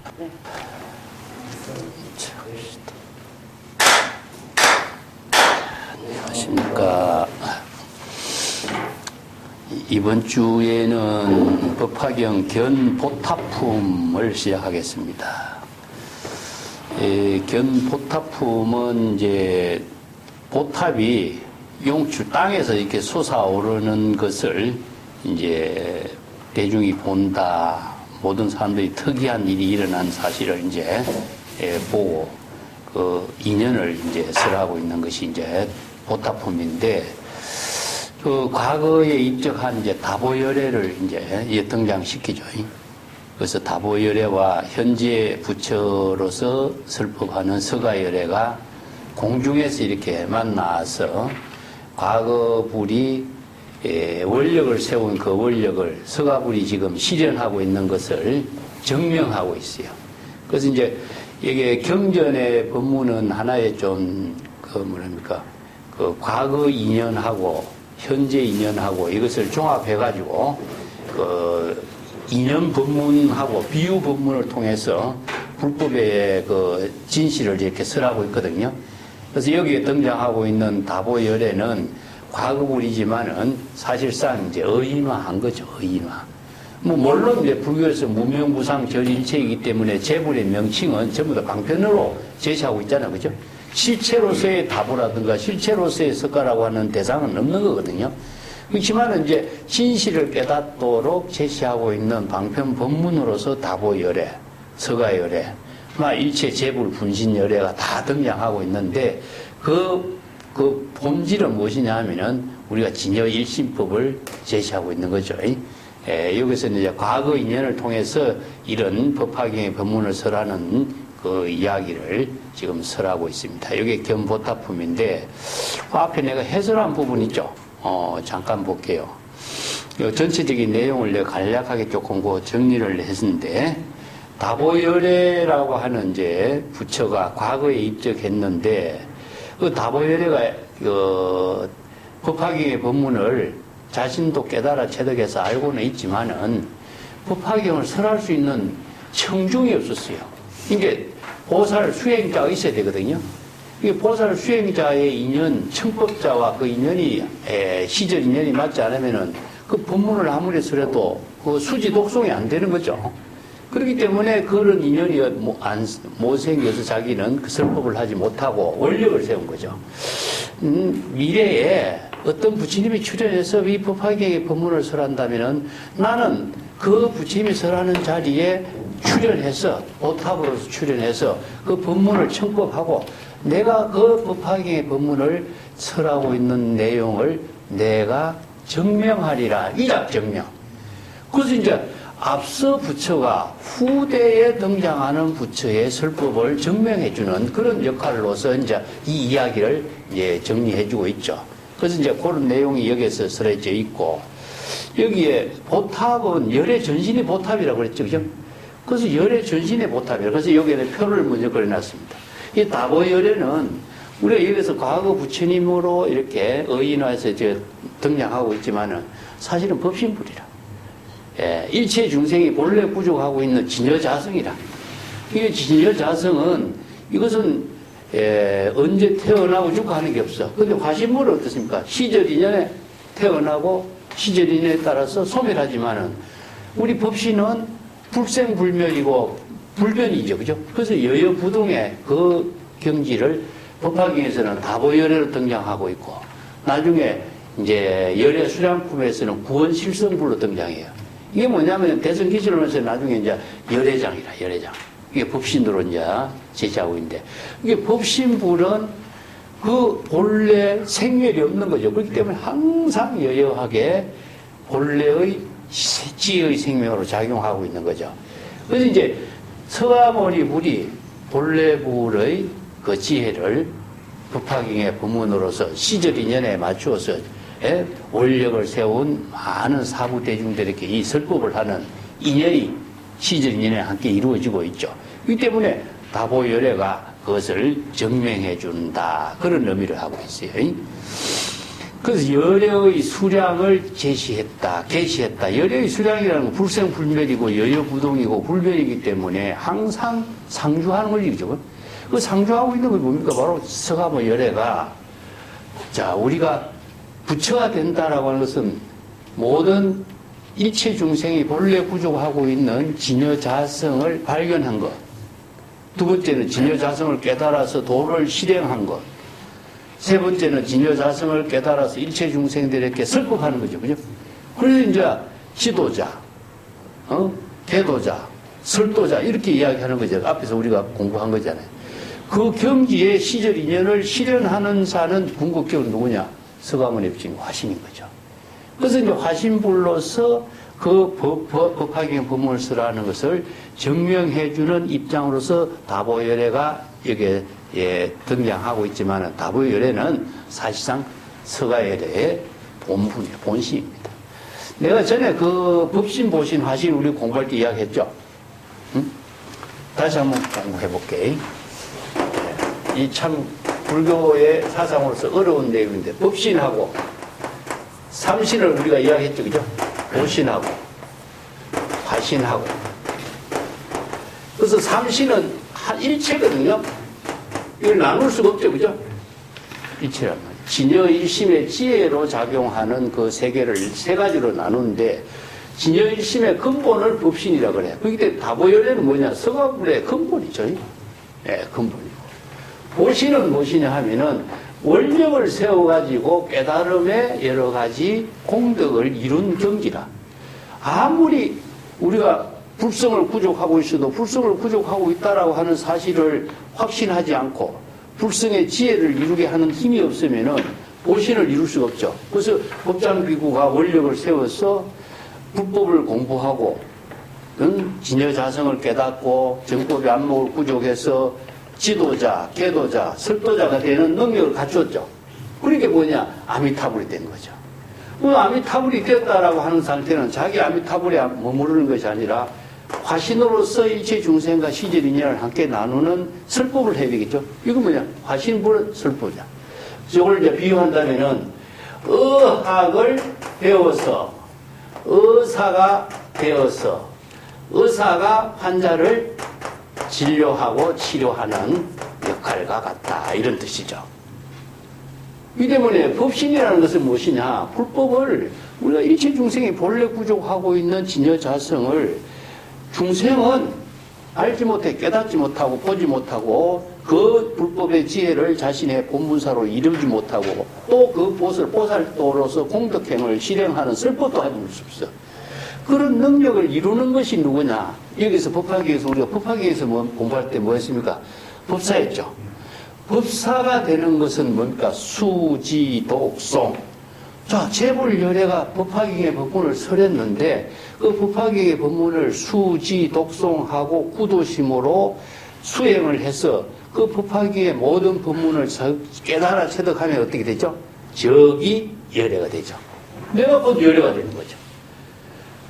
네. 안녕하십니까. 이번 주에는 법화경 견보타품을 시작하겠습니다. 견보타품은 이제 보탑이 용출 땅에서 이렇게 솟아오르는 것을 이제 대중이 본다. 모든 사람들이 특이한 일이 일어난 사실을 이제 보고 그 인연을 이제 설하고 있는 것이 이제 보타품인데, 그 과거에 입적한 이제 다보열애를 이제 등장시키죠. 그래서 다보열애와 현재 부처로서 설법하는 서가열애가 공중에서 이렇게 만나서 과거불이 원력을 세운 그 원력을 서가불이 지금 실현하고 있는 것을 증명하고 있어요. 그래서 이제 이게 경전의 법문은 하나의 좀 그 과거 인연하고 현재 인연하고 이것을 종합해가지고 그 인연 법문하고 비유 법문을 통해서 불법의 그 진실을 이렇게 설하고 있거든요. 그래서 여기에 등장하고 있는 다보열애는 과거불이지만은 사실상 이제 의인화한 거죠. 의인화. 물론 이제 불교에서 무명무상 절일체이기 때문에 제불의 명칭은 전부 다 방편으로 제시하고 있잖아요. 그죠? 실체로서의 다보라든가 실체로서의 석가라고 하는 대상은 없는 거거든요. 그렇지만 이제 진실을 깨닫도록 제시하고 있는 방편 법문으로서 다보열애, 서가열애, 일체 제불 분신열애가 다 등장하고 있는데 그 본질은 무엇이냐 하면은 우리가 진여일심법을 제시하고 있는 거죠. 여기서는 이제 과거 인연을 통해서 이런 법화경의 법문을 설하는 그 이야기를 지금 설하고 있습니다. 이게 견보타품인데, 그 앞에 내가 해설한 부분 있죠. 잠깐 볼게요. 전체적인 내용을 내가 간략하게 조금 정리를 했는데, 다보열애라고 하는 이제 부처가 과거에 입적했는데, 그 다보열애가 그 법화경의 법문을 자신도 깨달아 체득해서 알고는 있지만은 법화경을 설할 수 있는 청중이 없었어요. 이게 보살 수행자가 있어야 되거든요. 이게 보살 수행자의 인연, 청법자와 그 인연이 시절 인연이 맞지 않으면은 그 법문을 아무리 설해도 그 수지 독송이 안 되는 거죠. 그렇기 때문에 그런 인연이 못 생겨서 자기는 그 설법을 하지 못하고 원력을 세운 거죠. 미래에 어떤 부처님이 출연해서 이 법화경의 법문을 설한다면은 나는 그 부처님이 설하는 자리에 출연해서, 보탑으로서 출연해서 그 법문을 청법하고 내가 그 법화경의 법문을 설하고 있는 내용을 내가 증명하리라. 이작 증명. 그래서 이제 앞서 부처가 후대에 등장하는 부처의 설법을 증명해주는 그런 역할로서 이제 이 이야기를 이제 정리해주고 있죠. 그래서 이제 그런 내용이 여기에서 설해져 있고, 여기에 보탑은 열의 전신이 보탑이라고 그랬죠. 그죠? 그래서 열의 전신의 보탑이라고. 그래서 여기에는 표를 먼저 그려놨습니다. 이 다보열애는 우리가 여기서 과거 부처님으로 이렇게 의인화해서 등장하고 있지만은 사실은 법신불이라. 일체 중생이 본래 부족하고 있는 진여자성이라. 이 진여자성은 이것은 언제 태어나고 죽고 하는 게 없어. 근데 화신물은 어떻습니까? 시절 인연에 태어나고 시절 인연에 따라서 소멸하지만은 우리 법신은 불생불멸이고 불변이죠. 그죠? 그래서 여여부동의 그 경지를 법화경에서는 다보열애로 등장하고 있고, 나중에 이제 열애 수량품에서는 구원실성불로 등장해요. 이게 뭐냐면 대성기실론에서 나중에 이제 열애장이라, 열애장. 이게 법신으로 이제 제시하고 있는데, 이게 법신불은 그 본래 생멸이 없는 거죠. 그렇기 때문에 항상 여여하게 본래의 지의 생명으로 작용하고 있는 거죠. 그래서 이제 서가모니 불이 본래 불의 그 지혜를 법화경의 법문으로서 시절 인연에 맞추어서 원력을 세운 많은 사부 대중들에게 이 설법을 하는 인연이 시절 인연에 함께 이루어지고 있죠. 그렇기 때문에 다보열애가 그것을 증명해 준다. 그런 의미를 하고 있어요. 그래서 열애의 수량을 게시했다. 열애의 수량이라는 건 불생불멸이고 여여부동이고 불변이기 때문에 항상 상주하는 걸 얘기죠. 그 상주하고 있는 게 뭡니까? 바로 서가모 열애가, 자, 우리가 부처가 된다라고 하는 것은 모든 일체 중생이 본래 구족하고 있는 진여자성을 발견한 것. 두 번째는 진여자성을 깨달아서 도를 실행한 것. 세 번째는 진여자성을 깨달아서 일체 중생들에게 설법하는 거죠. 그죠? 그래서 이제 지도자, 대도자, 설도자, 이렇게 이야기하는 거죠. 앞에서 우리가 공부한 거잖아요. 그 경지의 시절 인연을 실현하는 사는 궁극격은 누구냐? 서가모니 입증 화신인 거죠. 그래서 이제 화신불로서 그 법화경 법문을쓰라는 것을 증명해주는 입장으로서 다보열애가 여기에 등장하고 있지만, 다보열애는 사실상 서가열애의 본분이에요. 본심입니다. 내가 전에 그 법신, 보신, 화신 우리 공부할 때 이야기했죠. 응? 다시 한번 공부해볼게. 이 참 불교의 사상으로서 어려운 내용인데, 법신하고 삼신을 우리가 이야기했죠. 그죠? 보신하고 화신하고. 그래서 삼신은 한 일체거든요. 이걸 나눌 수가 없죠. 그죠? 일체란 말이에요. 진여일심의 지혜로 작용하는 그 세계를 세 가지로 나누는데, 진여일심의 근본을 법신이라고 그래요. 그렇기 때문에 다보열애는 뭐냐? 서가불의 근본이죠. 예, 근본이고. 보신은 무엇이냐 하면은 원력을 세워가지고 깨달음의 여러 가지 공덕을 이룬 경지라. 아무리 우리가 불성을 구족하고 있어도 불성을 구족하고 있다라고 하는 사실을 확신하지 않고 불성의 지혜를 이루게 하는 힘이 없으면은 보신을 이룰 수가 없죠. 그래서 법장비구가 원력을 세워서 불법을 공부하고 진여자성을 깨닫고 정법의 안목을 구족해서 지도자, 계도자, 설도자가 되는 능력을 갖췄죠. 그러니까 뭐냐? 아미타불이 된 거죠. 그 아미타불이 됐다라고 하는 상태는 자기 아미타불에 머무르는 것이 아니라 화신으로서 일체 중생과 시절 인연을 함께 나누는 설법을 해야 되겠죠. 이건 뭐냐? 화신불 설법이자. 이걸 이제 비유한다면은 의학을 배워서 의사가 되어서 의사가 환자를 진료하고 치료하는 역할과 같다. 이런 뜻이죠. 이 때문에 법신이라는 것은 무엇이냐? 불법을 우리가 일체 중생이 본래 구족하고 있는 진여자성을 중생은 알지 못해 깨닫지 못하고 보지 못하고 그 불법의 지혜를 자신의 본문사로 이루지 못하고 또 그 보살도로서 공덕행을 실행하는 설법도 하지 수 없어. 그런 능력을 이루는 것이 누구냐? 여기서 법화기에서 우리가 법화기에서 공부할 때 뭐 했습니까? 법사했죠. 법사가 되는 것은 뭡니까? 수지, 독송. 자, 재불열애가 법화경의 법문을 설했는데 그 법화경의 법문을 수지, 독송하고 구도심으로 수행을 해서 그 법화경의 모든 법문을 깨달아 체득하면 어떻게 되죠? 적이 열애가 되죠. 내가 곧 열애가 되는 거죠.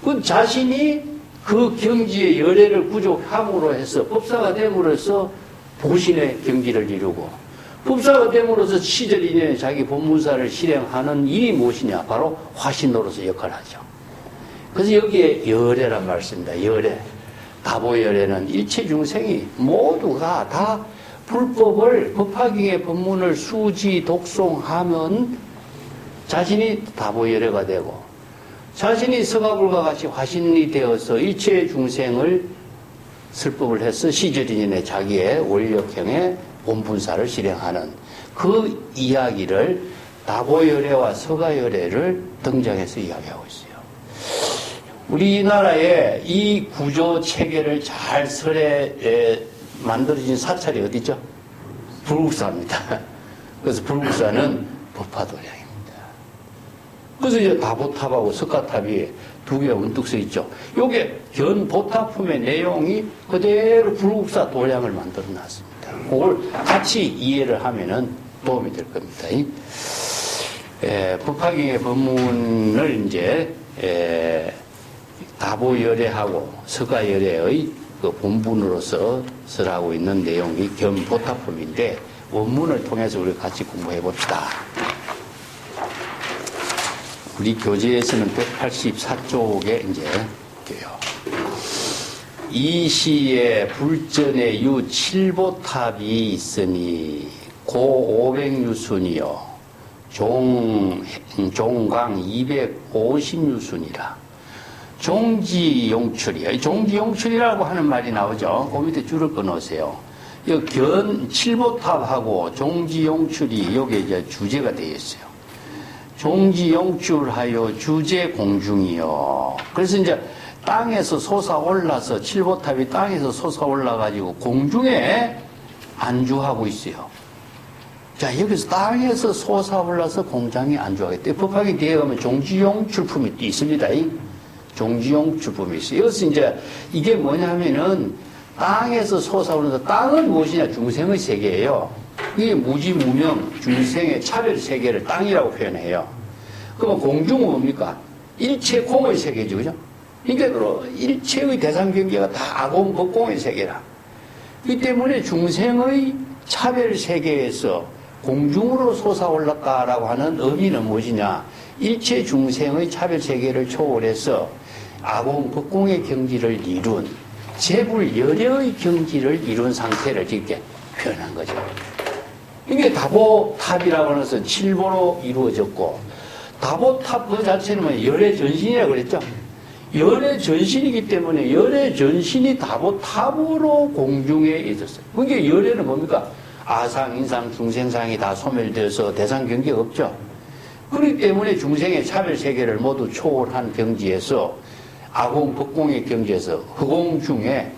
그 자신이 그 경지의 열애를 구족함으로 해서 법사가 됨으로써 보신의 경지를 이루고 법사가 됨으로써 시절 인연에 자기 본문사를 실행하는 일이 무엇이냐? 바로 화신으로서 역할을 하죠. 그래서 여기에 열애란 말씀입니다. 열애. 다보열애는 일체 중생이 모두가 다 불법을 법화경의 법문을 수지 독송하면 자신이 다보열애가 되고 자신이 서가불과 같이 화신이 되어서 일체 중생을 설법을 해서 시절인연의 자기의 원력형의 본분사를 실행하는 그 이야기를 다보열애와 서가열애를 등장해서 이야기하고 있어요. 우리나라의 이 구조 체계를 잘 만들어진 사찰이 어디죠? 불국사입니다. 그래서 불국사는 법화도량입니다. 그래서 이제 다보탑하고 석가탑이 두 개가 문득 서 있죠. 요게 견보탑품의 내용이 그대로 불국사 도량을 만들어 놨습니다. 그걸 같이 이해를 하면은 도움이 될 겁니다. 법화경의 법문을 이제 다보열애하고 서가열애의 그 본분으로서 설하고 있는 내용이 견보탑품인데 원문을 통해서 우리 같이 공부해 봅시다. 우리 교재에서는 184쪽에 이제 있고요. 이 시에 불전에 유 7보탑이 있으니 고 500유순이요 종강 250유순이라. 종지용출이요. 종지용출이라고 하는 말이 나오죠. 그 밑에 줄을 끊으세요. 이 견 7보탑하고 종지용출이 여기에 이제 주제가 되어 있어요. 종지용출하여 주제공중이요. 그래서 이제 땅에서 솟아올라서 7보탑이 땅에서 솟아올라가지고 공중에 안주하고 있어요. 자, 여기서 땅에서 솟아올라서 공장에 안주하겠다. 법학이 뒤에 가면 종지용출품이 있습니다. 종지용출품이 있어요. 여기서 이제 이게 뭐냐면은 땅에서 솟아오르는 땅은 무엇이냐? 중생의 세계예요. 이게 무지무명 중생의 차별 세계를 땅이라고 표현해요. 그러면 공중은 뭡니까? 일체 공의 세계죠, 그죠? 그러니까 일체의 대상 경계가 다 아공 법공의 세계라. 이 때문에 중생의 차별 세계에서 공중으로 솟아올랐다라고 하는 의미는 무엇이냐? 일체 중생의 차별 세계를 초월해서 아공 법공의 경지를 이룬 재불 열애의 경지를 이룬 상태를 이렇게 표현한 거죠. 이게 다보탑이라고 하는 것은 7보로 이루어졌고, 다보탑 그 자체는 열애 전신이라고 그랬죠. 열애 전신이기 때문에 열애 전신이 다보탑으로 공중에 있었어요. 그게 열애는 뭡니까? 아상, 인상, 중생상이 다 소멸되어서 대상 경계가 없죠. 그렇기 때문에 중생의 차별 세계를 모두 초월한 경지에서 아공, 법공의 경지에서 허공 중에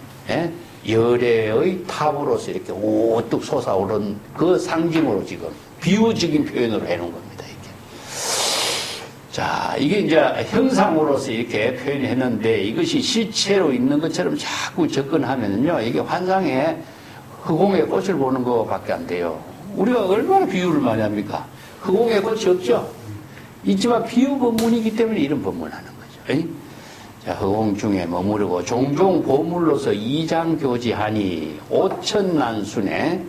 열애의 탑으로서 이렇게 우뚝 솟아오른 그 상징으로 지금 비유적인 표현으로 해놓은 겁니다. 이게. 자, 이게 이제 형상으로서 이렇게 표현했는데 이것이 실체로 있는 것처럼 자꾸 접근하면요, 이게 환상에 허공의 꽃을 보는 것밖에 안 돼요. 우리가 얼마나 비유를 많이 합니까? 허공에 꽃이 없죠? 있지만 비유 법문이기 때문에 이런 법문을 하는 거죠. 자, 허공 중에 머무르고 종종 보물로서 이장교지하니 오천난순에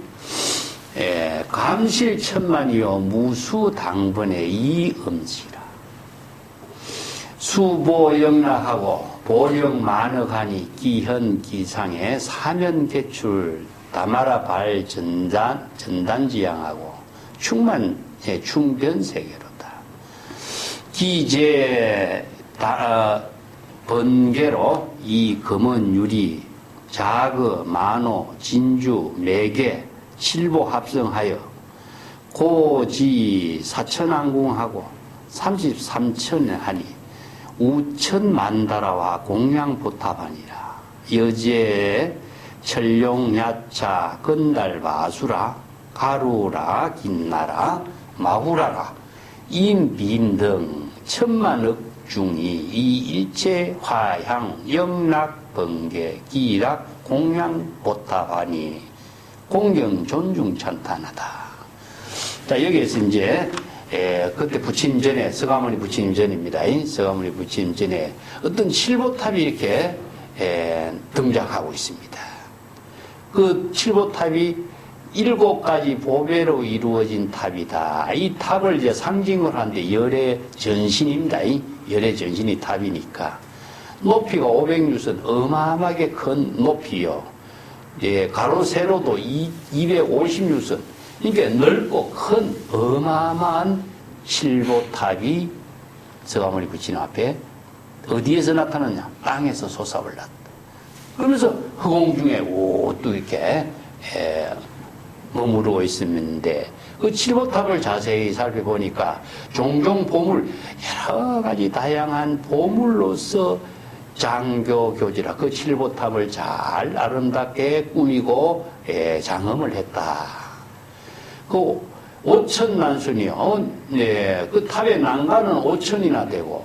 감실천만이요 무수당번에 이음시라. 수보영락하고 보령만억하니 기현기상에 사면개출 다마라 발전단지향하고 충변세계로다. 기제 번개로 이 검은 유리, 자거, 만호, 진주, 매개, 7보 합성하여 고지 사천왕궁하고 33천 하니 우천만다라와 공양보탑하니라. 여제 철룡, 야차, 건달, 마수라, 가루라, 긴나라, 마후라라, 임빈 등 천만억 중이 이 일체 화향, 영락, 번개, 기락, 공양, 보탑하니 공경, 존중, 찬탄하다. 자, 여기에서 이제 그때 부처님 전에, 서가모니 부처님 전입니다. 서가모니 부처님 전에 어떤 7보탑이 이렇게 등장하고 있습니다. 그 7보탑이 7가지 보배로 이루어진 탑이다. 이 탑을 이제 상징을 하는데 열애 전신입니다. 열애 전신이 탑이니까. 높이가 500유선, 어마어마하게 큰 높이요. 가로, 세로도 250유선. 그러니까 넓고 큰 어마어마한 7보탑이 서가모니 부처님 앞에 어디에서 나타났냐? 땅에서 솟아올랐다. 그러면서 허공 중에 또 이렇게 머무르고 있었는데 그 7보탑을 자세히 살펴보니까 종종 보물, 여러 가지 다양한 보물로서 장교교지라 그 7보탑을 잘 아름답게 꾸미고 장엄을 했다. 그 5천난순이요. 그 탑의 난간은 5천이나 되고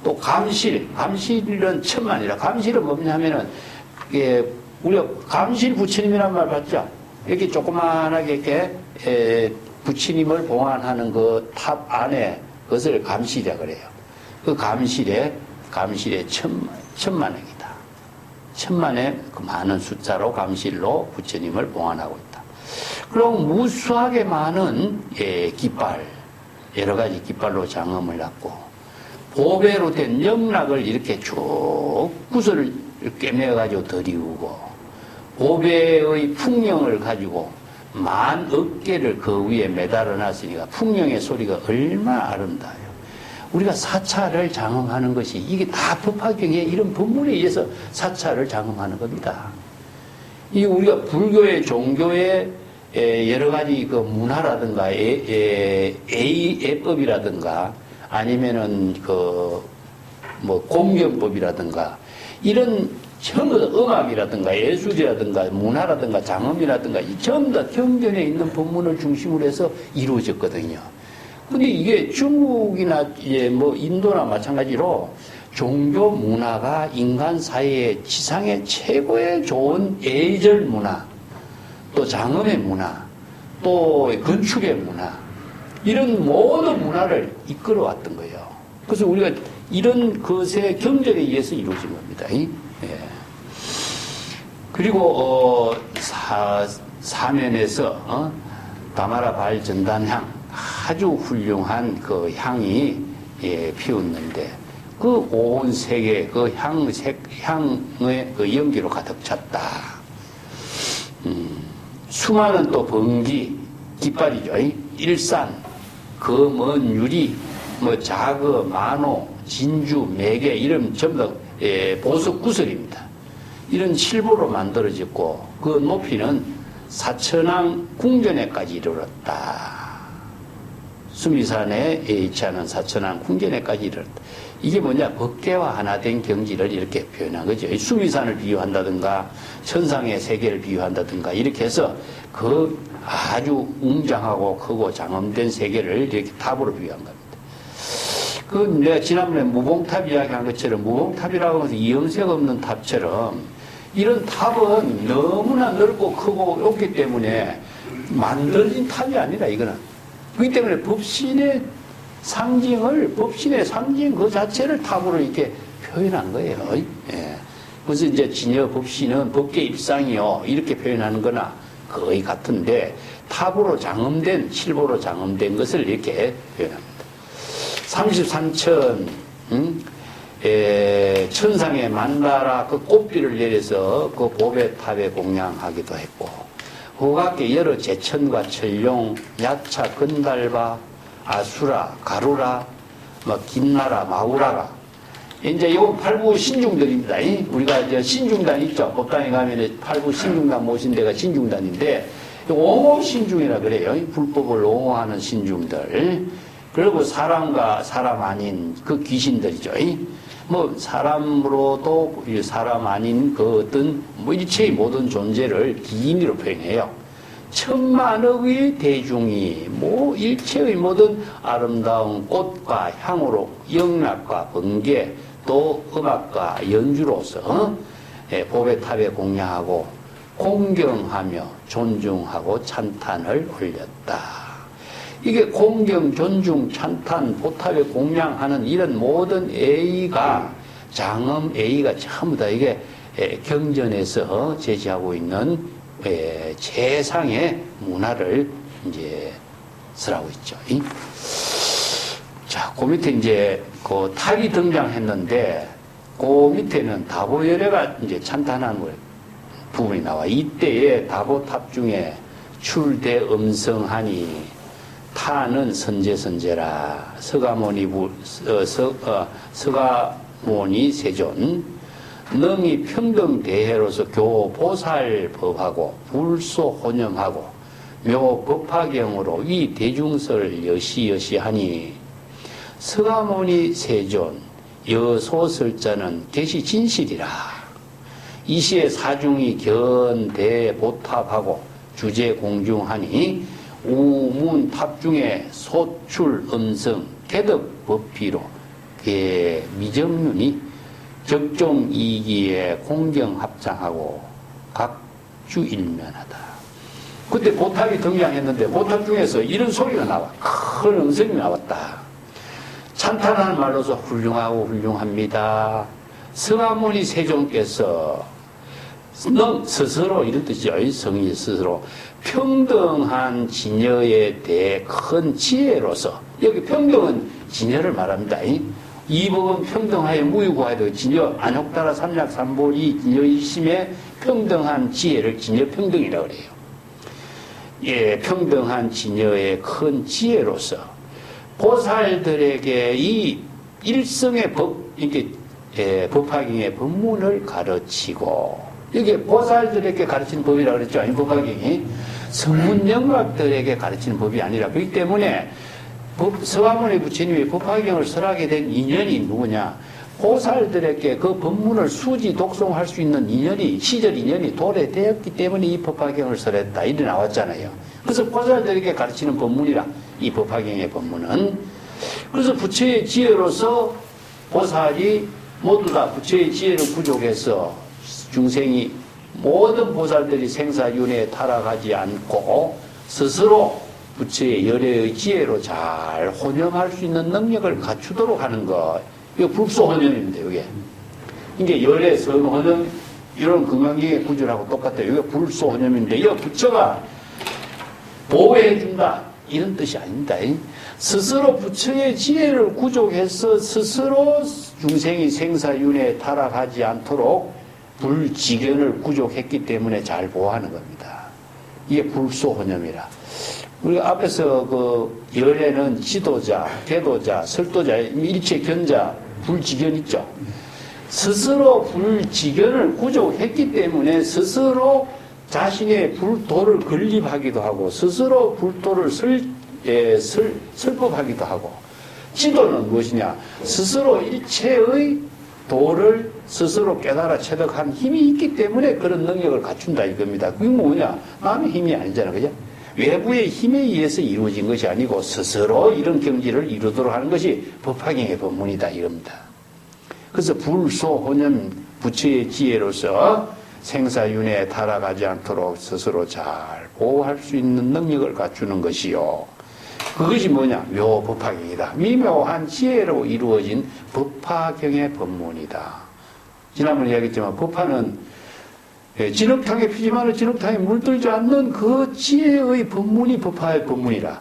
또 감실은 천만이라. 감실은 뭐냐면은 우리가 감실 부처님이란 말 봤죠? 이렇게 조그만하게 이렇게 부처님을 봉안하는 그 탑 안에 그것을 감실이라 그래요. 그 감실에 천만억이다. 천만의 그 많은 숫자로 감실로 부처님을 봉안하고 있다. 그럼 무수하게 많은 깃발, 여러 가지 깃발로 장엄을 했고 보배로 된 영락을 이렇게 쭉 구슬을 꿰매가지고 들이우고 보배의 풍령을 가지고 만억 개를 그 위에 매달아 놨으니까 풍령의 소리가 얼마나 아름다워요. 우리가 사찰을 장엄하는 것이 이게 다 법화경에 이런 법문에 의해서 사찰을 장엄하는 겁니다. 이 우리가 불교의 종교의 여러 가지 그 문화라든가 예법이라든가 아니면은 그 뭐 공경법이라든가 이런 전부 다 음악이라든가 예술이라든가 문화라든가 장엄이라든가 이 전부 다 경전에 있는 법문을 중심으로 해서 이루어졌거든요. 근데 이게 중국이나 이제 뭐 인도나 마찬가지로 종교 문화가 인간 사이에 지상의 최고의 좋은 예절 문화, 또 장엄의 문화, 또 건축의 문화, 이런 모든 문화를 이끌어왔던 거예요. 그래서 우리가 이런 것의 경전에 의해서 이루어진 겁니다. 예. 그리고 사면에서 다마라 발 전단향 아주 훌륭한 그 향이 피웠는데 그 온 세계 그 향의 그 연기로 가득 찼다. 수많은 또 번기 깃발이죠. 일산, 그 먼 유리, 뭐 자거, 만호, 진주, 매개 이런 전부 다 보석 구슬입니다. 이런 실보로 만들어졌고 그 높이는 사천왕 궁전에까지 이르렀다. 수미산에 위치하는 사천왕 궁전에까지 이르렀다. 이게 뭐냐? 법계와 하나 된 경지를 이렇게 표현한 거죠. 수미산을 비유한다든가 천상의 세계를 비유한다든가 이렇게 해서 그 아주 웅장하고 크고 장엄된 세계를 이렇게 탑으로 비유한 겁니다. 그 내가 지난번에 무봉탑 이야기한 것처럼 무봉탑이라고 해서 이형색 없는 탑처럼 이런 탑은 너무나 넓고 크고 높기 때문에 만들어진 탑이 아니라 이거는 그렇기 때문에 법신의 상징 그 자체를 탑으로 이렇게 표현한 거예요. 예. 그래서 이제 진여 법신은 법계 일상이요 이렇게 표현하는 거나 거의 같은데 탑으로 장엄된 실보로 장엄된 것을 이렇게 표현합니다. 33천 천상에 만다라 그 꽃비를 내려서 그 보배탑에 공양하기도 했고 후각계 여러 제천과 천룡, 야차, 건달바, 아수라, 가루라, 뭐 김나라, 마우라가 이제 이건 팔부 신중들입니다. 우리가 이제 신중단 있죠. 법당에 가면 팔부 신중단 모신 데가 신중단인데 옹호 신중이라 그래요. 불법을 옹호하는 신중들. 그리고 사람과 사람 아닌 그 귀신들이죠. 뭐 사람으로도 사람 아닌 그 어떤 뭐 일체의 모든 존재를 기인으로 표현해요. 천만억의 대중이 뭐 일체의 모든 아름다운 꽃과 향으로 영락과 번개 또 음악과 연주로서 보배탑에 공양하고 공경하며 존중하고 찬탄을 올렸다. 이게 공경, 존중, 찬탄, 보탑에 공양하는 이런 모든 애의가 장엄 애의가 전부 다 이게 경전에서 제시하고 있는 최상의 문화를 이제 설하고 있죠. 자, 그 밑에 이제 그 탑이 등장했는데 그 밑에는 다보열애가 이제 찬탄한 부분이 나와. 이때에 다보탑 중에 출대 음성하니 타는 선제선제라 서가모니 세존 능이 평등대해로서 교보살법하고 불소혼염하고 묘법화경으로 위 대중설 여시여시하니 서가모니 세존 여소설자는 계시 진실이라 이시의 사중이 견대보탑하고 주제공중하니 우문 탑중에 소출 음성 개덕 법피로 미정윤이 적종 이기에 공경 합장하고 각주 일면하다. 그때 보탑이 등장했는데 보탑 중에서 이런 소리가 나와. 큰 음성이 나왔다. 찬탄하는 말로서 훌륭하고 훌륭합니다. 서가모니 세종께서 스스로 이런 뜻이죠. 성이 스스로 평등한 진여에 대해 큰 지혜로서 여기 평등은 진여를 말합니다. 이 법은 평등하여 무유고하여 진여 안혹따라 삼약삼보리 진여 일심의 평등한 지혜를 진여 평등이라고 그래요. 예, 평등한 진여의 큰 지혜로서 보살들에게 이 일성의 법, 이게 법화경의 법문을 가르치고, 이게 보살들에게 가르치는 법이라고 그랬죠. 아니, 법화경이 성문영락들에게 가르치는 법이 아니라, 그렇기 때문에 서가모니 부처님이 법화경을 설하게 된 인연이 누구냐? 보살들에게 그 법문을 수지 독송할 수 있는 인연이, 시절 인연이 도래되었기 때문에 이 법화경을 설했다. 이래 나왔잖아요. 그래서 보살들에게 가르치는 법문이라, 이 법화경의 법문은. 그래서 부처의 지혜로서 보살이 모두 다 부처의 지혜를 부족해서 중생이, 모든 보살들이 생사윤회에 타락하지 않고 스스로 부처의 열애의 지혜로 잘 혼용할 수 있는 능력을 갖추도록 하는 것. 이거 불소혼용입니다, 이게. 이게 열애, 선혼용, 이런 건강기의 구조라고 똑같아요. 이게 불소혼용인데, 이거 부처가 보호해준다. 이런 뜻이 아닙니다. 스스로 부처의 지혜를 구족해서 스스로 중생이 생사윤회에 타락하지 않도록 불지견을 구족했기 때문에 잘 보호하는 겁니다. 이게 불소혼염이라. 우리가 앞에서 그 열애는 지도자, 계도자, 설도자, 일체 견자, 불지견 있죠. 스스로 불지견을 구족했기 때문에 스스로 자신의 불도를 건립하기도 하고 스스로 불도를 설법하기도 하고, 지도는 무엇이냐? 스스로 일체의 도를 스스로 깨달아 체득한 힘이 있기 때문에 그런 능력을 갖춘다 이겁니다. 그게 뭐냐? 남의 힘이 아니잖아, 그죠? 외부의 힘에 의해서 이루어진 것이 아니고 스스로 이런 경지를 이루도록 하는 것이 법화경의 법문이다 이겁니다. 그래서 불소혼연 부처의 지혜로서 생사윤회에 타락하지 않도록 스스로 잘 보호할 수 있는 능력을 갖추는 것이요. 그것이 뭐냐? 묘법화경이다. 미묘한 지혜로 이루어진 법화경의 법문이다. 지난번에 이야기했지만 법화는 진흙탕에 피지만은 진흙탕에 물들지 않는 그 지혜의 법문이 법화의 법문이라.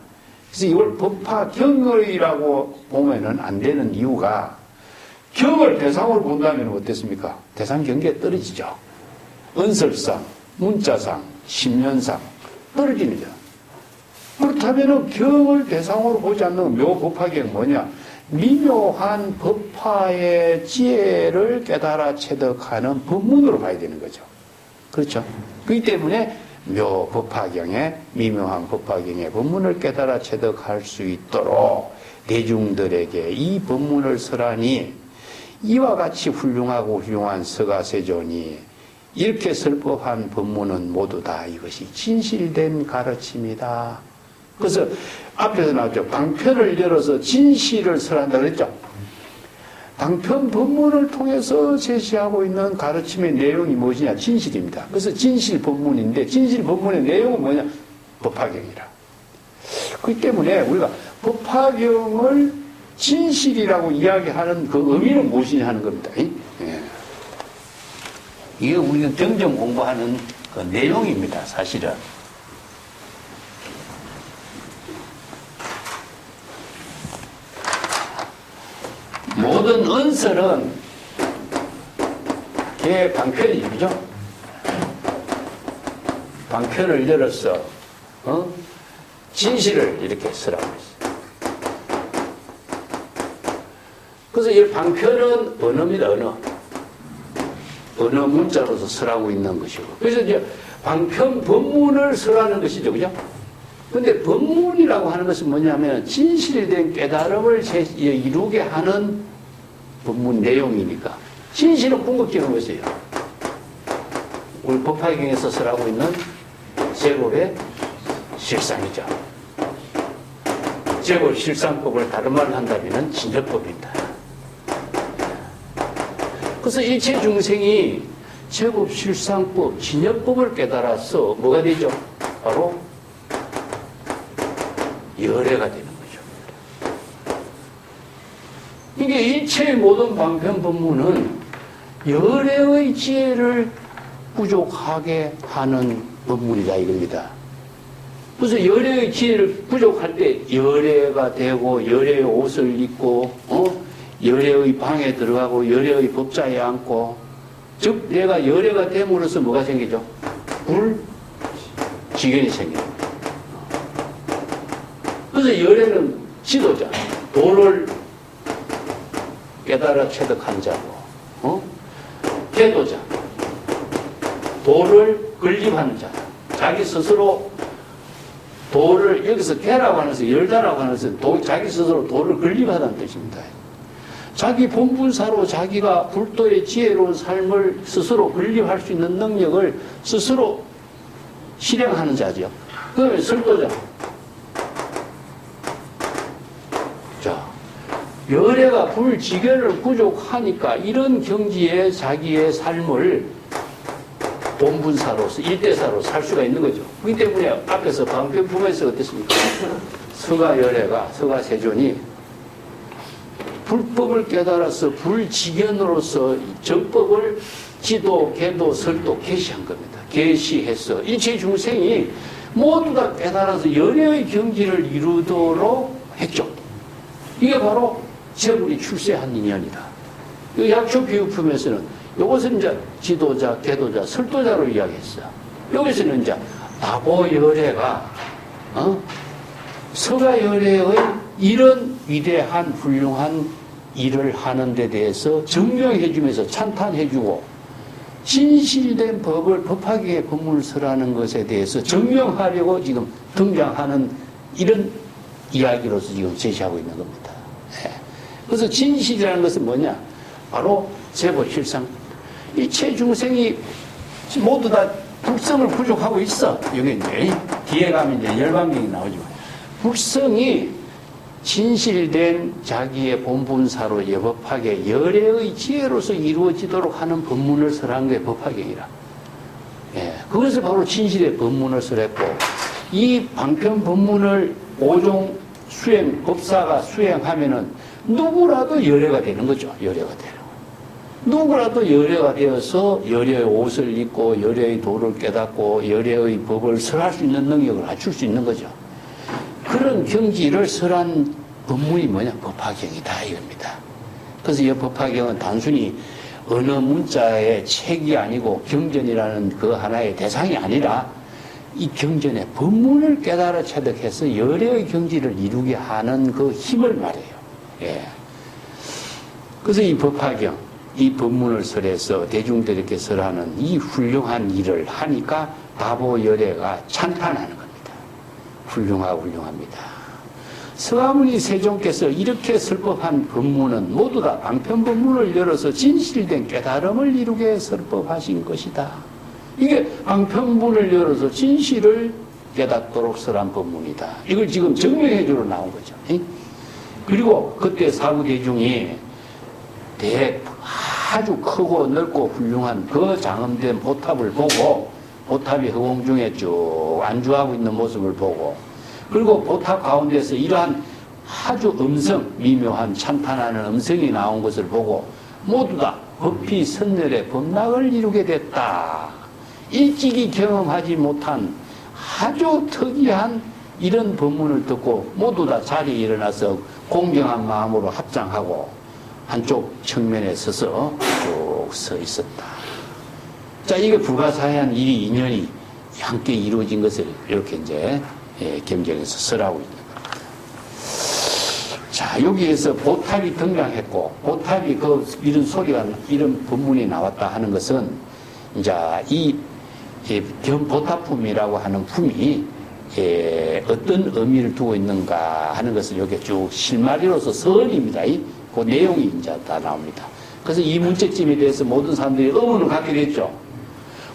그래서 이걸 법화경이라고 보면은 안 되는 이유가, 경을 대상으로 본다면 어땠습니까? 대상 경계에 떨어지죠. 은설상, 문자상, 심연상 떨어집니다. 그렇다면 경을 대상으로 보지 않는 묘법화경 뭐냐? 미묘한 법화의 지혜를 깨달아 체득하는 법문으로 봐야 되는 거죠. 그렇죠? 그렇기 때문에 묘법화경의, 미묘한 법화경의 법문을 깨달아 체득할 수 있도록 대중들에게 이 법문을 설하니, 이와 같이 훌륭한 서가세존이 이렇게 설법한 법문은 모두 다 이것이 진실된 가르침이다. 그래서 앞에서 나왔죠. 방편을 열어서 진실을 설한다 그랬죠. 방편 법문을 통해서 제시하고 있는 가르침의 내용이 무엇이냐? 진실입니다. 그래서 진실 법문인데, 진실 법문의 내용은 뭐냐? 법화경이라. 그렇기 때문에 우리가 법화경을 진실이라고 이야기하는 그 의미는 무엇이냐 하는 겁니다. 예. 이게 우리가 정정 공부하는 그 내용입니다, 사실은. 모든 은설은 걔 방편이죠, 그죠? 방편을 열어서, 진실을 이렇게 쓰라고 했어요. 그래서 이 방편은 언어입니다, 언어. 언어 문자로서 설하고 있는 것이고. 그래서 이제 방편 법문을 설하는 것이죠, 그죠? 근데 법문이라고 하는 것은 뭐냐면 진실에 대한 깨달음을 이루게 하는 법문 내용이니까. 진실은 궁극적인 것이에요. 우리 법화경에서 설하고 있는 제법의 실상이죠. 제법 실상법을 다른 말로 한다면 진여법입니다. 그래서 일체 중생이 제법 실상법, 진여법을 깨달아서 뭐가 되죠? 바로 열애가 되는 거죠. 이게 일체의 모든 방편 법문은 열애의 지혜를 부족하게 하는 법문이다 이겁니다. 그래서 열애의 지혜를 부족할 때 열애가 되고 열애의 옷을 입고 열애의 방에 들어가고 열애의 법자에 앉고, 즉 내가 열애가 됨으로써 뭐가 생기죠? 불지견이 생깁니다. 그래서 열애는 지도자, 도를 깨달아 체득한 자고, 계도자, 도를 건립하는 자. 자기 스스로 도를, 여기서 개라고 하는 것은 열다라고 하는 것은 자기 스스로 도를 건립하다는 뜻입니다. 자기 본분사로 자기가 불도의 지혜로운 삶을 스스로 건립할 수 있는 능력을 스스로 실행하는 자죠. 그러면 설도자. 자, 열애가 불지견을 부족하니까 이런 경지에 자기의 삶을 본분사로서 일대사로 살 수가 있는 거죠. 그렇기 때문에 앞에서 방편품에서 어땠습니까? 서가열애가, 서가세존이 불법을 깨달아서 불지견으로서 정법을 지도, 계도, 설도 계시한 겁니다. 계시해서 일체 중생이 모두 다 깨달아서 열애의 경지를 이루도록 했죠. 이게 바로 제불이 출세한 인연이다. 이 약초 비유품에서는 이것은 이제 지도자, 계도자, 설도자로 이야기했어. 여기서는 이제 나보열애가 서가열애의 이런 위대한 훌륭한 일을 하는 데 대해서 증명해주면서 찬탄해주고 진실된 법을 법화경에 법문을 설하는 것에 대해서 증명하려고 지금 등장하는 이런 이야기로서 지금 제시하고 있는 겁니다. 그래서 진실이라는 것은 뭐냐? 바로 제보실상 일체 중생이 모두 다 불성을 부족하고 있어. 여기 이제 뒤에 가면 이제 열반경이 나오지만 불성이 진실된 자기의 본분사로 예법하게 열애의 지혜로서 이루어지도록 하는 법문을 설한 게 법화경이라. 그것을 바로 진실의 법문을 설했고 이 방편 법문을 5종 수행, 법사가 수행하면은 누구라도 열애가 되는 거죠. 열애가 되는. 누구라도 열애가 되어서 열애의 옷을 입고 열애의 도를 깨닫고 열애의 법을 설할 수 있는 능력을 갖출 수 있는 거죠. 그런 경지를 설한 법문이 뭐냐? 법화경이다 이겁니다. 그래서 이 법화경은 단순히 어느 문자의 책이 아니고 경전이라는 그 하나의 대상이 아니라 이 경전의 법문을 깨달아 체득해서 열애의 경지를 이루게 하는 그 힘을 말해요. 그래서 이 법화경, 이 법문을 설해서 대중들에게 설하는 이 훌륭한 일을 하니까 다보열애가 찬탄하는 겁니다. 훌륭합니다. 서가모니 세종께서 이렇게 설법한 법문은 모두 다 방편법문을 열어서 진실된 깨달음을 이루게 설법하신 것이다. 이게 방편문을 열어서 진실을 깨닫도록 설한 법문이다. 이걸 지금 증명해 주러 나온 거죠. 그리고 그때 사부대중이 아주 크고 넓고 훌륭한 그 장엄된 보탑을 보고 보탑이 허공 중에 쭉 안주하고 있는 모습을 보고 그리고 보탑 가운데서 이러한 아주 미묘한 찬탄하는 음성이 나온 것을 보고 모두 다 법피 선열의 법락을 이루게 됐다. 일찍이 경험하지 못한 아주 특이한 이런 법문을 듣고 모두 다 자리에 일어나서 공경한 마음으로 합장하고 한쪽 측면에 서서 쭉 서 있었다. 자, 이게 불가사의한 일이 인연이 함께 이루어진 것을 이렇게 이제 경전에서 설하고 있는 겁니다. 자, 여기에서 보탑이 등장했고, 보탑이 이런 소리가, 이런 법문이 나왔다 하는 것은, 이제 이 보탑품이라고 하는 품이 어떤 의미를 두고 있는가 하는 것을 여기 쭉 실마리로서 설입니다. 그 내용이 이제 다 나옵니다. 그래서 이 문제점에 대해서 모든 사람들이 의문을 갖게 됐죠.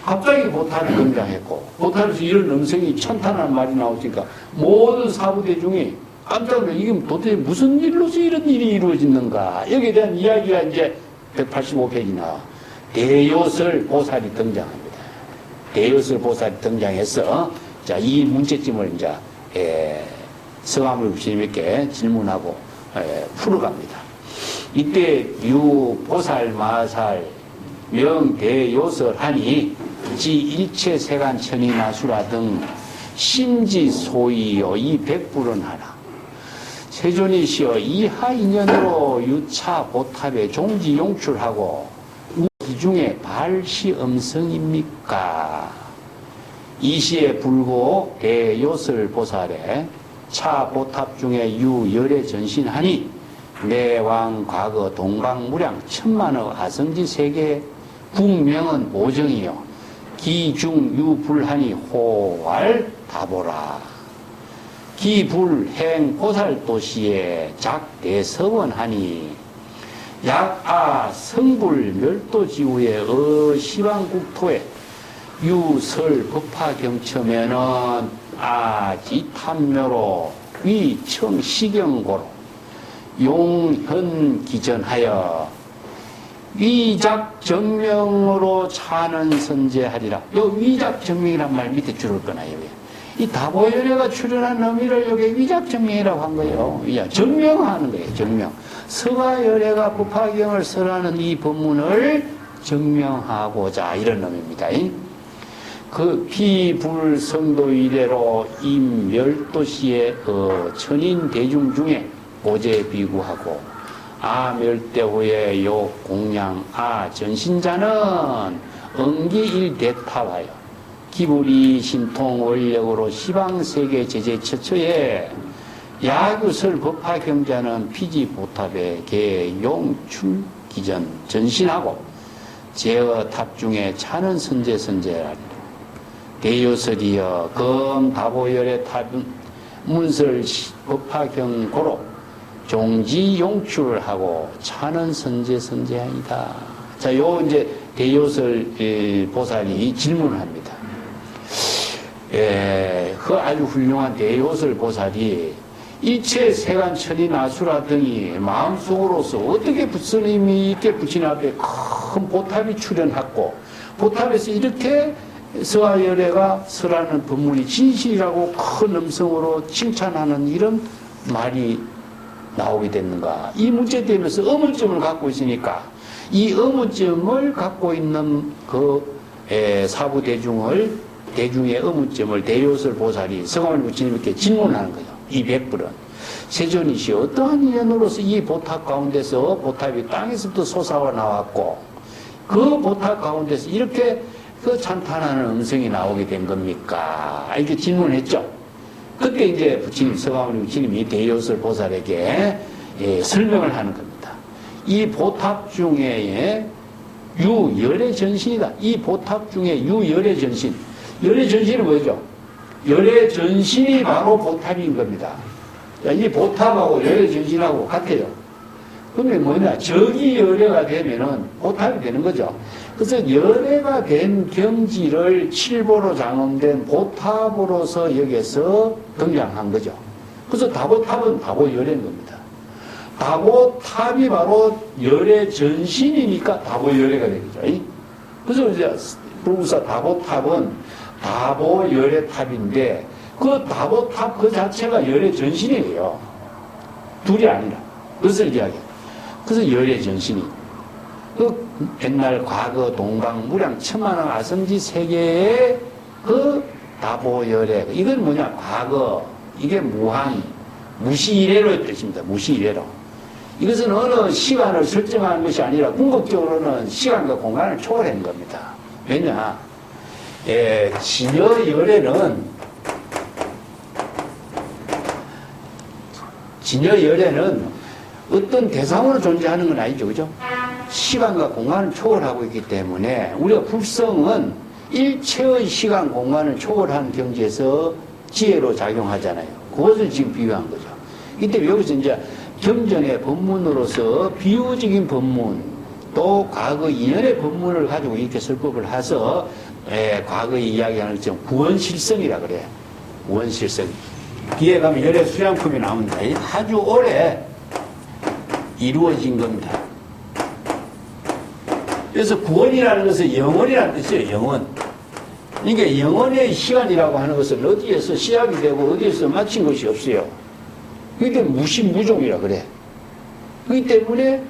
갑자기 보탑이 등장했고, 보탑에서 이런 음성이 천탄한 말이 나오니까 모든 사부대중이 깜짝 놀라 이게 도대체 무슨 일로서 이런 일이 이루어지는가. 여기에 대한 이야기가 이제 185페이지 나와. 대요설 보살이 등장합니다. 대요설 보살이 등장해서 자, 이 문제점을 이제 서가모니 부처님께 질문하고 풀어갑니다. 이때 유보살 마살 명대요설하니 지 일체 세간 천이 나수라 등 심지 소이요 이 백불은 하나. 세존이시여 이하 인연으로 유차 보탑에 종지 용출하고 기중에 발시 음성입니까? 이시에 불고 대요설 보살에 차 보탑 중에 유열에 전신하니 내왕 과거 동방무량 천만의 아성지 세계 국명은 보정이요 기중 유불하니 호왈 다보라. 기불행 보살도시에 작대서원하니 약아 성불 멸도지구의 시방국토에 유설 법화경처면은 아지탐묘로 위청시경고로 용현기전하여 위작정명으로 차는 선제하리라. 요 위작정명이란 말 밑에 줄을 거나요. 이 다보열애가 출연한 의미를 여기 위작정명이라고 한 거예요. 정명하는 거예요. 정명. 서가열애가 법화경을 설하는 이 법문을 정명하고자 이런 의미입니다. 그 피불성도 이래로 임멸도시의 천인 대중 중에 보제 비구하고 아멸대 후에 요 공양 전신자는 응기일대타하여 기불이 신통 원력으로 시방세계 제재 처처에 야구설 법화경자는 피지보탑에 개용출 기전 전신하고 제어탑 중에 차는 선제하리라. 대요설이여 검다보열의 탑은 문설 법화경고로 종지 용출하고 차는 선제하이다. 자, 요 이제 대요설 보살이 질문을 합니다. 그 아주 훌륭한 대요설 보살이 일체 세간천이 나수라 등이 마음속으로서 어떻게 스님이 이렇게 부처님 앞에 큰 보탑이 출현했고 보탑에서 이렇게 서하열애가 설하는 법문이 진실이라고 큰 음성으로 칭찬하는 이런 말이 나오게 됐는가. 이 문제에 대해서 의문점을 갖고 있으니까 이 의문점을 갖고 있는 그 사부 대중의 의문점을 대요설 보살이 성화문 부처님께 질문하는 거죠. 이 백불은 세존이시 어떠한 인연으로서 이 보탑 가운데서 보탑이 땅에서부터 솟아와 나왔고 그 보탑 가운데서 이렇게 그 찬탄하는 음성이 나오게 된 겁니까? 이렇게 질문했죠. 그때 이제 부처님, 서가모니 부처님이 대요설 보살에게 설명을 하는 겁니다. 이 보탑 중에 유열의 전신이다. 이 보탑 중에 유열의 전신. 열의 전신은 뭐죠? 열의 전신이 바로 보탑인 겁니다. 이 보탑하고 열의 전신하고 같아요. 그러면 뭐냐? 적이 열애가 되면은 보탑이 되는 거죠. 그래서 열애가 된 경지를 칠보로 장엄된 보탑으로서 여기서 등장한 거죠. 그래서 다보탑은 다보열애인 겁니다. 다보탑이 바로 열의 전신이니까 다보열애가 되겠죠. 그래서 이제 불구사 다보탑은 다보열의 탑인데 그 다보탑 그 자체가 열의 전신이에요. 둘이 아니라. 그것을 이야기해요. 그래서 열의 전신이 그 옛날 과거 동방무량 천만왕 아성지 세계의 그 다보열의 이건 뭐냐? 과거 이게 무한 무시이래로의 뜻입니다. 무시이래로. 이것은 어느 시간을 설정하는 것이 아니라 궁극적으로는 시간과 공간을 초월한 겁니다. 왜냐? 진여열애는 어떤 대상으로 존재하는 건 아니죠. 그죠? 시간과 공간을 초월하고 있기 때문에 우리가 불성은 일체의 시간, 공간을 초월한 경지에서 지혜로 작용하잖아요. 그것을 지금 비유한 거죠. 이때 여기서 이제 경전의 법문으로서 비유적인 법문, 또 과거 인연의 법문을 가지고 이렇게 설법을 해서 과거에 이야기하는 것처럼 구원실성이라 그래. 구원실성. 뒤에 가면 열의 수양품이 나옵니다. 아주 오래 이루어진 겁니다. 그래서 구원이라는 것은 영원이라는 뜻이에요. 영원. 그러니까 영원의 시간이라고 하는 것은 어디에서 시작이 되고 어디에서 마친 것이 없어요. 그게 무신무종이라 그래. 그렇기 때문에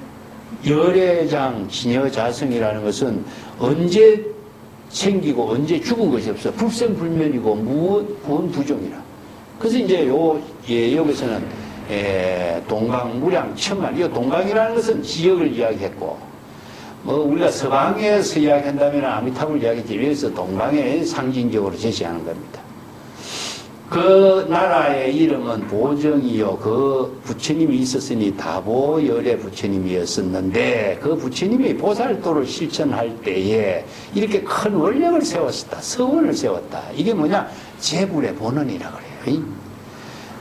열애장, 진여자성이라는 것은 언제 생기고 언제 죽은 것이 없어. 불생불면이고 무언부종이라. 그래서 이제 여기서는 동강 무량 천만. 이 동강이라는 것은 지역을 이야기했고, 우리가 서방에서 이야기한다면 아미타불을 이야기했지, 여기서 동방에 상징적으로 제시하는 겁니다. 그 나라의 이름은 보정이요. 그 부처님이 있었으니 다보열의 부처님이었었는데, 그 부처님이 보살도를 실천할 때에 이렇게 큰 원력을 세웠다. 서원을 세웠다. 이게 뭐냐? 재불의 본원이라 그래요.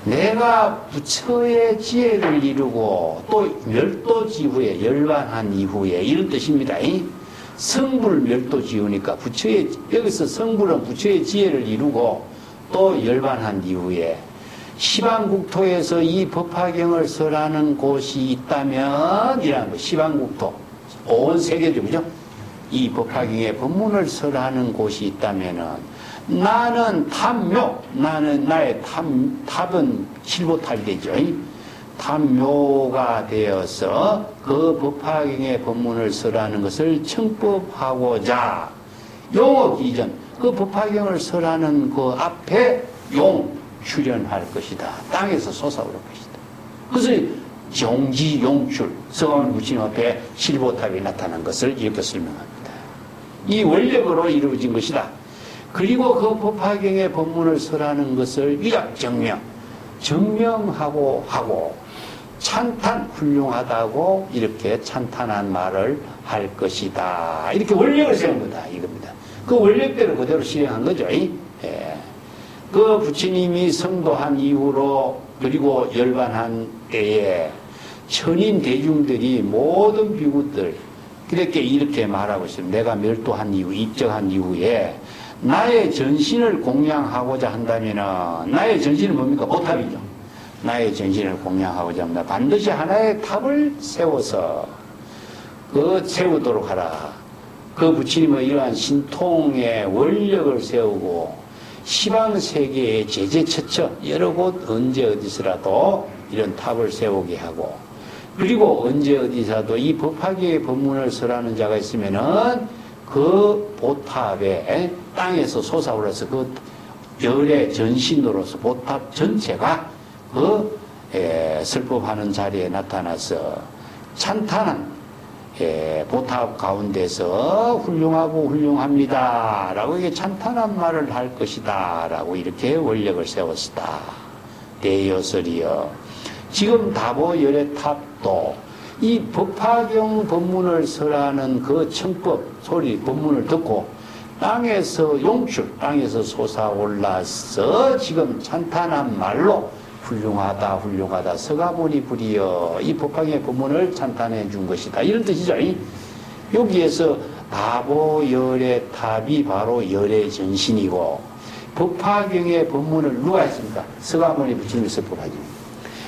내가 부처의 지혜를 이루고 또 멸도지후에 열반한 이후에 이런 뜻입니다. 성불 멸도지후니까 부처의, 여기서 성불은 부처의 지혜를 이루고 또 열반한 이후에 시방국토에서 이 법화경을 설하는 곳이 있다면, 이라는 거, 시방국토, 온 세계죠, 그죠? 이 법화경의 법문을 설하는 곳이 있다면은, 나는 탑묘, 나의 탑은 칠보탑이 되죠. 탑묘가 되어서 그 법화경의 법문을 설하는 것을 청법하고자 용업 이전, 그 법화경을 설하는 그 앞에 용 출현할 것이다. 땅에서 솟아오를 것이다. 그래서 정지 용출, 서가모니 부처님 앞에 칠보탑이 나타난 것을 이렇게 설명합니다. 이 원력으로 이루어진 것이다. 그리고 그 법화경의 법문을 설하는 것을 위약정명, 정명하고 하고 찬탄 훌륭하다고 이렇게 찬탄한 말을 할 것이다. 이렇게 원력을 세운 거다. 이겁니다. 그 원력대로 그대로 실행한 거죠. 예. 그 부처님이 성도한 이후로 그리고 열반한 때에 천인 대중들이 모든 비구들 이렇게 말하고 있습니다. 내가 멸도한 이후, 입적한 이후에 나의 전신을 공양하고자 한다면은, 나의 전신은 뭡니까? 보탑이죠. 나의 전신을 공양하고자 합니다. 반드시 하나의 탑을 세워서 세우도록 하라. 그 부처님의 이러한 신통의 원력을 세우고 시방세계의 제재처처 여러 곳 언제 어디서라도 이런 탑을 세우게 하고, 그리고 언제 어디서라도 이 법화계의 법문을 설하는 자가 있으면은 그 보탑에 땅에서 솟아올라서 그 열의 전신으로서 보탑 전체가 설법하는 자리에 나타나서 찬탄한 보탑 가운데서 훌륭하고 훌륭합니다 라고 이게 찬탄한 말을 할 것이다 라고 이렇게 원력을 세웠다. 대여설이여. 지금 다보열의 탑도 이 법화경 법문을 설하는 그 청법 소리 법문을 듣고 땅에서 용출, 땅에서 솟아올라서 지금 찬탄한 말로 훌륭하다 훌륭하다 서가모니 불이여 이 법화경의 법문을 찬탄해 준 것이다. 이런 뜻이죠. 여기에서 다보열의 탑이 바로 열의 전신이고, 법화경의 법문을 누가 했습니까? 서가모니 부처님이 설법하지.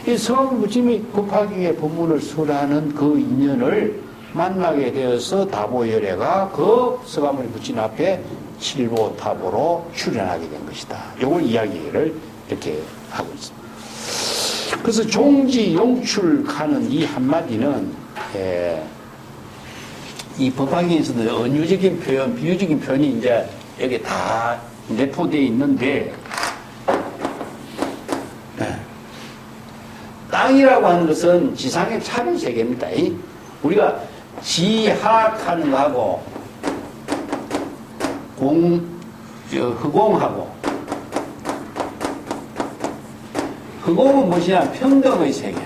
이 서가모니 부처님이 법화경의 법문을 설하는 그 인연을 만나게 되어서 다보열애가 그 서가모니 부처님 앞에 칠보탑으로 출현하게 된 것이다. 이걸 이야기를 이렇게 하고 있습니다. 그래서 종지 용출하는 이 한마디는 이 법화경에서도 은유적인 표현, 비유적인 표현이 이제 여기 다 내포되어 있는데, 땅이라고 하는 것은 지상의 차별 세계입니다. 우리가 지하하는 거하고 흑공하고, 흑공은 무엇이냐? 평등의 세계.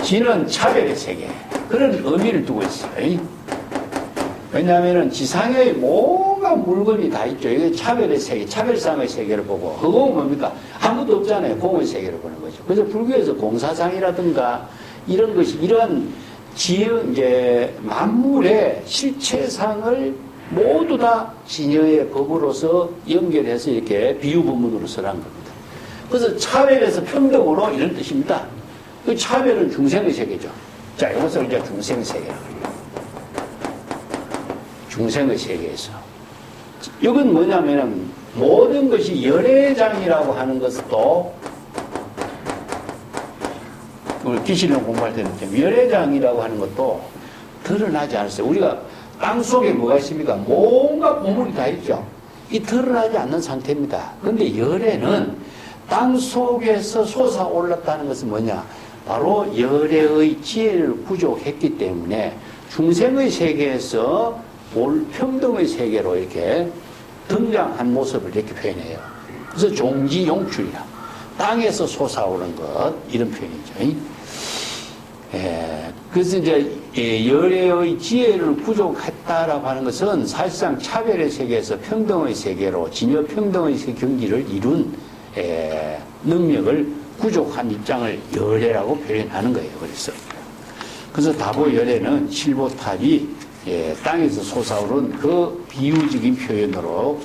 지는 차별의 세계. 그런 의미를 두고 있어요. 왜냐하면 지상에 뭔가 물건이 다 있죠. 이게 차별의 세계, 차별상의 세계를 보고, 흑공은 뭡니까? 아무도 없잖아요. 공의 세계를 보는 거죠. 그래서 불교에서 공사상이라든가 이런 것이, 이런 이제 만물의 실체상을 모두 다 진여의 법으로서 연결해서 이렇게 비유법문으로 설한 겁니다. 그래서 차별에서 평등으로 이런 뜻입니다. 그 차별은 중생의 세계죠. 자, 이것을 이제 중생 세계라고 해요. 중생의 세계에서. 이건 뭐냐면은 모든 것이 열애장이라고 하는 것도 우리 기실론 공부할 때는 열애장이라고 하는 것도 드러나지 않았어요. 우리가 땅 속에 뭐가 있습니까? 뭔가 보물이 다 있죠. 이 드러나지 않는 상태입니다. 그런데 열애는 땅 속에서 솟아올랐다는 것은 뭐냐? 바로 열애의 지혜를 구족했기 때문에 중생의 세계에서 평등의 세계로 이렇게 등장한 모습을 이렇게 표현해요. 그래서 종지용출이라. 땅에서 솟아오른 것, 이런 표현이죠. 그래서 이제 열애의 지혜를 구족했다라고 하는 것은 사실상 차별의 세계에서 평등의 세계로 진여 평등의 경지를 이룬 능력을 구족한 입장을 열애라고 표현하는 거예요. 그래서 다보 열애는 칠보탑이 땅에서 솟아오른 그 비유적인 표현으로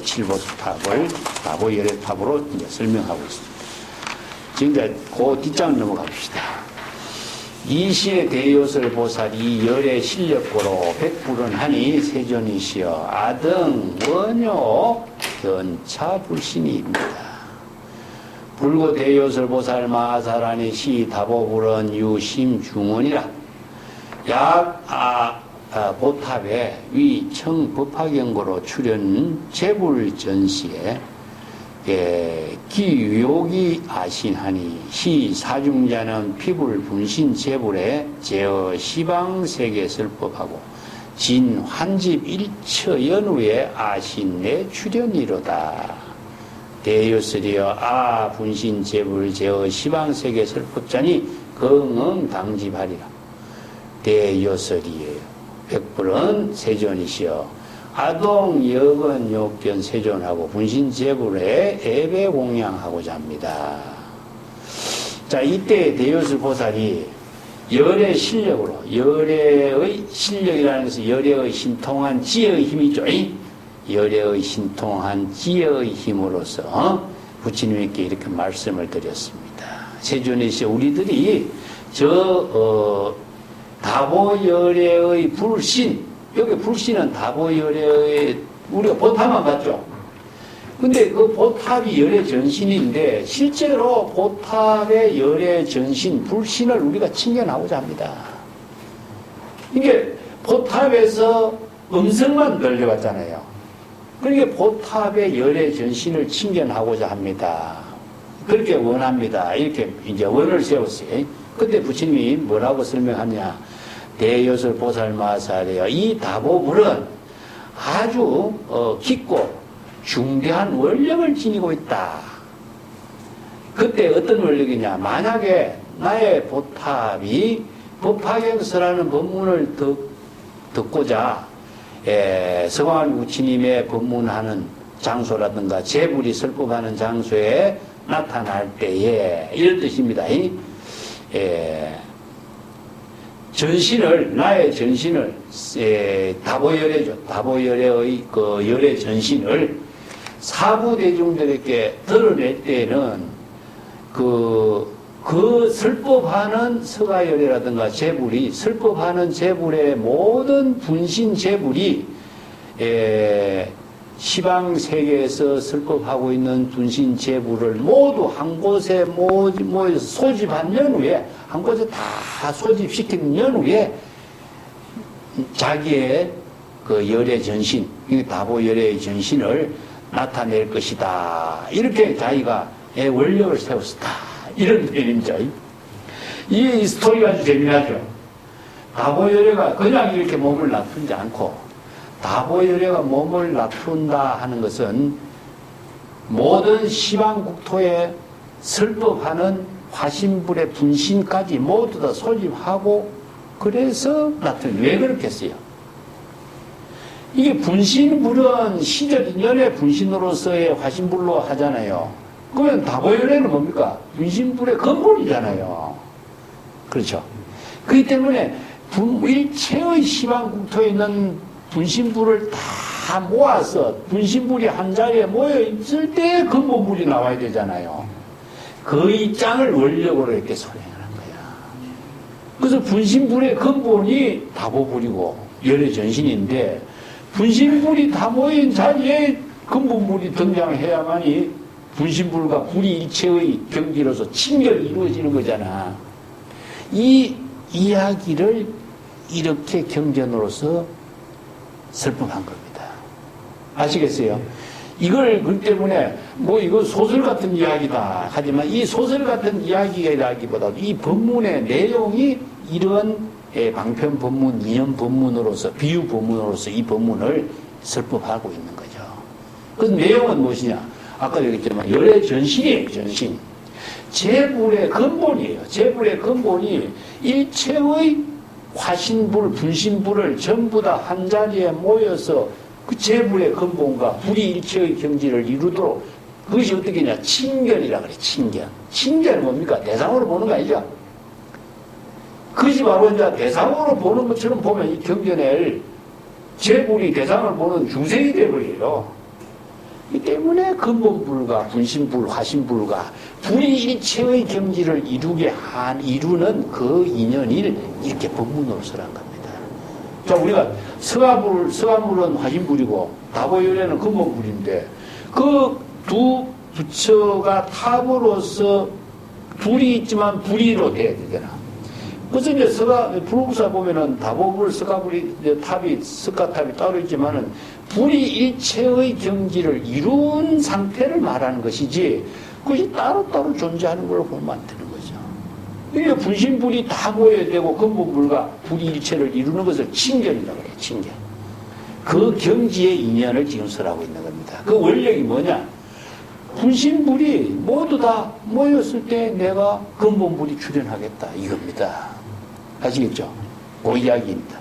칠보탑을 다보 열애탑으로 이제 설명하고 있습니다. 지금 그 뒷장을 넘어가 봅시다. 이시의 대요설 보살이 열의 실력고로 백불은하니 세존이시여 아등 원효 견차 불신이입니다. 불고 대요설 보살 마사라니 시 다보불은 유심 중원이라. 보탑에 위청 법화경고로 출연 재불 전시에 기유욕이 아신하니 시 사중자는 피불 분신 재불에 제어 시방 세계 설법하고 진 환집 일처 연후에 아신내 출연이로다. 대요설이여 분신 재불 제어 시방 세계 설법자니 긍응 당지하리라. 대요설이에요. 백불은 세존이시여 아동, 여건, 욕견, 세존하고 분신제불에 예배 공양하고자 합니다. 자, 이때 대요술 보살이 열의 실력으로, 열의 실력이라는 것은 열의 신통한 지혜의 힘이죠. 열의 신통한 지혜의 힘으로서 부처님께 이렇게 말씀을 드렸습니다. 세존이시여 우리들이 다보열애의 불신, 여기 불신은 다보열애의 우리가 보탑만 봤죠. 근데 그 보탑이 열애 전신인데 실제로 보탑의 열애 전신 불신을 우리가 칭견하고자 합니다. 이게 보탑에서 음성만 들려왔잖아요. 그러니까 보탑의 열애 전신을 칭견하고자 합니다. 그렇게 원합니다. 이렇게 이제 원을 세웠어요. 그때 부처님이 뭐라고 설명하냐? 대요설 보살마사래요. 이 다보불은 아주 깊고 중대한 원력을 지니고 있다. 그때 어떤 원력이냐? 만약에 나의 보탑이 법화경서라는 법문을 듣고자 서광한 부처님의 법문하는 장소라든가 제불이 설법하는 장소에 나타날 때에 이런 뜻입니다. 전신을, 나의 전신을, 다보열애죠. 다보열애의 그 열애 전신을 사부대중들에게 드러낼 때는 그 설법하는 서가열애라든가 제불이, 설법하는 제불의 모든 분신 제불이, 시방 세계에서 설법하고 있는 분신 제불을 모두 한 곳에 모여서 소집한 연후에, 한 곳에 다 소집시킨 연후에 자기의 그 열애 전신, 다보 열애의 전신을 나타낼 것이다. 이렇게 자기가 원력을 세웠다. 이런 표현입니다. 이 스토리가 아주 재미나죠. 다보 열애가 그냥 이렇게 몸을 놔두지 않고 다보열애가 몸을 놔둔다 하는 것은 모든 시방 국토에 설법하는 화신불의 분신까지 모두 다 소집하고 그래서 놔둔. 왜 그렇게 했어요? 이게 분신불은 시절 인연의 분신으로서의 화신불로 하잖아요. 그러면 다보열애는 뭡니까? 분신불의 근본이잖아요. 그렇죠? 그렇기 때문에 일체의 시방 국토에 있는 분신불을 다 모아서 분신불이 한 자리에 모여 있을 때 근본불이 나와야 되잖아요. 그 입장을 원력으로 이렇게 선행하는 거야. 그래서 분신불의 근본이 다보불이고 열애 전신인데 분신불이 다 모인 자리에 근본불이 등장해야만이 분신불과 불이 일체의 경지로서 친결이 이루어지는 거잖아. 이 이야기를 이렇게 경전으로서 설법한 겁니다. 아시겠어요? 이걸 그 때문에 뭐 이거 소설 같은 이야기다 하지만 이 소설 같은 이야기라기보다도 이 법문의 내용이 이런 방편 법문, 이념 법문으로서 비유 법문으로서 이 법문을 설법하고 있는 거죠. 그 내용은 무엇이냐? 아까 얘기했지만 열의 전신이에요. 전신. 재불의 근본이에요. 재불의 근본이 일체의 화신불, 분신불을 전부 다 한자리에 모여서 그 재불의 근본과 불이 일체의 경지를 이루도록 그것이 어떻게 냐 친견이라 그래. 친견. 친견은 뭡니까? 대상으로 보는 거 아니죠? 그것이 바로 이제 대상으로 보는 것처럼 보면 이 경전을 재불이 대상을 보는 중생이 되어버려요. 이 때문에 근본불과 분신불, 화신불과 불이 일체의 경지를 이루는 그 인연을 이렇게 법문으로 설한 겁니다. 자, 우리가 서가물은 화신불이고 다보열애는 근본불인데 그 두 부처가 탑으로서 불이 있지만 불이로 돼야 되잖아. 그래서 이제 불국사 보면은 다보불, 서가불이, 탑이, 석가탑이 따로 있지만은 불이 일체의 경지를 이룬 상태를 말하는 것이지 그것이 따로따로 존재하는 걸로 보면 안 되는 거죠. 그러니까 분신불이 다 모여야 되고 근본불과 불이 일체를 이루는 것을 친견이라고 해요. 친견. 그 경지의 인연을 지금 설하고 있는 겁니다. 그 원력이 뭐냐? 분신불이 모두 다 모였을 때 내가 근본불이 출현하겠다 이겁니다. 아시겠죠? 그 이야기입니다.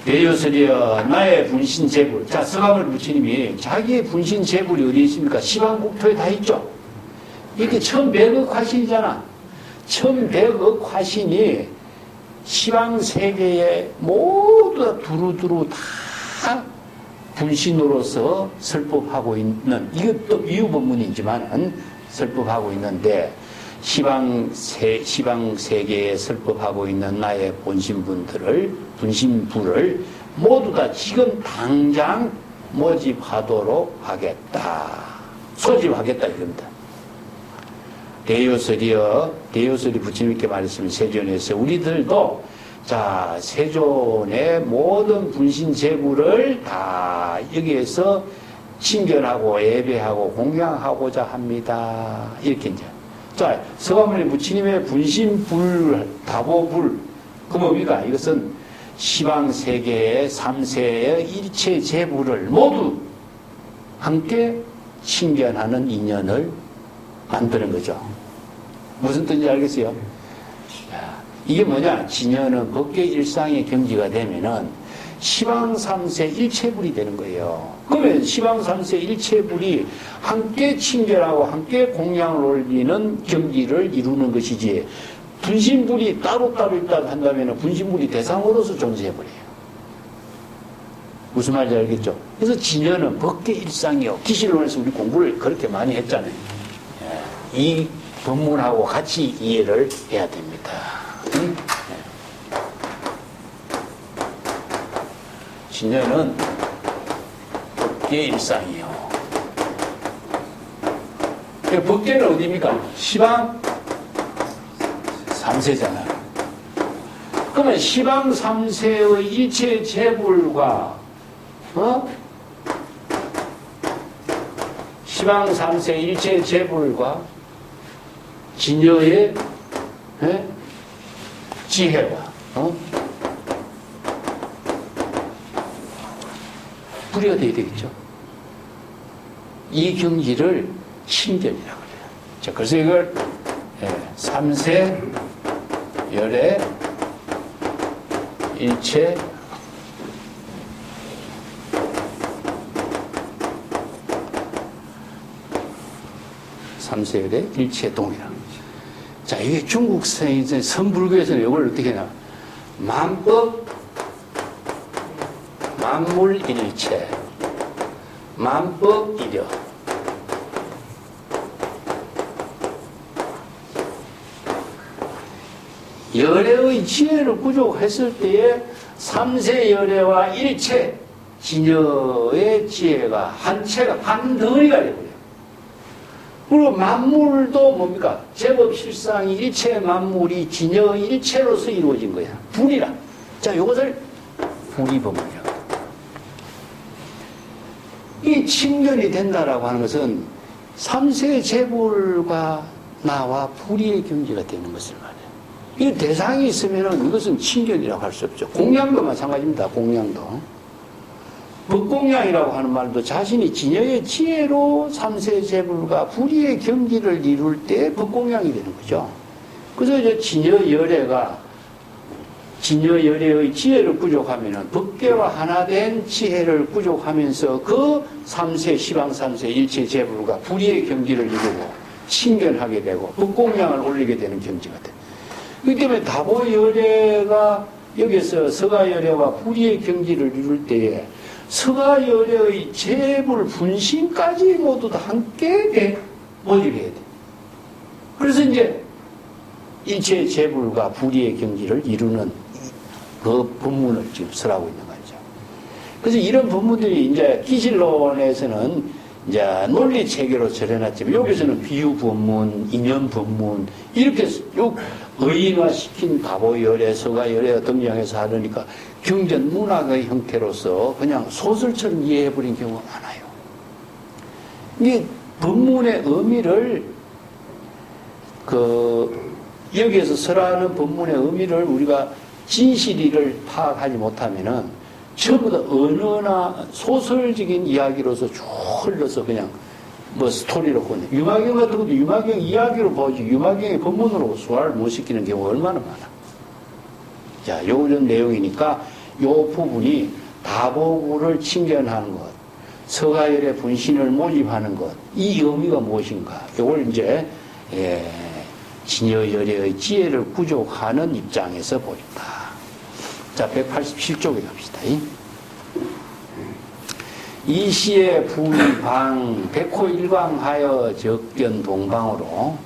대여설이여 나의 분신 재불. 자, 서가모니 부처님이 자기의 분신 재불이 어디 있습니까? 시방국토에 다 있죠. 이게 1100억 화신이잖아. 1100억 화신이 시방세계에 모두 다 두루두루 다 분신으로서 설법하고 있는, 이것도 비유법문이지만 설법하고 있는데 시방세계에 설법하고 있는 나의 분신불을 모두 다 지금 당장 모집하도록 하겠다. 소집하겠다 이겁니다. 대요설이여, 대요설이 부처님께 말했습니다. 세존에서 우리들도 자, 세존의 모든 분신 재물을 다 여기에서 친견하고 예배하고 공양하고자 합니다. 이렇게 이제. 자, 서가모니 부처님의 분신불, 다보불, 그 뭡니까? 이것은 시방세계의 3세의 일체 재물을 모두 함께 친견하는 인연을 만드는 거죠. 무슨 뜻인지 알겠어요? 이게 뭐냐? 진여는 법계 일상의 경지가 되면은 시방 3세 일체불이 되는 거예요. 그러면 시방 3세 일체불이 함께 친결하고 함께 공양을 올리는 경지를 이루는 것이지 분신불이 따로따로 있다 한다면 분신불이 대상으로서 존재해버려요. 무슨 말인지 알겠죠? 그래서 진여는 법계 일상이요. 기실론에서 우리 공부를 그렇게 많이 했잖아요. 이 법문하고 같이 이해를 해야 됩니다. 진여는 법계 일상이요. 법계는 어디입니까? 시방 3세잖아요. 그러면 시방 3세의 일체 재불과 시방 3세 일체 재불과 진여의 지혜와 불이가 되어야 되겠죠. 이 경지를 친견이라고 그래요. 자, 그래서 이걸 3세 열의 일체 삼세열의 일체 동이라는 거죠. 자, 이게 중국 선불교에서는 이걸 어떻게 하냐. 만법, 만물일체, 만법이려. 열애의 지혜를 부족했을 때에 삼세 열애와 일체, 진여의 지혜가 한 채가 한 덩어리가 되고요. 그리고 만물도 뭡니까? 제법 실상이 일체 만물이 진여 일체로서 이루어진 거야. 불이라. 자, 이것을 불이법문이라고. 이 친견이 된다라고 하는 것은 삼세 재불과 나와 불의의 경지가 되는 것을 말해요. 이 대상이 있으면은 이것은 친견이라고 할 수 없죠. 공양도 마찬가지입니다. 공양도. 법공양이라고 하는 말도 자신이 진여의 지혜로 삼세 재불과 불의의 경지를 이룰 때 법공양이 되는 거죠. 그래서 이제 진여열애의 지혜를 부족하면은 법계와 하나 된 지혜를 부족하면서 그 삼세, 시방삼세, 일체 재불과 불의의 경지를 이루고 친견하게 되고 법공양을 올리게 되는 경지가 돼. 그렇기 때문에 다보열애가 여기서 서가열애와 불의의 경지를 이룰 때에 서가열애의 재불 분신까지 모두 다 함께 모집해야 돼. 그래서 이제 일체 재불과 불의의 경지를 이루는 그 법문을 지금 설하고 있는 거죠. 그래서 이런 법문들이 이제 기실론에서는 이제 논리 체계로 절해놨지만 여기서는 비유 법문, 인연 법문 이렇게 의인화시킨 다보열애, 서가열애 등장해서 하려니까 경전 문학의 형태로서 그냥 소설처럼 이해해버린 경우가 많아요. 이게 법문의 의미를 여기에서 설하는 법문의 의미를 우리가 진실이를 파악하지 못하면은 전부 다 언어나 소설적인 이야기로서 쭉 흘러서 그냥 뭐 스토리로 보내. 유마경 같은 것도 유마경 이야기로 보지 유마경의 법문으로 소화를 못 시키는 경우가 얼마나 많아. 자, 요런 내용이니까 요 부분이 다보구를 친견하는 것, 서가열의 분신을 모집하는 것, 이 의미가 무엇인가. 요걸 이제 진여열애의 지혜를 부족하는 입장에서 보인다. 자, 187쪽에 갑시다. 이 시에 부방 백호일광하여 적견 동방으로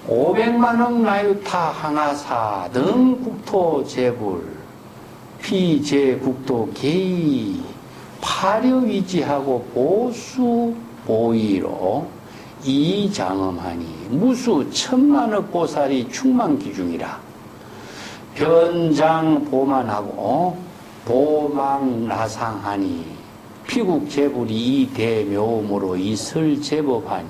500만억 나유타 항하사 등 국토 재불 피제국토 개의 파려위지하고 보수 보의로 이장엄하니 무수 천만억 보살이 충만기중이라. 변장 보만하고 보망나상하니 피국 재불이 이 대묘음으로 이설 제법하니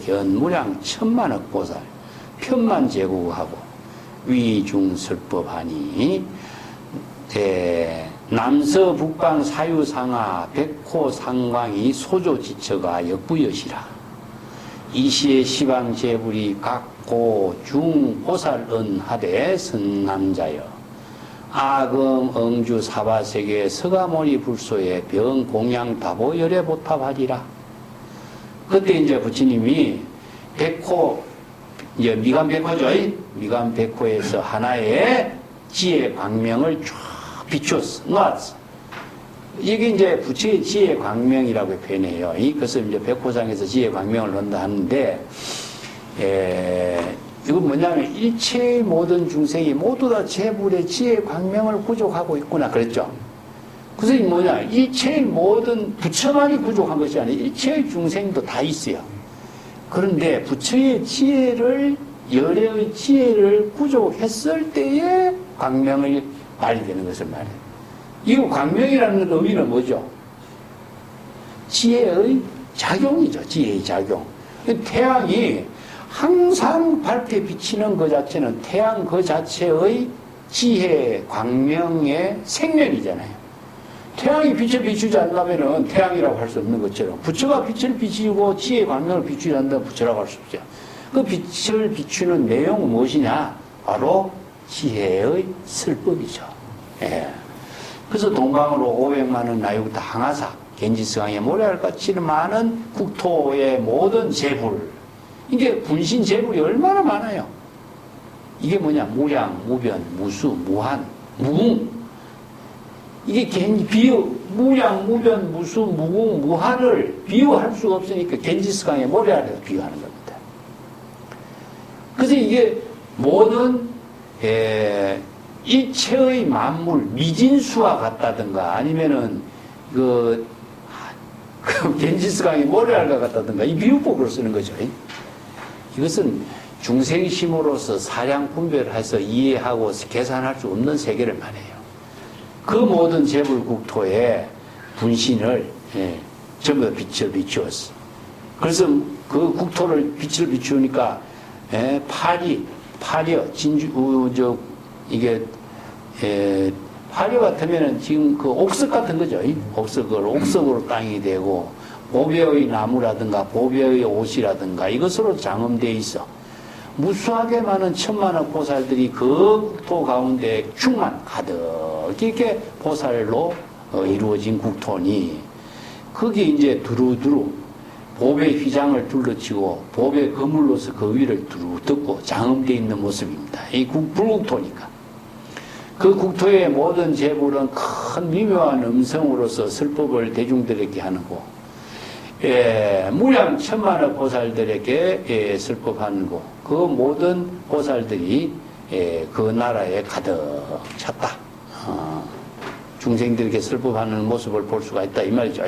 견무량 천만억 보살 편만 제국하고 위중설법하니 남서북방 사유상하 백호상광이 소조지처가 역부여시라. 이시의 시방재불이 각고 중보살은하되 선남자여 아금 응주 사바세계 서가모니 불소에 병공양 다보열애 보탑하리라. 그때 이제 부처님이 백호, 이제 미간백호죠. 미간백호에서 하나의 지혜 광명을 쫙 비추었어, 놓았어. 이게 이제 부처의 지혜 광명이라고 표현해요. 그것을 이제 백호상에서 지혜 광명을 넣는다 하는데, 이건 뭐냐면 일체의 모든 중생이 모두 다 재불의 지혜 광명을 부족하고 있구나 그랬죠. 그래서 이 뭐냐, 일체의 모든 부처만이 부족한 것이 아니라 일체의 중생도 다 있어요. 그런데 부처의 지혜를, 열애의 지혜를 부족했을 때에 광명을 발휘되는 것을 말해요. 이 광명이라는 의미는 뭐죠? 지혜의 작용이죠. 지혜의 작용. 태양이 항상 밝게 비치는 것 자체는 태양 그 자체의 지혜 광명의 생명이잖아요. 태양이 빛을 비추지 않으면 태양이라고 할 수 없는 것처럼 부처가 빛을 비추고 지혜 광명을 비추지 않는다면 부처라고 할 수 없죠. 그 빛을 비추는 내용은 무엇이냐? 바로 지혜의 설법이죠. 예. 그래서 동방으로 500만원 나유타 항하사 겐지스강에 모래알같이 많은 국토의 모든 재불, 이게 분신 재불이 얼마나 많아요. 이게 뭐냐? 무량, 무변, 무수, 무한, 무궁. 이게 무량, 무변, 무수, 무궁, 무한을 비유할 수가 없으니까 겐지스강의 모래알에서 비유하는 겁니다. 그래서 이게 모든 일체의 만물, 미진수와 같다든가 아니면은 겐지스강의 모래알과 같다든가 이 비유법으로 쓰는 거죠. 이것은 중생심으로서 사량 분별해서 이해하고 계산할 수 없는 세계를 말해요. 그 모든 재불국토에 분신을 전부 다 빛을 비추었어. 그래서 그 국토를 빛을 비추니까 파려 진주 이게 파려 같으면은 지금 그 옥석 같은 거죠. 옥석으로 땅이 되고 보배의 나무라든가 보배의 옷이라든가 이것으로 장엄되어 있어. 무수하게 많은 천만의 보살들이 그 국토 가운데 충만 가득 이렇게 보살로 이루어진 국토니 거기에 이제 두루두루 보배 휘장을 둘러치고 보배 그물로서 그 위를 두루 덮고 장엄되어 있는 모습입니다. 이 불국토니까. 그 국토의 모든 재물은 큰 미묘한 음성으로서 설법을 대중들에게 하는고, 무량 천만의 보살들에게 설법하는 거, 그 모든 보살들이 그 나라에 가득 찼다. 중생들에게 설법하는 모습을 볼 수가 있다 이 말이죠.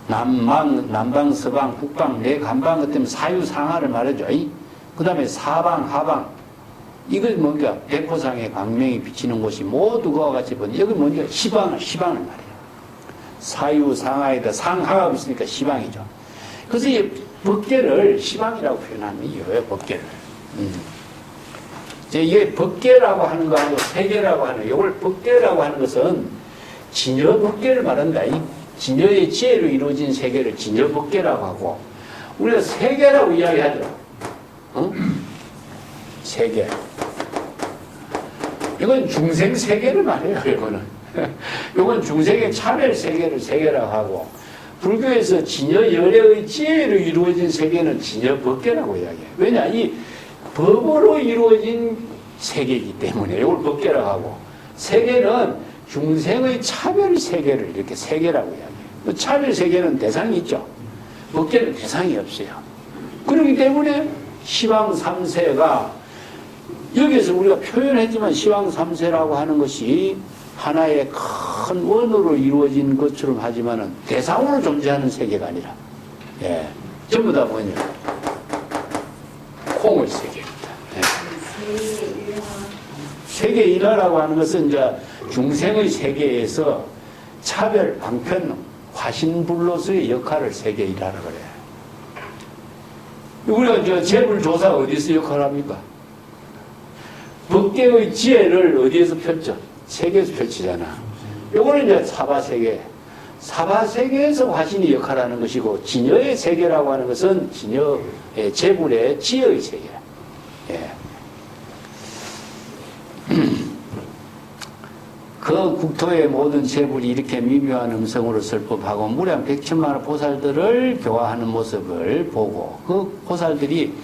남방, 서방, 북방, 네 간방 같으면 사유상하를 말해줘. 그 다음에 사방, 하방. 이건 뭔가 백호상의 광명이 비치는 곳이 모두 그와 같이 보니 여기 뭔가 시방을 말해요. 사유상하에다 상하가 있으니까 시방이죠. 그래서 이 법계를 시방이라고 표현하는 이유예요. 법계를. 이게 법계라고 하는 거하고 세계라고 하는 이걸 법계라고 하는 것은 진여 법계를 말한다. 이 진여의 지혜로 이루어진 세계를 진여 법계라고 하고 우리가 세계라고 이야기하죠. 세계. 이건 중생 세계를 말해요. 이건 중생의 차별 세계를 세계라고 하고 불교에서 진여 열애의 지혜로 이루어진 세계는 진여 법계라고 이야기해요. 왜냐? 이 법으로 이루어진 세계이기 때문에 이걸 법계라고 하고 세계는 중생의 차별 세계를 이렇게 세계라고 이야기해요. 차별 세계는 대상이 있죠. 법계는 대상이 없어요. 그렇기 때문에 시방 3세가 여기서 우리가 표현했지만 시방 3세라고 하는 것이 하나의 큰 원으로 이루어진 것처럼 하지만은 대상으로 존재하는 세계가 아니라, 전부 다 뭐냐? 콩의 세계입니다. 세계 일화라고 하는 것은 이제 중생의 세계에서 차별, 방편, 화신불로서의 역할을 세계 일화라고 그래요. 우리가 이제 재불조사 어디서 역할을 합니까? 법계의 지혜를 어디에서 펼쳐? 세계에서 펼치잖아. 요거는 이제 사바세계. 사바세계에서 화신이 역할하는 것이고, 진여의 세계라고 하는 것은 진여의 재불의 지혜의 세계. 그 국토의 모든 재불이 이렇게 미묘한 음성으로 설법하고 무량 백천만의 보살들을 교화하는 모습을 보고 그 보살들이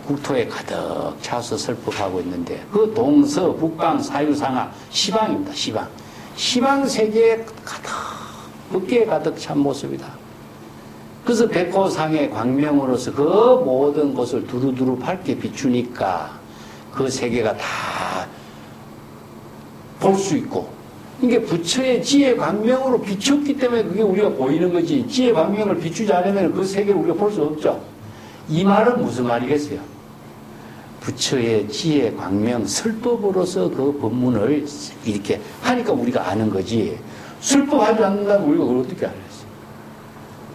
국토에 가득 차서 설법하고 있는데 그 동서, 북방, 사유상하, 시방입니다. 시방. 시방 세계에 가득, 법계에 가득 찬 모습이다. 그래서 백호상의 광명으로서 그 모든 것을 두루두루 밝게 비추니까 그 세계가 다 볼 수 있고 이게 부처의 지혜 광명으로 비췄기 때문에 그게 우리가 보이는 거지. 지혜 광명을 비추지 않으면 그 세계를 우리가 볼 수 없죠. 이 말은 무슨 말이겠어요? 부처의 지혜 광명 설법으로서 그 법문을 이렇게 하니까 우리가 아는 거지. 설법하지 않는다면 우리가 그걸 어떻게 알겠어요?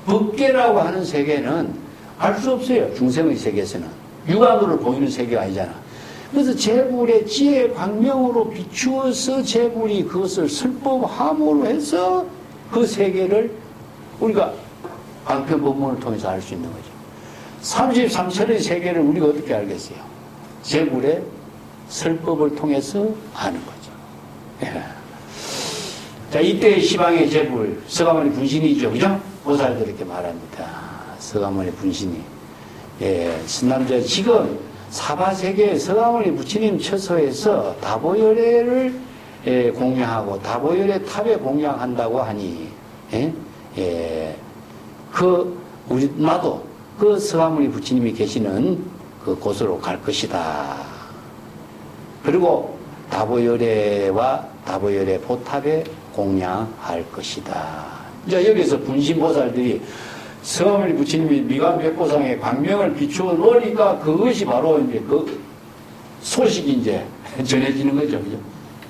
법계라고 하는 세계는 알 수 없어요. 중생의 세계에서는. 육안으로 보이는 세계가 아니잖아. 그래서 재불의 지혜 광명으로 비추어서 재불이 그것을 설법함으로 해서 그 세계를 우리가 방편 법문을 통해서 알 수 있는 거죠. 33천의 세계를 우리가 어떻게 알겠어요? 재불의 설법을 통해서 아는 거죠. 자, 이때의 시방의 재불, 서가모니 분신이죠. 그죠? 보살들 이렇게 말합니다. 서가모니 분신이. 신남자 지금 사바세계에 서가모니 부처님 처소에서 다보열애를 공양하고 다보열애 탑에 공양한다고 하니, 나도 그 서가모니 부처님이 계시는 그 곳으로 갈 것이다. 그리고 다보열애와 다보열애 보탑에 공양할 것이다. 이제 여기서 분신보살들이 서가모니 부처님이 미관백보상에 광명을 비추어 놓으니까 그것이 바로 이제 그 소식이 이제 전해지는 거죠. 그죠?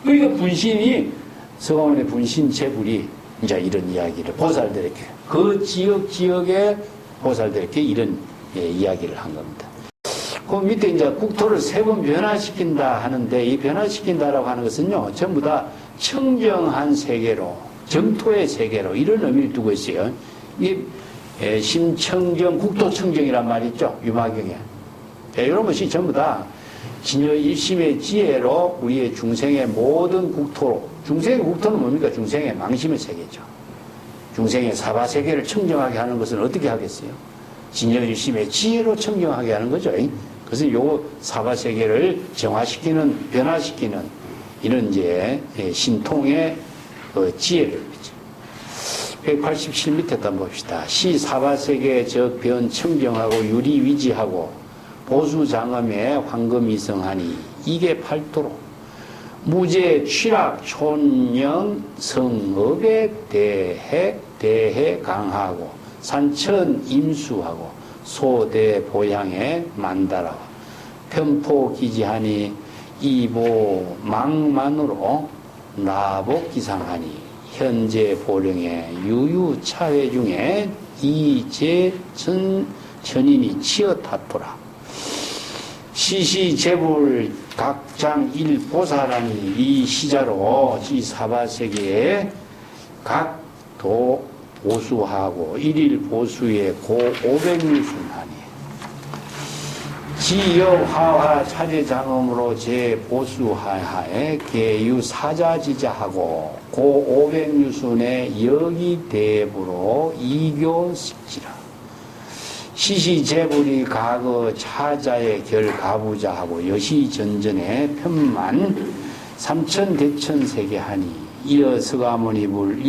그러니까 분신이, 서가모니 분신 제불이 이제 이런 이야기를 보살들에게, 그 지역의 보살들에게 이런 이야기를 한 겁니다. 그 밑에 이제 국토를 세 번 변화시킨다 하는데, 이 변화시킨다라고 하는 것은요, 전부 다 청정한 세계로, 정토의 세계로, 이런 의미를 두고 있어요. 이 심청정, 국토청정이란 말이 있죠, 유마경에. 이런 것이 전부 다 진여 일심의 지혜로 우리의 중생의 모든 국토로, 중생의 국토는 뭡니까? 중생의 망심의 세계죠. 중생의 사바세계를 청정하게 하는 것은 어떻게 하겠어요? 진여 일심의 지혜로 청정하게 하는 거죠. 그래서 요 사바세계를 정화시키는, 변화시키는 이런 이제 신통의 그 지혜를, 187 밑에 한번 봅시다. 시 사바세계 적변 청정하고 유리위지하고 보수장엄에 황금이성하니 이게 팔도로 무제 취락 촌영 성업에 대해 강하고 산천 임수하고 소대 보양에 만다라고 편포기지하니 이보 망만으로 나복기상하니 현재 보령의 유유차회 중에 이제천 천인이 치어탔더라. 시시재불 각장 일보사라니 이 시자로 이 사바세계에 각도 보수하고 일일 보수에 고 500유순하니 지여화화 차례장엄으로 제보수하에 계유사자지자하고 고 500유순에 여기대부로 이교식지라. 시시재불이 가거 차자의 결가부자하고 여시전전에 편만 삼천대천세계하니 이어서가모니불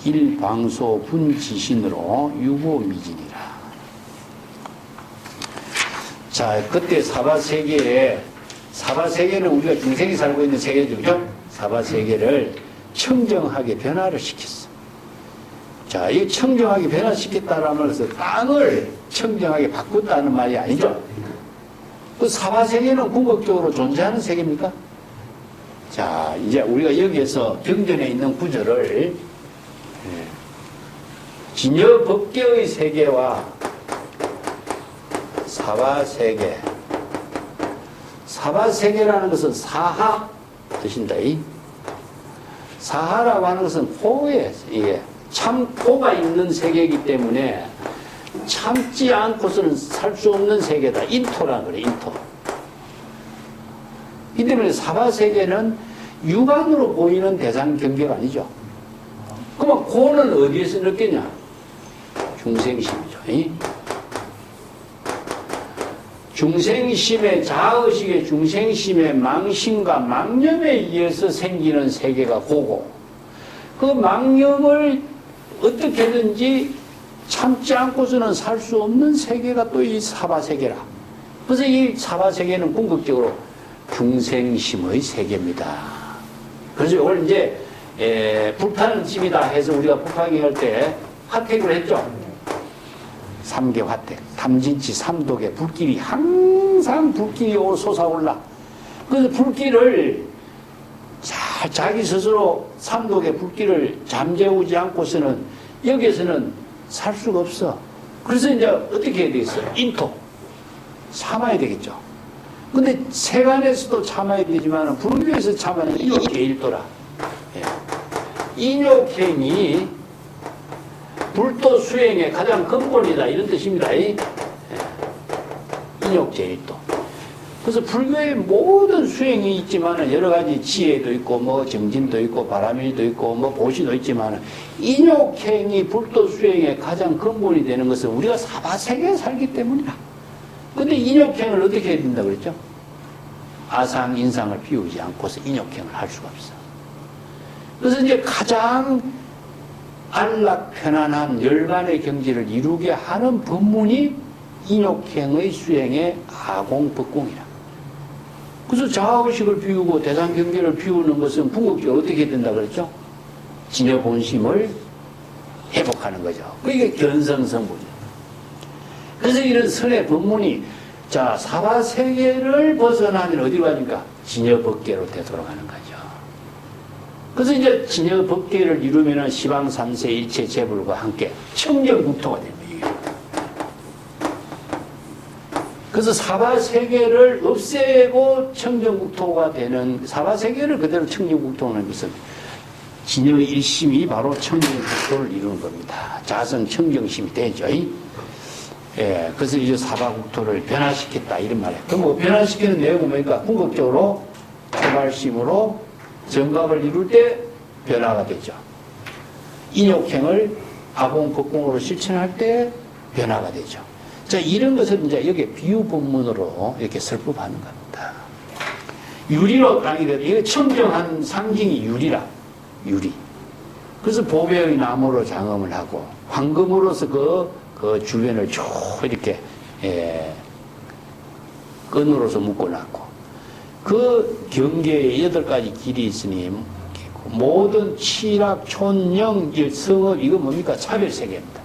일방소 분지신으로 유고미진이라. 자, 그때 사바세계는 우리가 중생이 살고 있는 세계죠, 그죠? 사바세계를 청정하게 변화를 시켰어. 자, 이 청정하게 변화시켰다라는 것은 땅을 청정하게 바꿨다는 말이 아니죠. 그 사바세계는 궁극적으로 존재하는 세계입니까? 자, 이제 우리가 여기에서 경전에 있는 구절을 진여 법계의 세계와 사바세계, 사바세계라는 것은 사하 뜻입니다. 사하라고 하는 것은 코에, 이게 참 코가 있는 세계이기 때문에 참지 않고서는 살 수 없는 세계다. 인토라 그래, 인토. 이 때문에 사바세계는 육안으로 보이는 대상 경계가 아니죠. 그러면 코는 어디에서 느끼냐? 중생심이죠. 중생심의, 자의식의 중생심의 망심과 망념에 의해서 생기는 세계가 고고, 그 망념을 어떻게든지 참지 않고서는 살 수 없는 세계가 또 이 사바세계라. 그래서 이 사바세계는 궁극적으로 중생심의 세계입니다. 그래서 이걸 이제 불타는 집이다 해서 우리가 북한경할 때 화택을 했죠. 3계 화택, 탐진치 삼독에 불길이 항상 불길이 솟아올라. 그래서 불길을 잘 자기 스스로 삼독의 불길을 잠재우지 않고서는 여기에서는 살 수가 없어. 그래서 이제 어떻게 해야 되겠어요? 인토. 참아야 되겠죠. 근데 세간에서도 참아야 되지만 불교에서 참아야 인욕계일도라. 인욕행이 불도 수행의 가장 근본이다, 이런 뜻입니다. 인욕제일도. 그래서 불교의 모든 수행이 있지만 여러 가지 지혜도 있고 뭐 정진도 있고 바람일도 있고 뭐 보시도 있지만 인욕행이 불도 수행의 가장 근본이 되는 것은 우리가 사바세계에 살기 때문이다. 근데 인욕행을 어떻게 해야 된다고 그랬죠? 아상, 인상을 비우지 않고서 인욕행을 할 수가 없어. 그래서 이제 가장 안락, 편안한 열반의 경지를 이루게 하는 법문이 인욕행의 수행의 아공법공이라. 그래서 자아의식을 비우고 대상경계를 비우는 것은 궁극적으로 어떻게 된다 그랬죠? 진여본심을 회복하는 거죠. 그게 견성성불이죠. 그래서 이런 선의 법문이, 자, 사바세계를 벗어나면 어디로 가니까? 진여법계로 되돌아가는 거죠. 그래서 이제 진여 법계를 이루면은 시방 삼세 일체 재불과 함께 청정국토가 됩니다. 그래서 사바세계를 없애고 청정국토가 되는, 사바세계를 그대로 청정국토는 것은 진여 일심이 바로 청정국토를 이루는 겁니다. 자성 청정심이 되죠. 예, 그래서 이제 사바국토를 변화시켰다 이런 말이에요. 그럼 뭐 변화시키는 내용은 뭡니까? 궁극적으로 초발심으로 정각을 이룰 때 변화가 되죠. 인욕행을 아공법공으로 실천할 때 변화가 되죠. 자, 이런 것을 이제 여기 비유 본문으로 이렇게 설법하는 겁니다. 유리로 땅이 되다. 이게 청정한 상징이 유리라. 유리. 그래서 보배의 나무로 장엄을 하고 황금으로서 그 주변을 쭉 이렇게 끈으로서 묶어놨고 그 경계에 8가지 길이 있으니 모든 칠악, 촌영, 성업 이거 뭡니까? 차별세계입니다.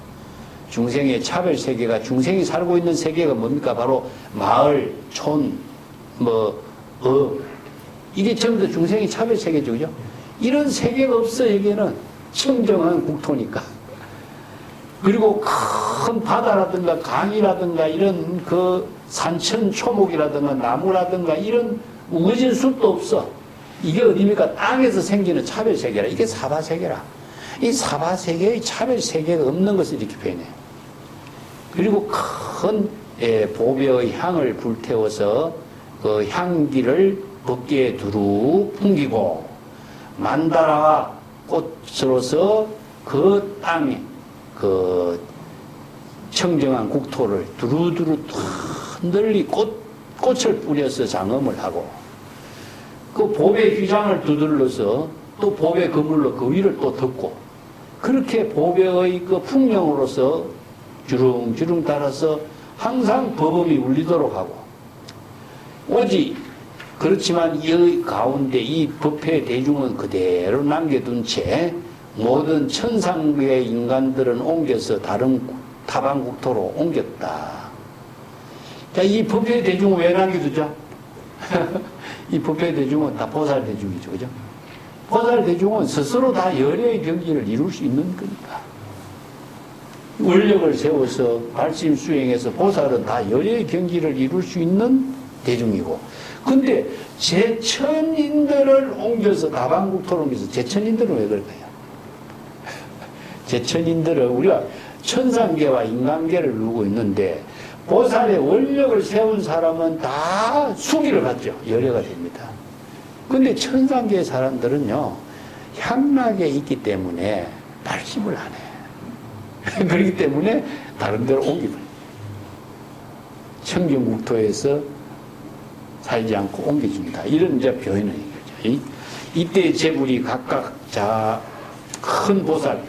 중생의 차별세계가 중생이 살고 있는 세계가 뭡니까? 바로 마을, 촌, 이게 전부 다 중생의 차별세계죠. 그죠? 이런 세계가 없어 여기에는 청정한 국토니까. 그리고 큰 바다라든가 강이라든가 이런 그 산천 초목이라든가 나무라든가 이런 우거진 숲도 없어. 이게 어디입니까? 땅에서 생기는 차별세계라. 이게 사바세계라. 이 사바세계의 차별세계가 없는 것을 이렇게 표현해요. 그리고 큰 보배의 향을 불태워서 그 향기를 법계에 두루 풍기고 만다라 꽃으로서 그 땅에 그 청정한 국토를 두루두루 널리 꽃을 뿌려서 장엄을 하고 그 보배 휘장을 두들러서 또 보배 그물로 그 위를 또 덮고 그렇게 보배의 그 풍령으로서 주릉주릉 따라서 항상 법음이 울리도록 하고 오직 그렇지만 이 가운데 이 법회 대중은 그대로 남겨둔 채 모든 천상의 인간들은 옮겨서 다른 타방국토로 옮겼다. 자, 이 법회 대중은 왜 남겨두죠? 이 법회 대중은 다 보살 대중이죠. 그죠? 보살 대중은 스스로 다 열애의 경지를 이룰 수 있는 거니까. 원력을 세워서 발심 수행해서 보살은 다 열애의 경지를 이룰 수 있는 대중이고. 근데 제천인들을 옮겨서 다방국토로 옮겨서 제천인들은 왜 그럴까요? 제천인들은 우리가 천상계와 인간계를 누르고 있는데 보살의 원력을 세운 사람은 다 수기를 받죠. 열애가 됩니다. 근데 천상계 사람들은요, 향락에 있기 때문에 발심을 안 해. 그렇기 때문에 다른 데로 옮기버려요. 청정국토에서 살지 않고 옮겨준다. 이런 이제 표현을 얘기하죠. 이때 재불이 각각 큰 보살.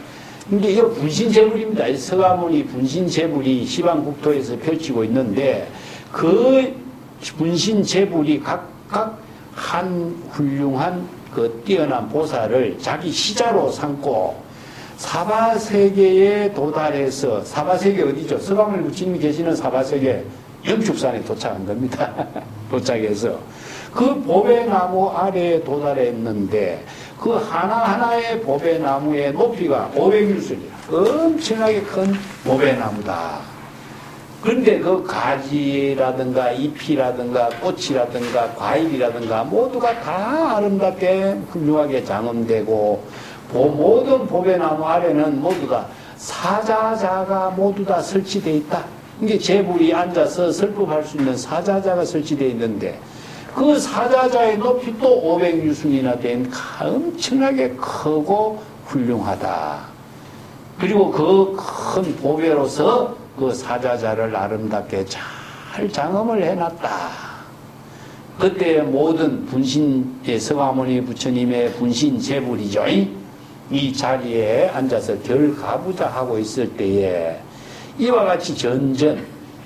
근데 이거 분신재불입니다. 서가모니 분신재불이 시방국토에서 펼치고 있는데 그 분신재불이 각각 한 훌륭한 그 뛰어난 보살을 자기 시자로 삼고 사바세계에 도달해서 사바세계 어디죠? 서가모니 부처님이 계시는 사바세계 영축산에 도착한 겁니다. 도착해서 그 보배나무 아래에 도달했는데 그 하나하나의 보배나무의 높이가 500유슬이야. 엄청나게 큰 보배나무다. 그런데 그 가지라든가 잎이라든가 꽃이라든가 과일이라든가 모두가 다 아름답게 훌륭하게 장엄되고 모든 보배나무 아래는 모두 다 사자자가 모두 다 설치되어 있다. 이게 재불이 앉아서 설법할 수 있는 사자자가 설치되어 있는데 그 사자자의 높이 또 500유승이나 된 엄청나게 크고 훌륭하다. 그리고 그 큰 보배로서 그 사자자를 아름답게 잘 장엄을 해놨다. 그때 모든 서가모니 부처님의 분신 재불이죠. 이 자리에 앉아서 결가부자 하고 있을 때에 이와 같이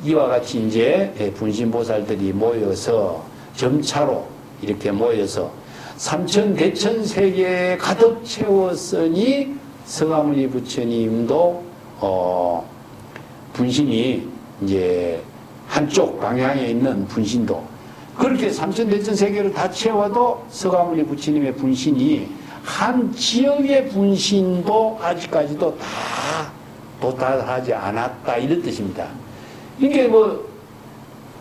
이와 같이 이제 분신보살들이 모여서 점차로 이렇게 모여서 삼천대천 세계에 가득 채웠으니 서가모니 부처님도 분신이 이제 한쪽 방향에 있는 분신도 그렇게 삼천대천 세계를 다 채워도 서가모니 부처님의 분신이 한 지역의 분신도 아직까지도 다 도달하지 않았다 이런 뜻입니다. 이게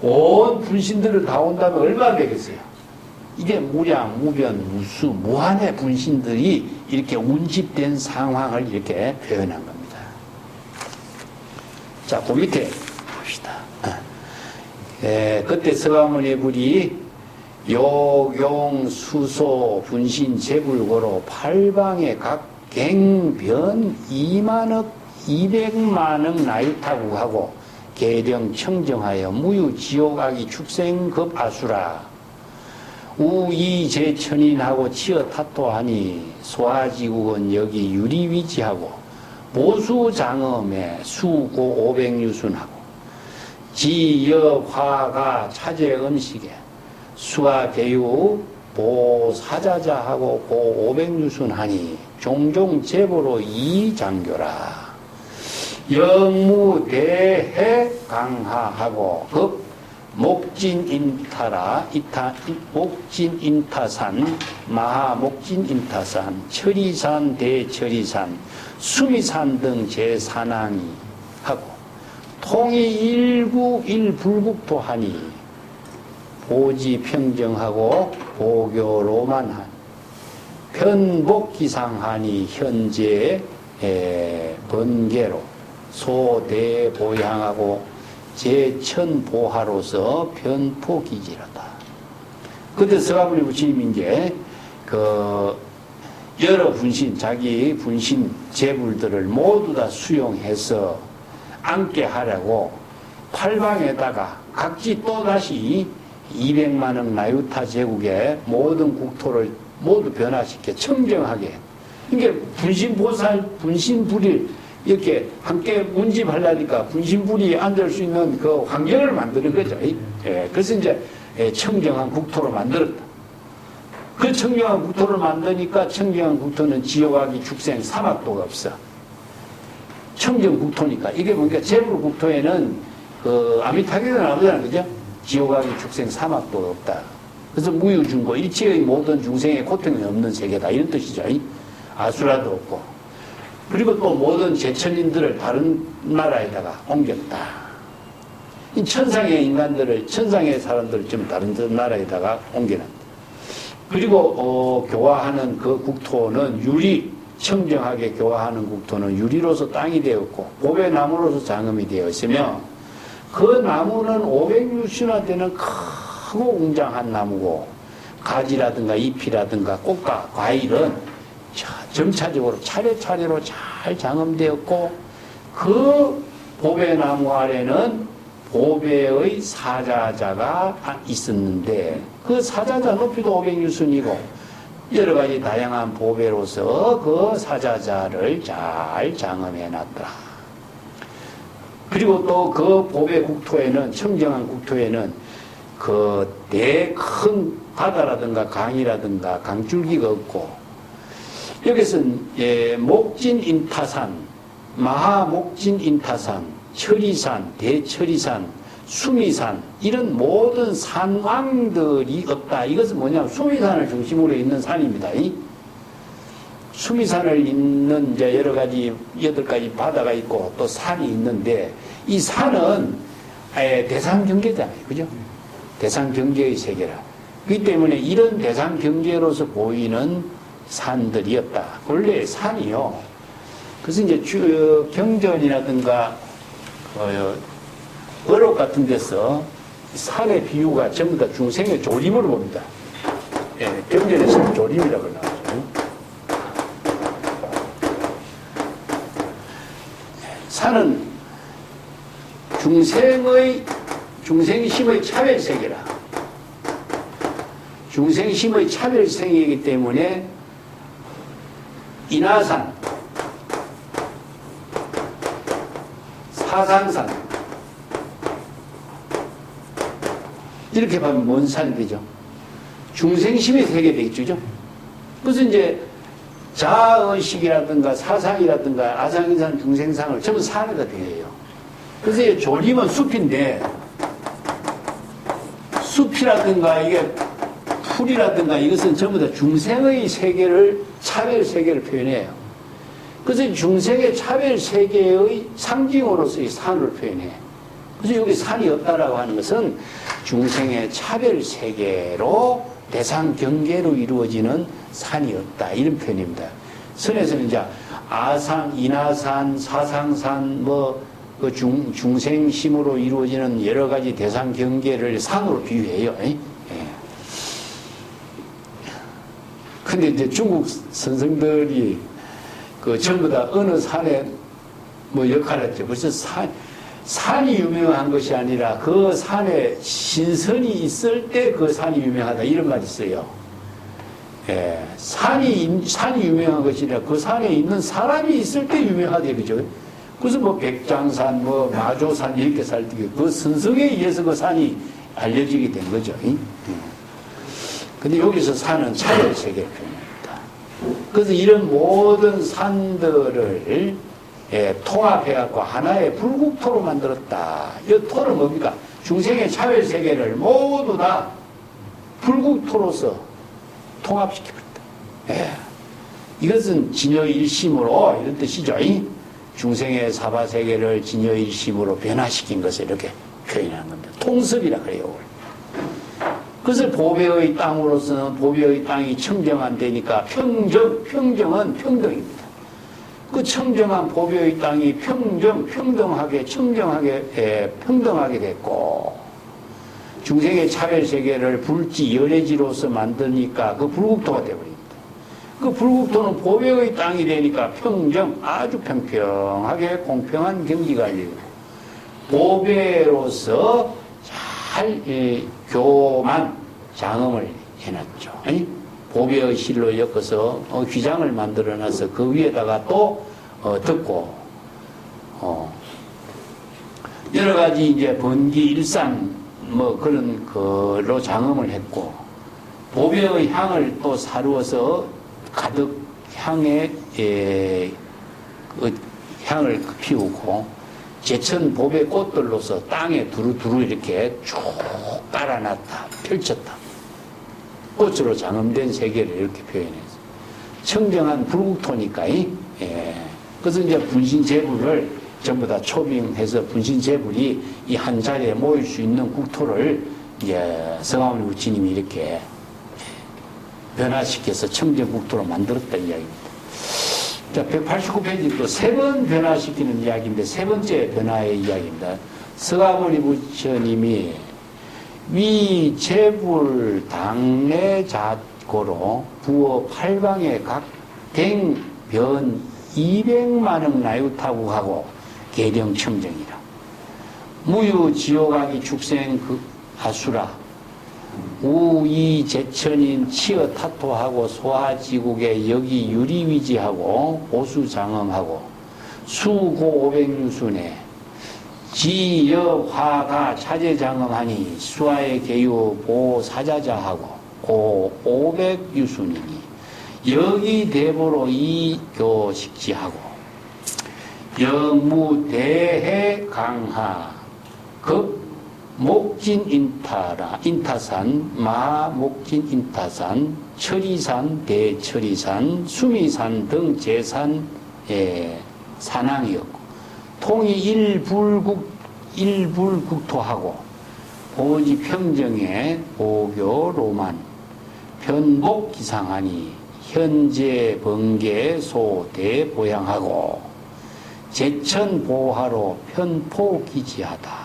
온 분신들을 다 온다면 얼마나 되겠어요? 이게 무량, 무변, 무수, 무한의 분신들이 이렇게 운집된 상황을 이렇게 표현한 겁니다. 자, 그 밑에 봅시다. 그때 서가모니 불이 욕용, 수소, 분신, 재불고로 팔방에 각 갱변 2만억, 200만억 나유타국하고 계령 청정하여 무유 지옥악이 축생급 아수라 우이 제천인하고 치어 타토하니 소하지국은 여기 유리위지하고 보수장엄에 수고 500유순하고 지여화가 차제 음식에 수화대유 보사자자하고 고 500유순하니 종종 제보로 이장교라 영무대해 강하하고 급 목진인타라 목진인타산 마하목진인타산 철이산 대철이산 수미산 등 제산항이 하고 통이 일불국토하니 보지평정하고 보교로만 하니 편복기상하니 현재 번개로 소대보향하고 제천보하로서 편포기지라다. 그때 서가모니 부처님이 이제 여러 분신, 자기 분신 제불들을 모두 다 수용해서 앉게 하려고 팔방에다가 각지 또다시 200만억 나유타 제국의 모든 국토를 모두 변화시켜 청정하게. 그러니까 분신보살, 분신불이 이렇게 함께 운집하려니까 분신불이 앉을 수 있는 그 환경을 만드는 거죠. 그래서 이제 청정한 국토로 만들었다. 그 청정한 국토를 만드니까 청정한 국토는 지옥악이 축생 사막도가 없어. 청정 국토니까. 이게 뭔가 재불 국토에는 그 아미타계가 나오잖아요. 그죠? 지옥악이 축생 사막도가 없다. 그래서 무유중고 일체의 모든 중생의 고통이 없는 세계다. 이런 뜻이죠. 아수라도 없고. 그리고 또 모든 제천인들을 다른 나라에다가 옮겼다. 이 천상의 인간들을, 천상의 사람들을 좀 다른 나라에다가 옮겨놨다. 그리고 교화하는 그 국토는 유리, 청정하게 교화하는 국토는 유리로서 땅이 되었고 보배나무로서 장엄이 되어 있으며 그 나무는 500유시나 되는 크고 웅장한 나무고 가지라든가 잎이라든가 꽃과 과일은 점차적으로 차례차례로 잘 장엄되었고 그 보배나무 아래는 보배의 사자자가 있었는데 그 사자자 높이도 500유순이고 여러 가지 다양한 보배로서 그 사자자를 잘 장엄해 놨더라. 그리고 또 그 보배 국토에는 청정한 국토에는 그 큰 바다라든가 강이라든가 강줄기가 없고 여기서는 목진인타산, 마하목진인타산, 철이산, 대철이산, 수미산 이런 모든 산왕들이 없다. 이것은 뭐냐면 수미산을 중심으로 있는 산입니다. 수미산을 잇는 이제 여러 가지 8가지 바다가 있고 또 산이 있는데 이 산은 대상경계잖아요. 그죠? 대상경계의 세계라. 그렇기 때문에 이런 대상경계로서 보이는 산들이었다. 원래 산이요. 그래서 이제 경전이라든가 어록 같은 데서 산의 비유가 전부 다 중생의 조림으로 봅니다. 경전에서는 조림이라고 나오죠. 산은 중생심의 차별세계라. 중생심의 차별세계이기 때문에 인하산, 사상산 이렇게 보면 뭔 산이 되죠? 중생심의 세계 되겠죠. 그래서 이제 자의식이라든가 사상이라든가 아상인산 중생상을 전부 산에다 대해요. 그래서 이제 조림은 숲인데 숲이라든가 이게 풀이라든가 이것은 전부 다 중생의 세계를 차별 세계를 표현해요. 그래서 중생의 차별 세계의 상징으로서의 산을 표현해. 그래서 여기 산이 없다라고 하는 것은 중생의 차별 세계로 대상 경계로 이루어지는 산이 없다 이런 표현입니다. 선에서는 이제 아산, 인하산, 사상산, 그 중생심으로 이루어지는 여러 가지 대상 경계를 산으로 비유해요. 예. 근데 이제 중국 선생들이 그 전부 다 어느 산에 뭐 역할을 했죠. 그래서 산이 유명한 것이 아니라 그 산에 신선이 있을 때 그 산이 유명하다 이런 말이 있어요. 예, 산이 유명한 것이 아니라 그 산에 있는 사람이 있을 때 유명하다 그죠. 그래서 뭐 백장산, 뭐 마조산 이렇게 살 때 그 선성에 의해서 그 산이 알려지게 된 거죠. 근데 여기서 산은 차별 세계를 표현합니다. 그래서 이런 모든 산들을 통합해갖고 하나의 불국토로 만들었다. 이 토는 뭡니까? 중생의 차별 세계를 모두 다 불국토로서 통합시켜버렸다. 이것은 진여일심으로 이런 뜻이죠. 중생의 사바 세계를 진여일심으로 변화시킨 것을 이렇게 표현하는 겁니다. 통섭이라 그래요. 그것을 보배의 땅으로서는 보배의 땅이 청정한 데니까 평정은 평등입니다. 그 청정한 보배의 땅이 평등하게 평등하게 됐고, 중생의 차별 세계를 불지 열애지로서 만드니까 그 불국토가 되어버립니다. 그 불국토는 보배의 땅이 되니까 아주 평평하게 공평한 경기가 열리고, 보배로서 잘 교만 장엄을 해놨죠. 아니? 보배의 실로 엮어서 휘장을 만들어놔서 그 위에다가 또 덮고 여러 가지 이제 번기 일상 뭐 그런 거로 장엄을 했고, 보배의 향을 또 사루어서 가득 향을 피우고, 제천 보배 꽃들로서 땅에 두루두루 이렇게 쭉 깔아놨다, 펼쳤다. 꽃으로 장엄된 세계를 이렇게 표현해서 청정한 불국토니까. 그래서 이제 분신제불을 전부 다 초빙해서 분신제불이 이 한 자리에 모일 수 있는 국토를 이제 성화무니 부처님이 이렇게 변화시켜서 청정국토로 만들었다 이야기입니다. 자, 189페이지 또 세 번 변화시키는 이야기인데, 세 번째 변화의 이야기입니다. 성화무니 부처님이 위 제불 당내 자고로 부어 8방에 각 댕변 200만억 나유타국하고 계령 청정이라. 무유 지옥악이 축생 그 아수라 우이 제천인 치어 타토하고 소하지국에 여기 유리위지하고 보수장엄하고 수고 500유순에 지여화가 차제장엄하니 수하의 개유 보사자자하고 고 500유순이니 여기 대보로 이교식지하고 영무대해 강하 급 목진인타라 인타산 마목진인타산 철이산 대철이산 수미산 등 제산 산항이었고, 통이 일불국토하고 오지 평정에 보교 로만 편복 기상하니 현재 번개 소대 보양하고 제천 보하로 편포 기지하다.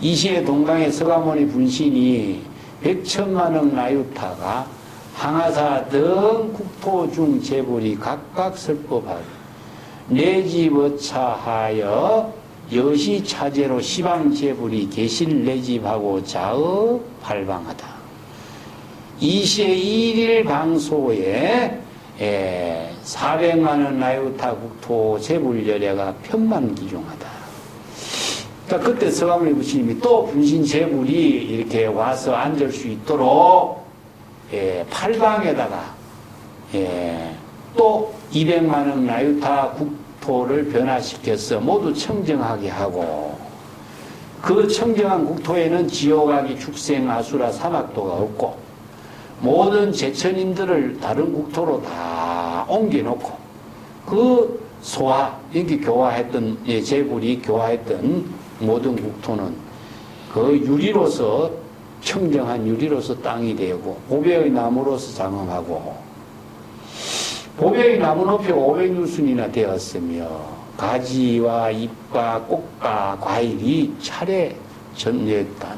이시의 동강의 서가모니 분신이 100천만억 나유타가 항하사 등 국토 중 재불이 각각 설법하고 내집어차하여 여시 차제로 시방 재불이 계실 내집하고 자의 발방하다. 이시의 일일 방소에 400만원 나유타 국토 재불열애가 편만 기중하다. 그때 서가모니 부처님이 또 분신 재불이 이렇게 와서 앉을 수 있도록 8방에다가 또 200만억 나유타 국토를 변화시켜서 모두 청정하게 하고, 그 청정한 국토에는 지옥악이 축생 아수라 사막도가 없고 모든 제천인들을 다른 국토로 다 옮겨놓고 그 소화, 이렇게 교화했던, 제불이 교화했던 모든 국토는 그 유리로서 청정한 유리로서 땅이 되고 보배의 나무로서 장엄하고 보배의 나무 높이가 500유순이나 되었으며 가지와 잎과 꽃과 과일이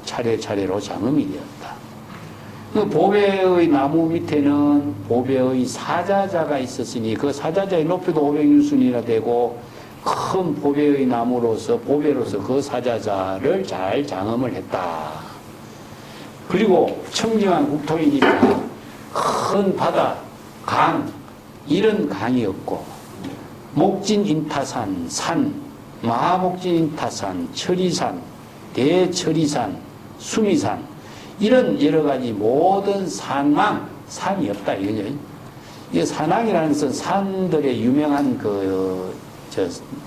차례차례로 장엄이 되었다. 그 보배의 나무 밑에는 보배의 사자자가 있었으니 그 사자자의 높이도 500유순이나 되고 큰 보배의 나무로서 보배로서 그 사자자를 잘 장엄을 했다. 그리고 청정한 국토이니까 큰 바다, 강 이런 강이 없고 목진인타산, 산, 마하목진인타산, 철이산, 대철이산, 수미산 이런 여러 가지 모든 산망, 산이 없다 이거죠. 이 산왕이라는 것은 산들의 유명한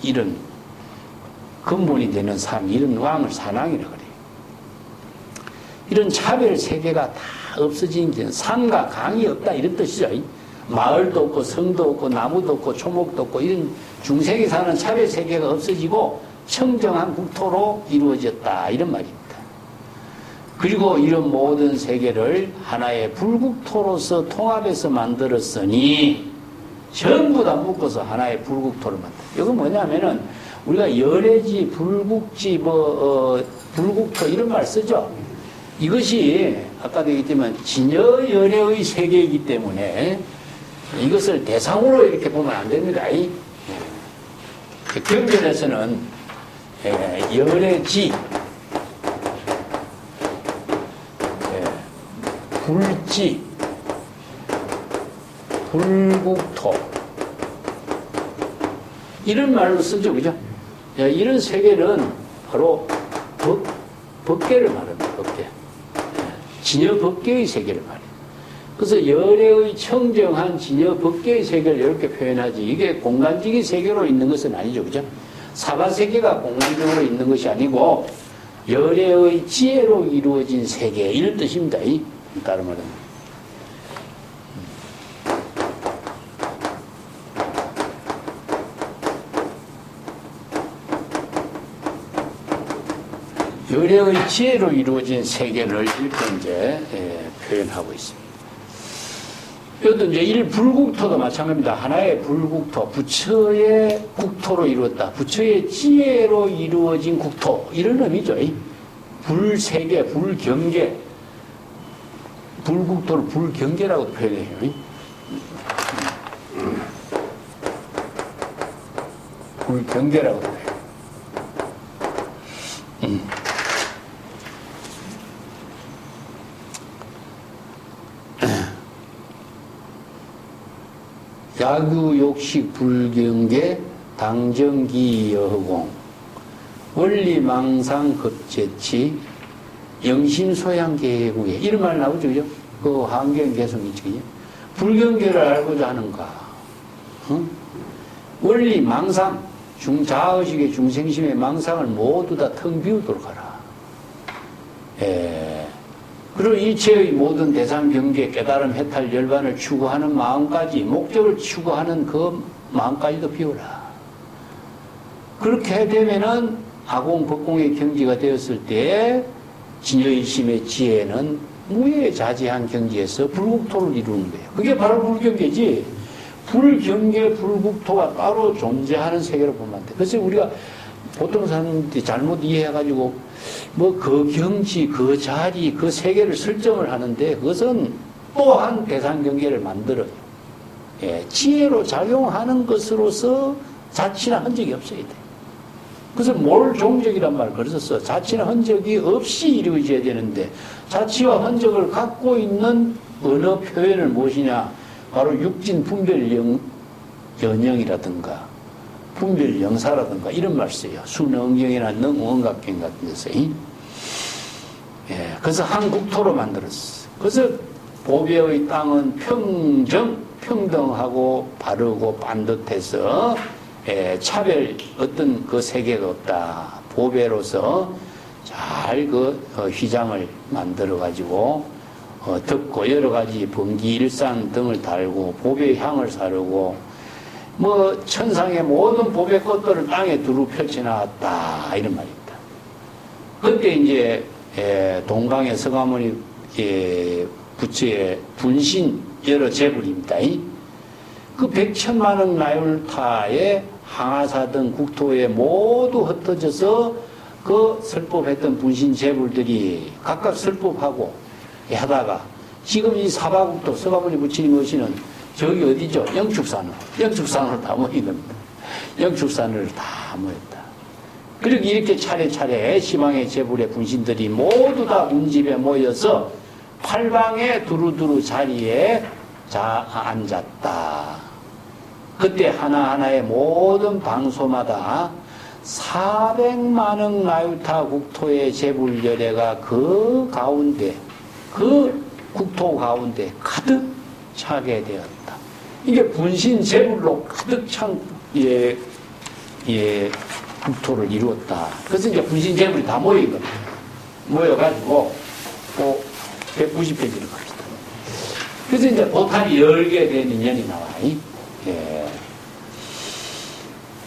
이런 근본이 되는 산, 이런 왕을 산왕이라고 그래요. 이런 차별 세계가 다 없어진 게 산과 강이 없다 이런 뜻이죠. 마을도 없고 성도 없고 나무도 없고 초목도 없고 이런 중생이 사는 차별 세계가 없어지고 청정한 국토로 이루어졌다 이런 말입니다. 그리고 이런 모든 세계를 하나의 불국토로서 통합해서 만들었으니 전부 다 묶어서 하나의 불국토를 만들어요. 이건 뭐냐면은 우리가 열애지, 불국지, 불국토 이런 말 쓰죠. 이것이 아까도 얘기했지만 진여열애의 세계이기 때문에 이것을 대상으로 이렇게 보면 안 됩니다. 경전에서는 열애지, 불지, 불국토 이런 말로 쓰죠. 그죠? 이런 세계는 바로 법계를 말합니다. 법계. 진여 법계의 세계를 말해요. 그래서 열애의 청정한 진여 법계의 세계를 이렇게 표현하지 이게 공간적인 세계로 있는 것은 아니죠. 그죠? 사바 세계가 공간적으로 있는 것이 아니고 열애의 지혜로 이루어진 세계 이런 뜻입니다. 다른 말은. 열애의 지혜로 이루어진 세계를 이렇게 이제 표현하고 있습니다. 이것도 이제 불국토도 마찬가지입니다. 하나의 불국토, 부처의 국토로 이루었다. 부처의 지혜로 이루어진 국토 이런 의미죠. 불세계, 불경계, 불국토를 불경계라고 표현해요. 불경계라고 표현해요. 야규 욕식 불경계 당정기 여허공 원리망상 급제치 영심소양 계구에 이런 말 나오죠. 그죠? 그 환경 개성 있죠. 불경계를 알고자 하는가? 원리망상 자의식의 중생심의 망상을 모두 다 텅 비우도록 하라. 그리고 일체의 모든 대상 경계 깨달음 해탈 열반을 추구하는 마음까지 목적을 추구하는 그 마음까지도 비우라. 그렇게 되면은 아공 법공의 경지가 되었을 때 진여일심의 지혜는 무예자재한 경지에서 불국토를 이루는 거예요. 그게 바로 불경계지. 불경계 불국토가 따로 존재하는 세계로 보면 안 돼. 그래서 우리가 보통 사람들이 잘못 이해해가지고 그 경지, 그 자리, 그 세계를 설정을 하는데 그것은 또한 대상 경계를 만들어요. 지혜로 작용하는 것으로서 자치나 흔적이 없어야 돼. 그래서 몰종적이란 말을 그래서 써. 자치나 흔적이 없이 이루어져야 되는데 자치와 흔적을 갖고 있는 언어 표현을 무엇이냐? 바로 육진 분별 연영이라든가 분별 영사라든가 이런 말 써요. 수능경이나 능원각경 같은 데서. 그래서 한 국토로 만들었어. 그래서 보배의 땅은 평등하고 바르고 반듯해서 차별 어떤 그 세계가 없다. 보배로서 잘 휘장을 만들어 가지고 듣고 여러 가지 번기일산 등을 달고 보배 향을 사르고 뭐 천상의 모든 보배 꽃들을 땅에 두루 펼쳐놨다 이런 말입니다. 그때 이제 동강의 서가모니 부처의 분신 여러 제불입니다. 그 100천만억 나율타의 항아사 등 국토에 모두 흩어져서 그 설법했던 분신 제불들이 각각 설법하고 하다가 지금 이 사바국토 서가모니 부처님 오시는 저기 어디죠? 영축산으로 다 모인 겁니다. 영축산으로 다 모였다. 그리고 이렇게 차례차례 시방의 제불의 분신들이 모두 다 문집에 모여서 팔방의 두루두루 자리에 앉았다. 그때 하나하나의 모든 방소마다 400만억 나유타 국토의 제불열애가 그 가운데, 그 국토 가운데 가득 차게 되었다. 이게 분신 제불로 가득 찬, 국토를 이루었다. 그래서 이제 분신 제불이 다 모인 겁니다. 모여가지고, 190페이지로 갑시다. 그래서 이제 보탈이 열게 된 인연이 나와.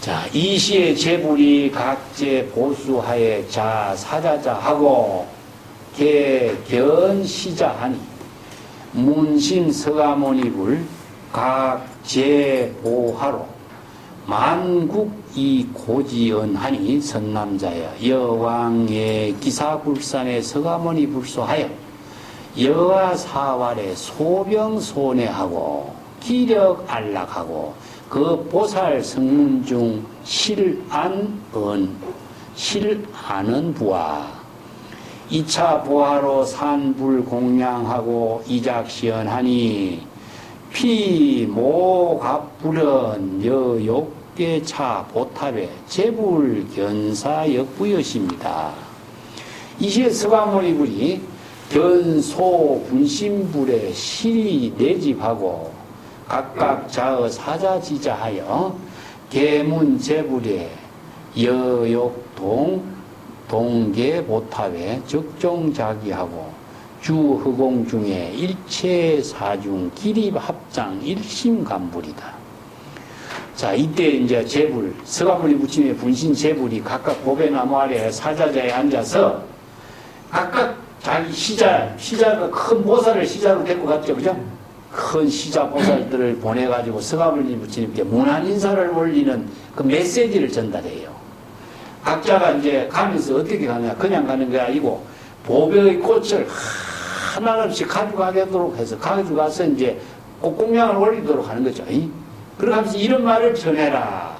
자, 이 시의 제불이 각제 보수하에 자, 사자자하고 개견시자하니 문심 서가모니불 각제보하로 만국이 고지언하니 선남자여 여왕의 기사불산의 서가모니 불소하여 여와 사활의 소병손해하고 기력 안락하고 그 보살 성문 중 실안은 부와 2차 보하로 산불 공양하고 이작시연하니 피모갑불은 여욕계차 보탑에 제불견사역부여십니다. 이시에 서가모니불이 견소 분신불에 실이 내집하고 각각 자의 사자지자하여 계문제불에 여욕동 동계보탑에 적종자기하고 주허공 중에 일체사중 기립합장 일심간불이다. 자, 이때 이제 제불, 서가모니 부처님의 분신 제불이 각각 보배나무 아래 사자자에 앉아서 각각 자기 시자가 큰 보살을 시자로 데리고 갔죠. 그죠? 큰 시자 보살들을 보내가지고 서가모니 부처님께 문안 인사를 올리는 그 메시지를 전달해요. 각자가 이제 가면서 어떻게 가냐. 그냥 가는 게 아니고 보배의 꽃을 하나씩 가져가도록 해서 가져가서 이제 꽃공양을 올리도록 하는 거죠. 그러면서 이런 말을 전해라.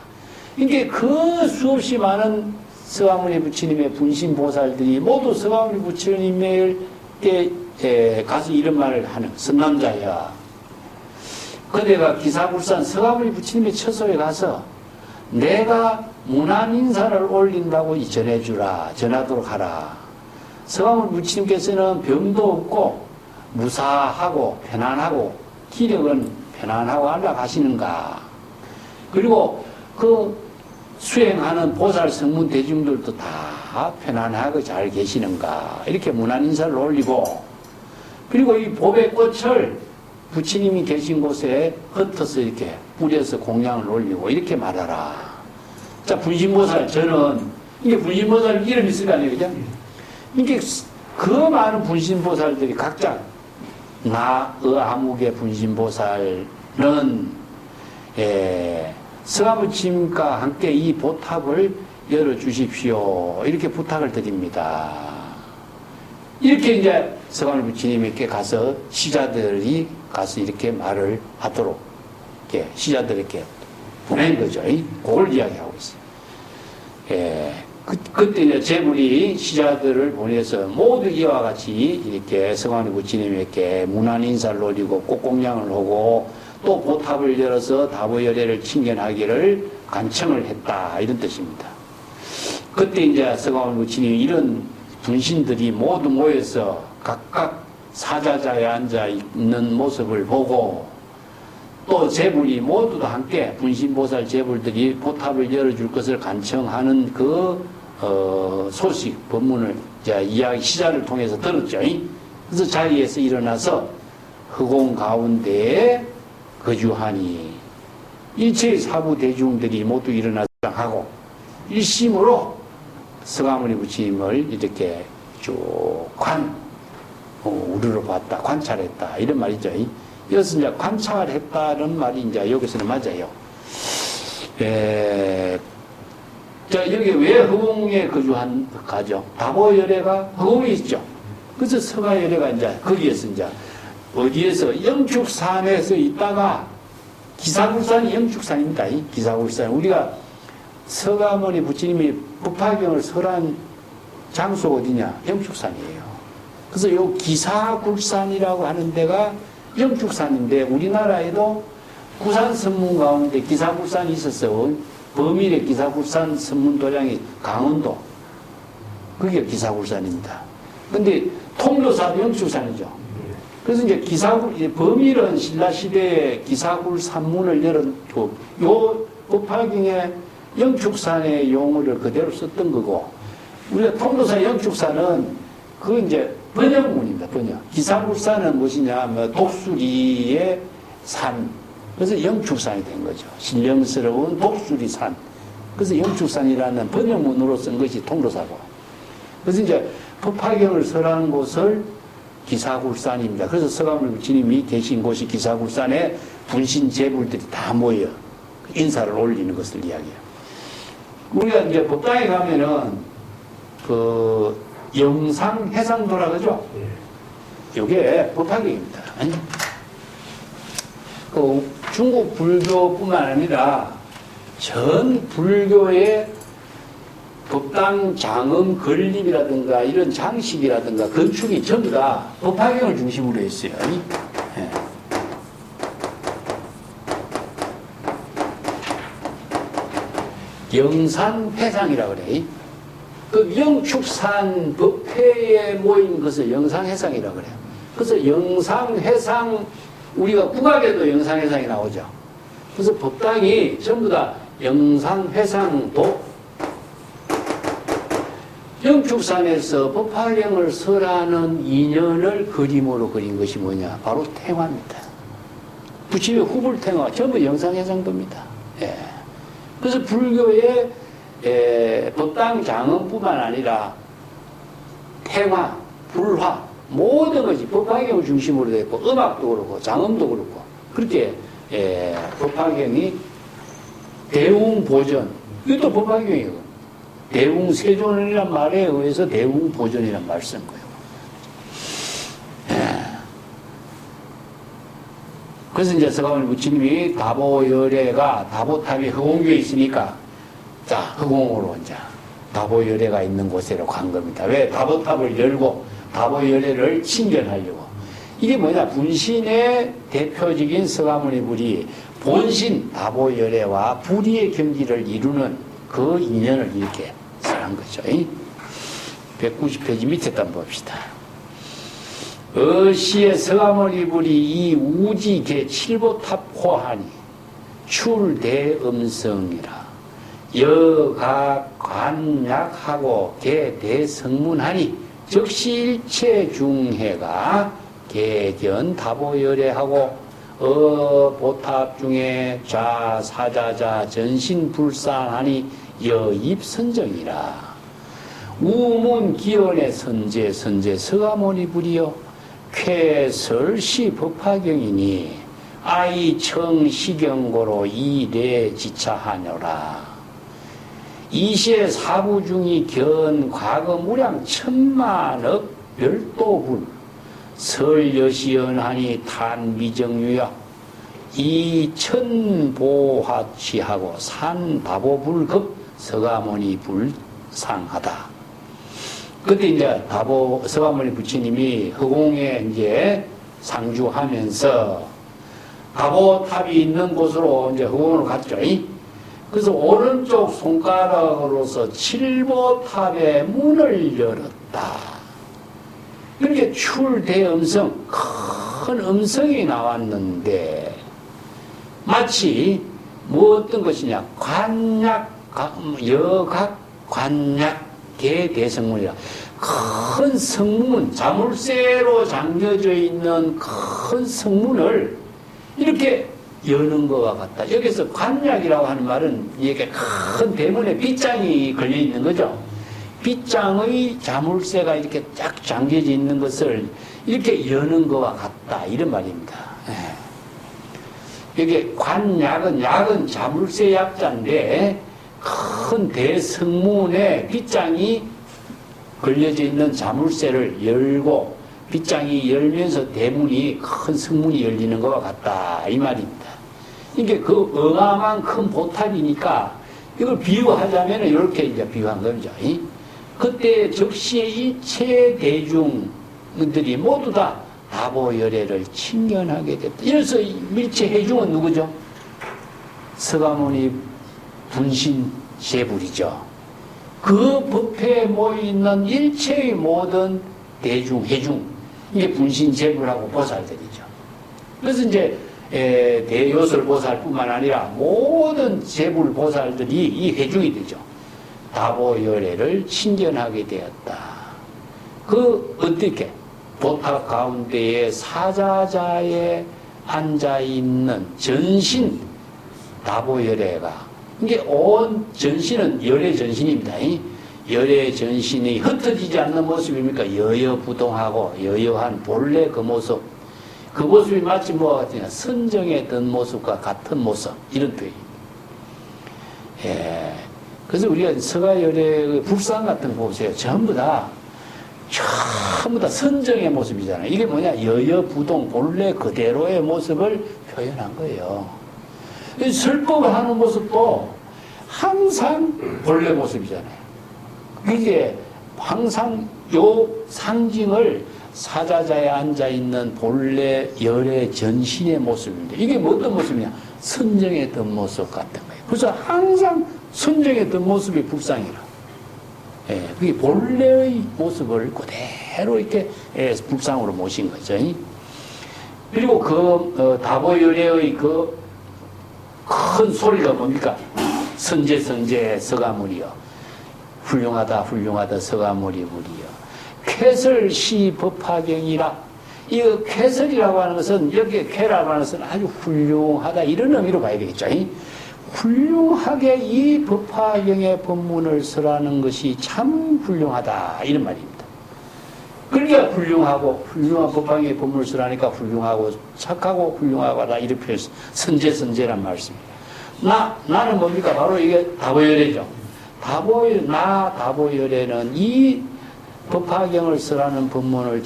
이게 그 수없이 많은 서가모니 부처님의 분신 보살들이 모두 서가모니 부처님께 가서 이런 말을 하는 선남자야. 그대가 기사불산 서가모니 부처님의 처소에 가서 내가 문안 인사를 올린다고 전해주라. 전하도록 하라. 서가모니 부처님께서는 병도 없고 무사하고 편안하고 기력은 편안하고 안락하시는가. 그리고 그 수행하는 보살 성문 대중들도 다 편안하고 잘 계시는가. 이렇게 문안 인사를 올리고, 그리고 이 보배꽃을 부처님이 계신 곳에 흩어서 이렇게 뿌려서 공양을 올리고 이렇게 말하라. 자, 분신보살, 저는 이게 분신보살 이름이 있을 거 아니에요, 그죠? 이게 그 많은 분신보살들이 각자 나의아묵의 분신보살은 서가부침과 함께 이 보탑을 열어주십시오. 이렇게 부탁을 드립니다. 이렇게 이제 서가모니 부처님께 가서 시자들이 가서 이렇게 말을 하도록 이렇게 시자들에게 보낸 거죠. 그걸 이야기하고 있어요. 그때 이제 제불이 시자들을 보내서 모두 이와 같이 이렇게 서가모니 부처님에게 문안 인사를 올리고 꽃공양을 하고 또 보탑을 열어서 다보열애를 칭견하기를 간청을 했다. 이런 뜻입니다. 그때 이제 서가모니 부처님이 이런 분신들이 모두 모여서 각각 사자자에 앉아 있는 모습을 보고 또 제불이 모두 다 함께 분신보살 제불들이 보탑을 열어줄 것을 간청하는 그 소식, 법문을 이제 이야기 시자를 통해서 들었죠. 그래서 자리에서 일어나서 허공 가운데에 거주하니 일체의 사부 대중들이 모두 일어나서 하고 일심으로 서가모니 부처님을 이렇게 쭉 우르르 봤다, 관찰했다 이런 말이죠. 이것은 이제 관찰했다는 말이 이제 여기서는 맞아요. 자, 여기 왜 허공에 거주한 가죠? 다보열애가 허공에 있죠. 그래서 서가열애가 이제 거기에서 이제 어디에서 영축산에서 있다가 기사굴산이 영축산입니다. 기사굴산. 우리가 서가모니 부처님이 법화경을 설한 장소가 어디냐? 영축산이에요. 그래서 요 기사굴산이라고 하는 데가 영축산인데 우리나라에도 구산 선문 가운데 기사굴산이 있었어요. 범일의 기사굴산 선문 도량이 강원도. 그게 기사굴산입니다. 근데 통도사도 영축산이죠. 그래서 이제 범일은 신라시대에 기사굴 산문을 열었고, 요 법화경에 영축산의 용어를 그대로 썼던 거고, 우리가 통도사 영축산은 그 이제 번역문입니다, 번역. 기사굴산은 무엇이냐, 독수리의 산. 그래서 영축산이 된 거죠. 신령스러운 독수리 산. 그래서 영축산이라는 번역문으로 쓴 것이 통도사고. 그래서 이제 법화경을 설하는 곳을 기사굴산입니다. 그래서 서가모니 부처님이 계신 곳이 기사굴산에 분신 제불들이 다 모여 인사를 올리는 것을 이야기해요. 우리가 이제 법당에 가면은 그 영상 해상도라 그러죠? 이게 법화경입니다. 그 중국 불교뿐만 아니라 전 불교의 법당 장엄 건립이라든가 이런 장식이라든가 건축이 전부 다 법화경을 중심으로 했어요. 영산회상이라고 그래. 그 영축산 법회에 모인 것을 영상회상이라고 그래요. 그래서 영상회상, 우리가 국악에도 영상회상이 나오죠. 그래서 법당이 전부 다 영상회상도 영축산에서 법화경을 설하는 인연을 그림으로 그린 것이 뭐냐? 바로 탱화입니다. 부처님의 후불탱화, 전부 영상회상도입니다. 예. 그래서 불교의 법당 장엄뿐만 아니라 탱화, 불화, 모든 것이 법화경을 중심으로 되어 있고, 음악도 그렇고, 장엄도 그렇고, 그렇게 법화경이 대웅보전, 이것도 법화경이에요. 대웅세존이란 말에 의해서 대웅보전이란 말을 쓴 거예요. 그래서 이제 서가모니 부처님이 다보열애가, 다보탑이 허공교에 있으니까, 자, 허공으로 이제 다보열애가 있는 곳으로 간 겁니다. 왜? 다보탑을 열고 다보열애를 친견하려고. 이게 뭐냐? 분신의 대표적인 서가모니 불이 본신 다보열애와 불의의 경지를 이루는 그 인연을 이렇게 설한 거죠. 190페이지 밑에 한번 봅시다. 어시의 서가모니 불이 이 우지계 칠보탑호하니 출대음성이라 여각 관약하고 개대성문하니 즉시일체 중해가 개견 다보열애하고 보탑 중에 좌사자자 전신불상하니 여입선정이라 우문기원의 선제 서가모니 불이여 쾌설시 법화경이니 아이청시경고로 이래지차하녀라 이시의 사부중이 견 과거무량 천만억 별도불 설여시연하니 탄미정유야 이천보화치하고 산다보불급 서가모니 불상하다. 그때 이제 서가모니 부처님이 허공에 이제 상주하면서 다보탑이 있는 곳으로 이제 허공으로 갔죠. 그래서 오른쪽 손가락으로서 칠보탑의 문을 열었다. 그렇게 출대음성, 큰 음성이 나왔는데, 마치 뭐 어떤 것이냐, 관약, 여각, 관약, 개대성문이라. 큰 성문, 자물쇠로 잠겨져 있는 큰 성문을 이렇게 여는 것과 같다. 여기서 관약이라고 하는 말은 이게 큰 대문에 빗장이 걸려 있는 거죠. 빗장의 자물쇠가 이렇게 쫙 잠겨져 있는 것을 이렇게 여는 것과 같다. 이런 말입니다. 여기 관약은, 약은 자물쇠 약자인데 큰 대성문에 빗장이 걸려져 있는 자물쇠를 열고 빗장이 열면서 대문이 큰 성문이 열리는 것과 같다. 이 말입니다. 이게 그 어마어마한 큰 보탑이니까 이걸 비유하자면 이렇게 이제 비유한 겁니다. 그때 적시에 일체 대중들이 모두 다 다보열애를 친견하게 됐다. 이래서 밀체 해중은 누구죠? 서가모니 분신 제불이죠. 그 법회에 모여있는 일체의 모든 대중, 해중, 이게 분신 제불하고 보살들이죠. 그래서 이제 대요술 보살뿐만 아니라 모든 제불 보살들이 이 해중이 되죠. 다보열애를 친견하게 되었다. 그 어떻게? 보탑 가운데에 사자자에 앉아있는 전신 다보열애가, 이게 온 전신은 열애 전신입니다. 열애 전신이 흩어지지 않는 모습입니까? 여여부동하고 여여한 본래 그 모습. 그 모습이 마치 뭐가 같으냐? 선정에 든 모습과 같은 모습. 이런 표현입니다. 그래서 우리가 서가열애의 불상 같은 거 보세요. 전부 다 선정의 모습이잖아요. 이게 뭐냐? 여여부동 본래 그대로의 모습을 표현한 거예요. 설법을 하는 모습도 항상 본래 모습이잖아요. 이게 항상 요 상징을 사자자에 앉아있는 본래 열의 전신의 모습입니다. 이게 어떤 모습이냐? 선정의 든 모습 같은 거예요. 그래서 항상 선정의 든 모습이 불상이라. 그게 본래의 모습을 그대로 이렇게 불상으로 모신 거죠. 그리고 그 다보열애의 그 큰 소리가 뭡니까? 선제 선제 서가모니여, 훌륭하다 훌륭하다 서가모니불이여, 쾌설시 법화경이라. 이 쾌설이라고 하는 것은, 여기에 쾌라고 하는 것은 아주 훌륭하다 이런 의미로 봐야 되겠죠. 훌륭하게 이 법화경의 법문을 설하는 것이 참 훌륭하다 이런 말입니다. 그러니까 훌륭하고, 훌륭한 법화경의 법문을 설하니까 훌륭하고 착하고 훌륭하다 이렇게 표현해서 선제선제란 말씀입니다. 나는 뭡니까? 바로 이게 다보열애죠. 다보열애는 이 법화경을 설하는 법문을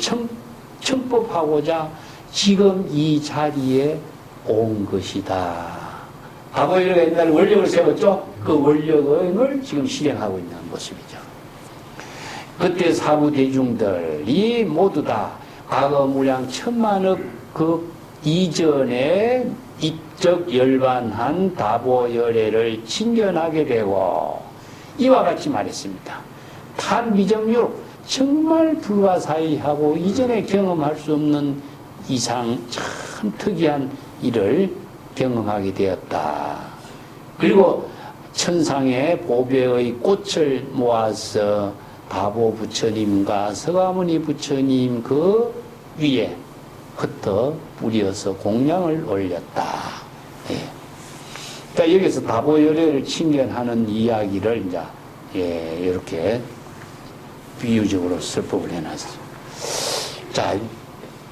청법하고자 지금 이 자리에 온 것이다. 다보열애가 옛날에 원력을 세웠죠? 그 원력을 지금 실행하고 있는 모습이죠. 그때 사부대중들이 모두 다 과거 무량 1000만억 그 이전에 입적 열반한 다보열애를 친견하게 되고 이와 같이 말했습니다. 탄미정유로 정말 불가사의하고 이전에 경험할 수 없는 이상 참 특이한 일을 경험하게 되었다. 그리고 천상의 보배의 꽃을 모아서 다보 부처님과 서가모니 부처님 그 위에 흩어 뿌려서 공양을 올렸다. 그러니까 여기서 다보열애를 친견하는 이야기를 이제 이렇게 비유적으로 설법을 해놨어요. 자,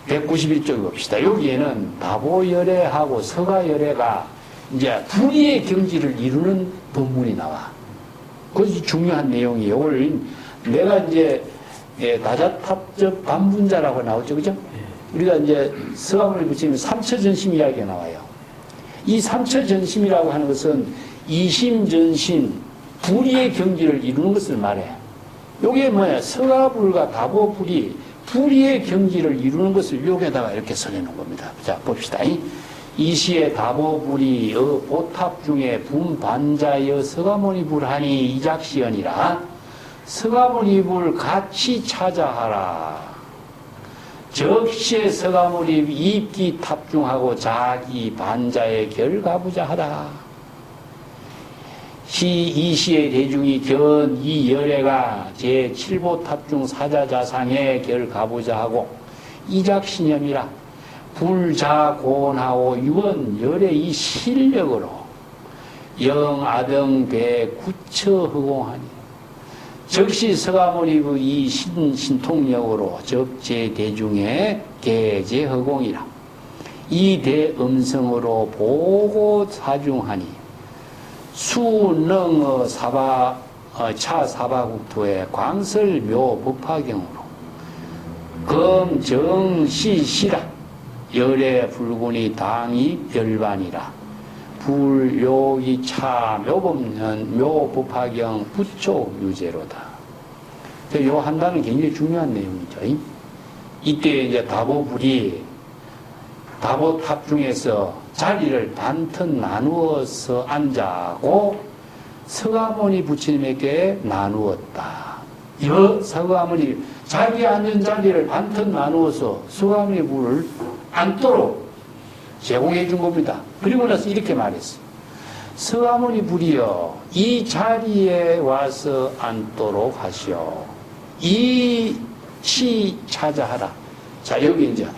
191쪽 봅시다. 여기에는 다보열애하고 서가열애가 이제 둘이의 경지를 이루는 법문이 나와. 그것이 중요한 내용이에요. 오늘 내가 이제 다자탑적 반분자라고 나오죠, 그죠? 우리가 이제 서가모니 부처님 삼처전심 이야기가 나와요. 이 삼처전심이라고 하는 것은 이심전심 불의의 경지를 이루는 것을 말해. 요게 뭐야? 서가불과 다보불이 불의의 경지를 이루는 것을 여기에다가 이렇게 써내는 겁니다. 자, 봅시다. 이시의 다보불이 보탑 중에 분반자여 서가모니 불하니 이작시연이라. 서가모니 불 같이 찾아하라. 적시에 서가모니 입기 탑중하고 자기 반자의 결가부자 하다. 이 시의 대중이 견 이 열애가 제7보탑 중 사자자상에 결가보자 하고 이작신념이라 불자곤하오 유언 열애 이 실력으로 영아등배 구처 허공하니 즉시 서가모니의 이 신통력으로 적재대중의 계제허공이라 이 대음성으로 보고사중하니 수능어 차사바국토의 광설묘 법화경으로 검정시시라 열애 불군이 당이 별반이라 불요기 차 묘법년 묘법화경 부초 유제로다. 요 한다는 굉장히 중요한 내용이죠. 이때 이제 다보탑 중에서 자리를 반튼 나누어서 앉아고 서가모니 부처님에게 나누었다. 서가모니 자기 앉은 자리를 반튼 나누어서 서가모니 부를 앉도록 제공해 준 겁니다. 그리고 나서 이렇게 말했어요. 서가모니 불이여 이 자리에 와서 앉도록 하시오. 이 시 찾아하라. 자, 여기 이제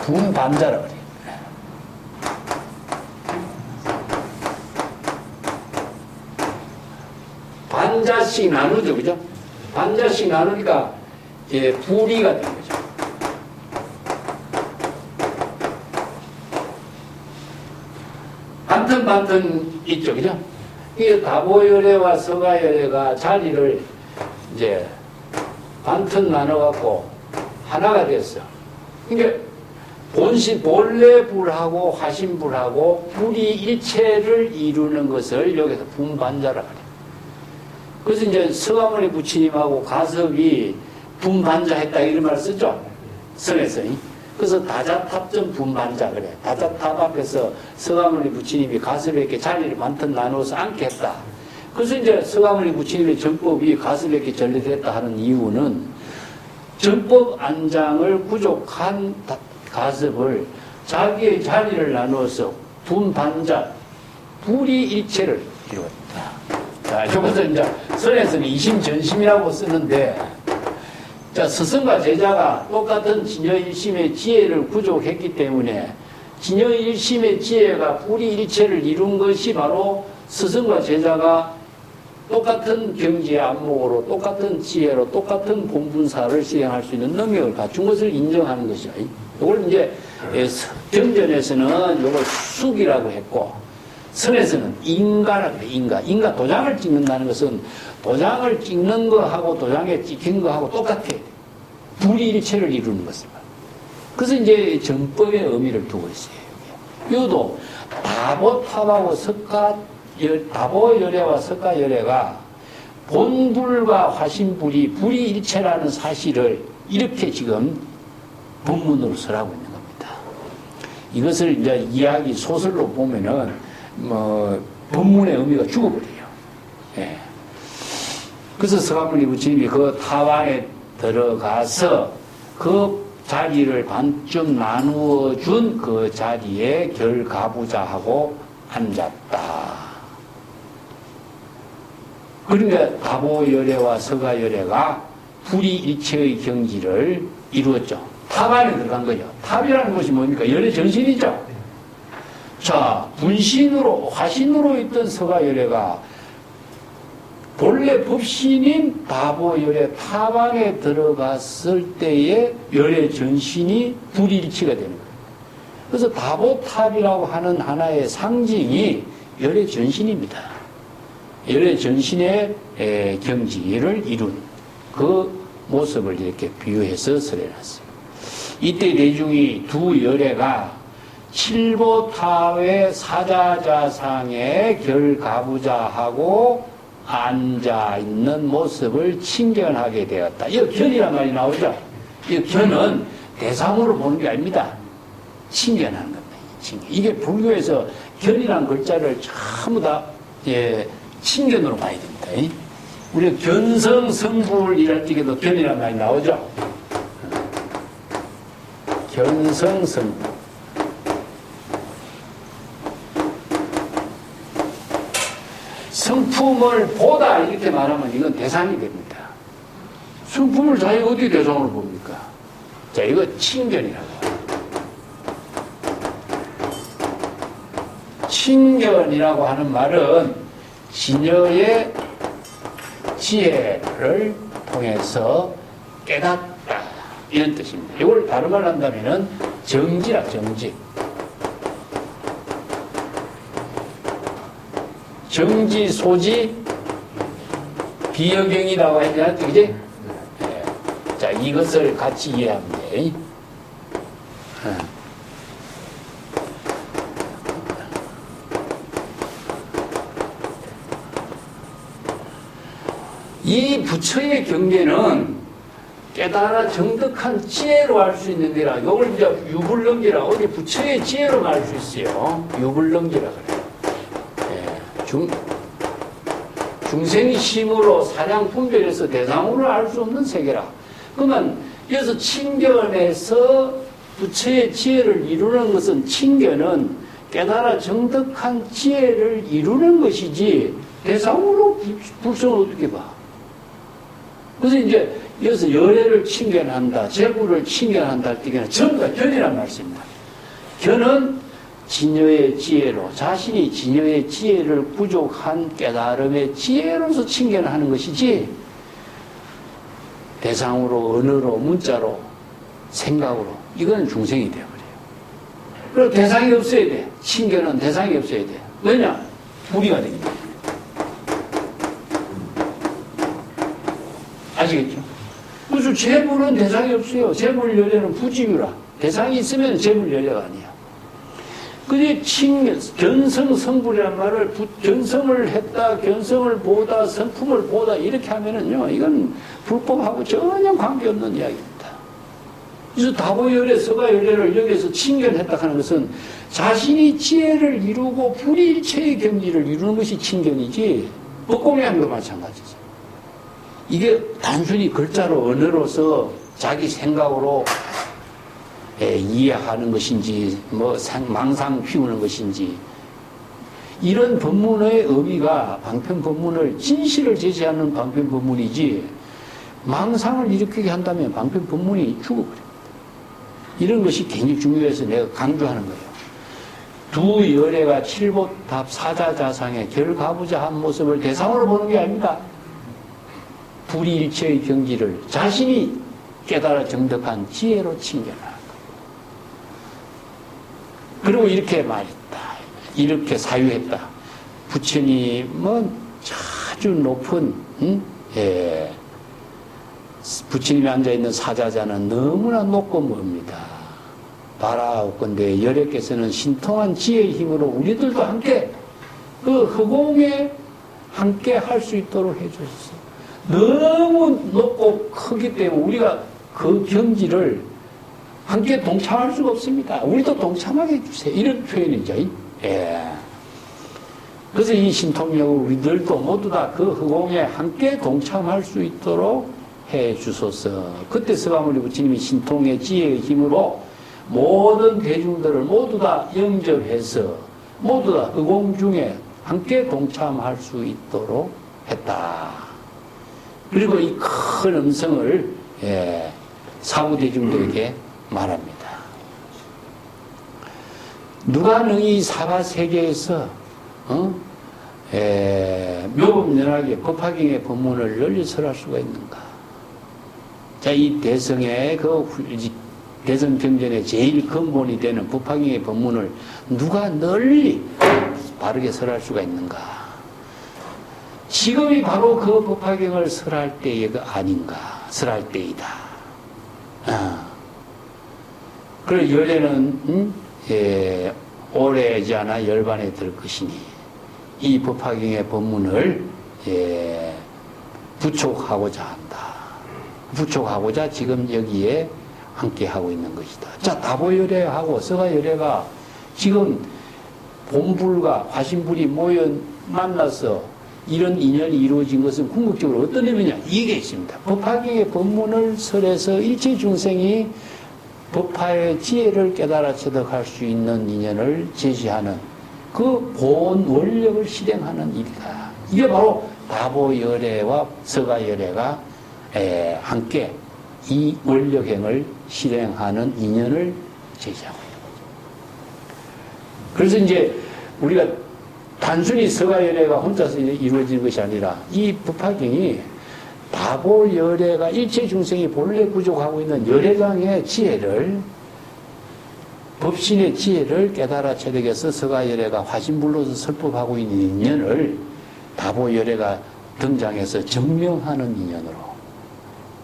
분반자라 그래요. 반자씩 나누죠, 그죠? 반자씩 나누니까 불이가 된 거죠. 반튼 있죠, 그죠? 이 다보열애와 서가열애가 자리를 이제 반튼 나눠갖고 하나가 됐어. 그러니까 본래 불하고 화신불하고 불이 일체를 이루는 것을 여기서 분반자라 그래요. 그래서 이제 서가모니 부처님하고 가섭이 분반자 했다 이런 말을 쓰죠. 성에서. 그래서 다자탑전 분반자 그래. 다자탑 앞에서 서가모니 부처님이 가섭에게 자리를 반튼 나누어서 앉게 했다. 그래서 이제 서가모니 부처님의 전법이 가섭에게 전래됐다 하는 이유는 전법 안장을 부족한 가섭을 자기의 자리를 나누어서 분반자, 불이 일체를 이루었다. 자, 여기서 이제 선에서는 이심전심이라고 쓰는데, 자, 스승과 제자가 똑같은 진여일심의 지혜를 구족했기 때문에 진여일심의 지혜가 불이 일체를 이룬 것이 바로 스승과 제자가 똑같은 경지의 안목으로 똑같은 지혜로 똑같은 본분사를 수행할 수 있는 능력을 갖춘 것을 인정하는 것이죠. 이걸 이제 경전에서는 이걸 숙이라고 했고 선에서는 인가라고 해요. 인가 도장을 찍는다는 것은 도장을 찍는 거하고 도장에 찍힌 거하고 똑같아요. 불이일체를 이루는 것입니다. 그래서 이제 전법의 의미를 두고 있어요. 이것도 다보탑하고 다보열애와 석가열애가 본불과 화신불이 불이일체라는 사실을 이렇게 지금 본문으로 설하고 있는 겁니다. 이것을 이제 이야기 소설로 보면은 본문의 의미가 죽어버려요. 예. 그래서 서가모니 부처님이 그 타방에 들어가서 그 자리를 반쯤 나누어 준 그 자리에 결가부자하고 앉았다. 그러니까 다보열애와 서가열애가 불이일체의 경지를 이루었죠. 탑 안에 들어간 거죠. 탑이라는 것이 뭡니까? 열애 전신이죠. 자, 분신으로, 화신으로 있던 서가열애가 본래 법신인 다보열애 타방에 들어갔을 때의 열애 전신이 불일치가 되는 거예요. 그래서 다보탑이라고 하는 하나의 상징이 열애 전신입니다. 열애 전신의 경지를 이룬 그 모습을 이렇게 비유해서 설해놨어요. 이때 대중이 두 열애가 칠보타회 사자자상에 결가부자하고 앉아있는 모습을 친견하게 되었다. 이 견이란 말이 나오죠. 이 견은 대상으로 보는 게 아닙니다. 친견하는 겁니다. 친견. 이게 불교에서 견이란 글자를 전부 다 친견으로 봐야 됩니다. 우리가 견성성불 이랄 적에도 견이란 말이 나오죠. 견성성품. 성품을 보다 이렇게 말하면 이건 대상이 됩니다. 성품을 자기가 어떻게 대상으로 봅니까? 자, 이거 친견이라고. 친견이라고 하는 말은 진여의 지혜를 통해서 깨닫다 이런 뜻입니다. 이걸 다른 말로 한다면 정지라 정지. 정지, 소지, 비여경이라고 했냐, 그지? 네. 자, 이것을 같이 이해하면 돼. 네. 이 부처의 경계는 깨달아 정득한 지혜로 알 수 있는 데라. 이걸 이제 유불능지라. 어디 부처의 지혜로 알 수 있어요. 유불능지라 그래요. 중생이 심으로 사량 분별해서 대상으로 알 수 없는 세계라. 그러면 여기서 친견에서 부처의 지혜를 이루는 것은 친견은 깨달아 정득한 지혜를 이루는 것이지 대상으로 불성을 어떻게 봐? 그래서 이제 여기서 열애를 친견한다, 재부를 친견한다 할 때는 전부 다 견이란 말씀입니다. 견은 진여의 지혜로, 자신이 진여의 지혜를 부족한 깨달음의 지혜로서 친견하는 것이지 대상으로, 언어로, 문자로, 생각으로 이건 중생이 되어버려요. 그리고 대상이 없어야 돼. 친견은 대상이 없어야 돼. 왜냐? 불이가 되기 때문에. 아시겠죠? 그래서 재물은 대상이 없어요. 재물 열애는 부지유라. 대상이 있으면 재물 열애가 아니야. 근데 견성성불이란 말을 견성을 했다, 견성을 보다, 성품을 보다 이렇게 하면은요, 이건 불법하고 전혀 관계없는 이야기입니다. 그래서 다보열애, 서가열애를 여기서 친견했다 하는 것은 자신이 지혜를 이루고 불이일체의 경지를 이루는 것이 친견이지, 법공양도 마찬가지죠. 이게 단순히 글자로, 언어로서 자기 생각으로 이해하는 것인지, 뭐, 망상 피우는 것인지, 이런 법문의 의미가 방편법문을, 진실을 제시하는 방편법문이지, 망상을 일으키게 한다면 방편법문이 죽어버립니다. 이런 것이 굉장히 중요해서 내가 강조하는 거예요. 두 열애가 칠보탑 사자자상의 결가부자 한 모습을 대상으로 보는 게 아닙니다. 불이일체의 경지를 자신이 깨달아 정득한 지혜로 친견하는. 그리고 이렇게 말했다. 이렇게 사유했다. 부처님은 아주 높은, 부처님이 앉아있는 사자자는 너무나 높고 멉니다. 바라옵건대 열애께서는 신통한 지혜의 힘으로 우리들도 함께 그 허공에 함께 할 수 있도록 해주셨어. 너무 높고 크기 때문에 우리가 그 경지를 함께 동참할 수가 없습니다. 우리도 동참하게 해주세요. 이런 표현이죠. 예. 그래서 이 신통력을 우리들도 모두 다 그 허공에 함께 동참할 수 있도록 해 주소서. 그때 서가모니 부처님이 신통의 지혜의 힘으로 모든 대중들을 모두 다 영접해서 모두 다 허공 중에 함께 동참할 수 있도록 했다. 그리고 이 큰 음성을 사부 대중들에게 말합니다. 누가 능히 사바세계에서 묘법연하게 법화경의 법문을 널리 설할 수가 있는가? 자, 이 대성의 대성경전의 제일 근본이 되는 법화경의 법문을 누가 널리 바르게 설할 수가 있는가? 지금이 바로 그 법화경을 설할 때가 아닌가? 설할 때이다. 그리고 열애는 오래지 않아 열반에 들 것이니 이 법화경의 법문을 부촉하고자 한다. 부촉하고자 지금 여기에 함께 하고 있는 것이다. 자, 다보열애하고 서가열애가 지금 본불과 화신불이 모여 만나서 이런 인연이 이루어진 것은 궁극적으로 어떤 의미냐? 이게 있습니다. 법화경의 법문을 설해서 일체 중생이 법화의 지혜를 깨달아 체득할 수 있는 인연을 제시하는 그 본 원력을 실행하는 일이다. 이게 바로 다보열애와 서가열애가 함께 이 원력행을 실행하는 인연을 제시하고 있는 거죠. 그래서 이제 우리가 단순히 서가열애가 혼자서 이루어지는 것이 아니라 이 법화경이 다보열애가 일체 중생이 본래 부족하고 있는 열애장의 지혜를 법신의 지혜를 깨달아 체득해서 서가열애가 화신불로서 설법하고 있는 인연을 다보열애가 등장해서 증명하는 인연으로.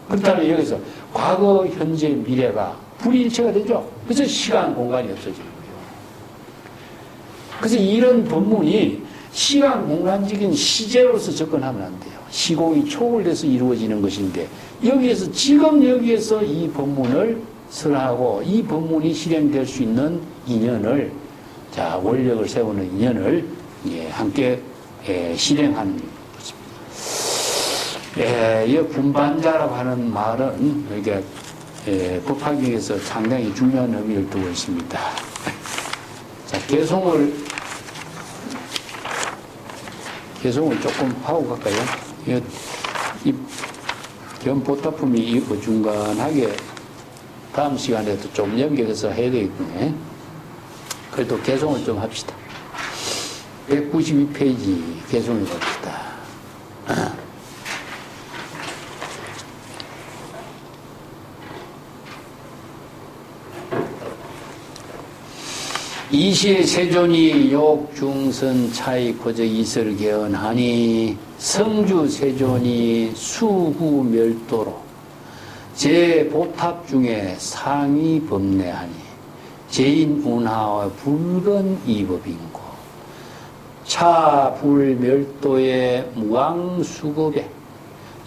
그렇다면 여기서 과거, 현재, 미래가 불이일체가 되죠. 그래서 시간, 공간이 없어지는 거예요. 그래서 이런 법문이 시간, 공간적인 시제로서 접근하면 안 돼요. 시공이 초월돼서 이루어지는 것인데 여기에서 지금 여기에서 이 법문을 설하고 이 법문이 실행될 수 있는 인연을 자 원력을 세우는 인연을 함께 실행하는 것입니다. 이 군반자라고 하는 말은 이게 법화경에서 상당히 중요한 의미를 두고 있습니다. 자 개송을 조금 하고 갈까요? 이 견보타품이 어중간하게 다음 시간에도 좀 연결해서 해야 되겠네. 그래도 개송을 좀 합시다. 192페이지 개송해 봅시다. 이시의 세존이 욕중선 차이 고적 이설 개언하니 성주 세존이 수구 멸도로 제보탑 중에 상위 법내하니 제인 운하와 불건 이법인고 차불 멸도의 무왕수급에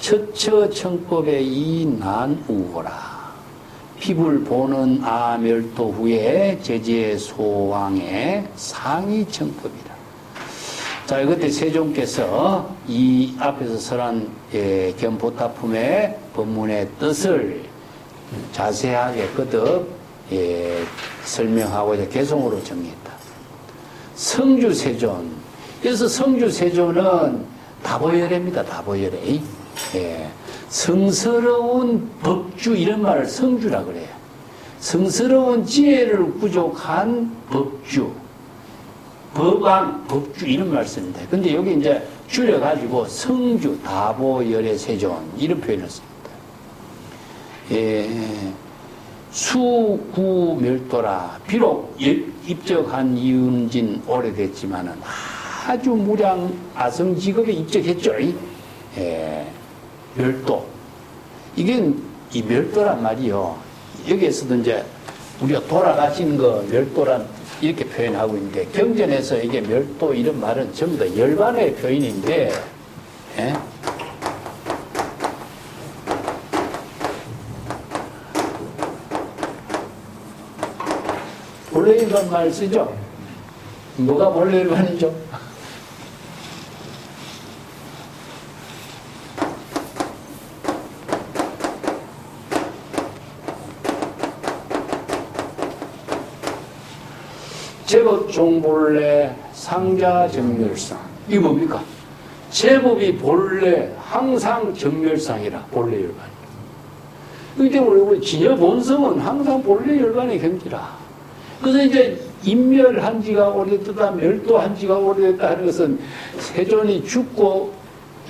처처청법에 이난우고라 피불 보는 아멸도 후에 제제 소왕의 상위 청법이라. 자, 그때 세종께서 이 앞에서 설한 견보타품의 법문의 뜻을 자세하게 거듭 설명하고 이제 개송으로 정리했다. 성주세존. 그래서 성주세존은 다보열애입니다. 다보열애. 성스러운 법주 이런 말을 성주라 그래요. 성스러운 지혜를 부족한 법주, 법왕, 법주 이런 말 씁니다. 근데 여기 이제 줄여가지고 성주, 다보열애 세존 이런 표현을 씁니다. 수구멸도라. 비록 입적한 이은진 오래됐지만은 아주 무량 아성직업에 입적했죠. 멸도. 이게 이 멸도란 말이요. 여기에서도 이제 우리가 돌아가신 거 멸도란 이렇게 표현하고 있는데 경전에서 이게 멸도 이런 말은 전부 다 열반의 표현인데 본래 열반 말 쓰죠? 뭐가 본래 열반이죠? 제법 종본래 상자 정멸상. 이게 뭡니까? 제법이 본래 항상 정멸상이라 본래 열반. 그렇기 때문에 우리 진여 본성은 항상 본래 열반의 경지라. 그래서 이제 인멸한 지가 오래됐다, 멸도한 지가 오래됐다 하는 것은 세존이 죽고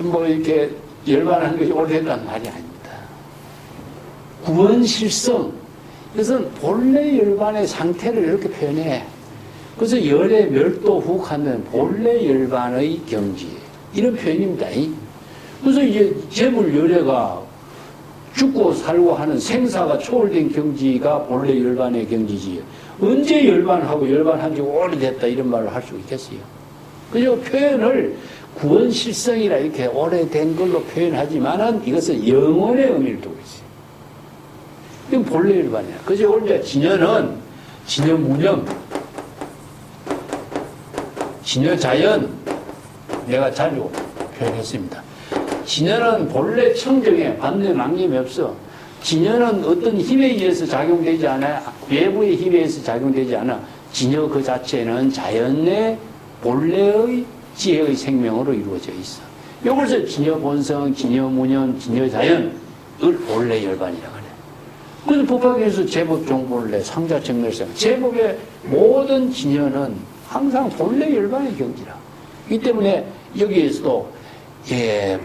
뭐 이렇게 열반한 것이 오래됐다는 말이 아닙니다. 구원실성. 이것은 본래 열반의 상태를 이렇게 표현해. 그래서 열의 멸도 후하는 본래 열반의 경지 이런 표현입니다. 그래서 이제 재물 열애가 죽고 살고 하는 생사가 초월된 경지가 본래 열반의 경지지 언제 열반하고 열반한 지 오래됐다 이런 말을 할 수 있겠어요. 그래서 표현을 구원실성이라 이렇게 오래된 걸로 표현하지만은 이것은 영원의 의미를 두고 있어요. 이건 본래 열반이야. 그래서 오늘 진여는 진여무념 진여자연 내가 자주 표현했습니다. 진여는 본래 청정에 반대 낭념이 없어. 진여는 어떤 힘에 의해서 작용되지 않아요. 외부의 힘에 의해서 작용되지 않아. 진여 그 자체는 자연의 본래의 지혜의 생명으로 이루어져 있어. 이것을 진여 본성, 진여 문연, 진여 자연을 본래 열반이라고 그래. 그래서 법화경에서 제법 종본래, 상자 정멸성, 제법의 모든 진여는 항상 본래 열반의 경지라. 이 때문에 여기에서도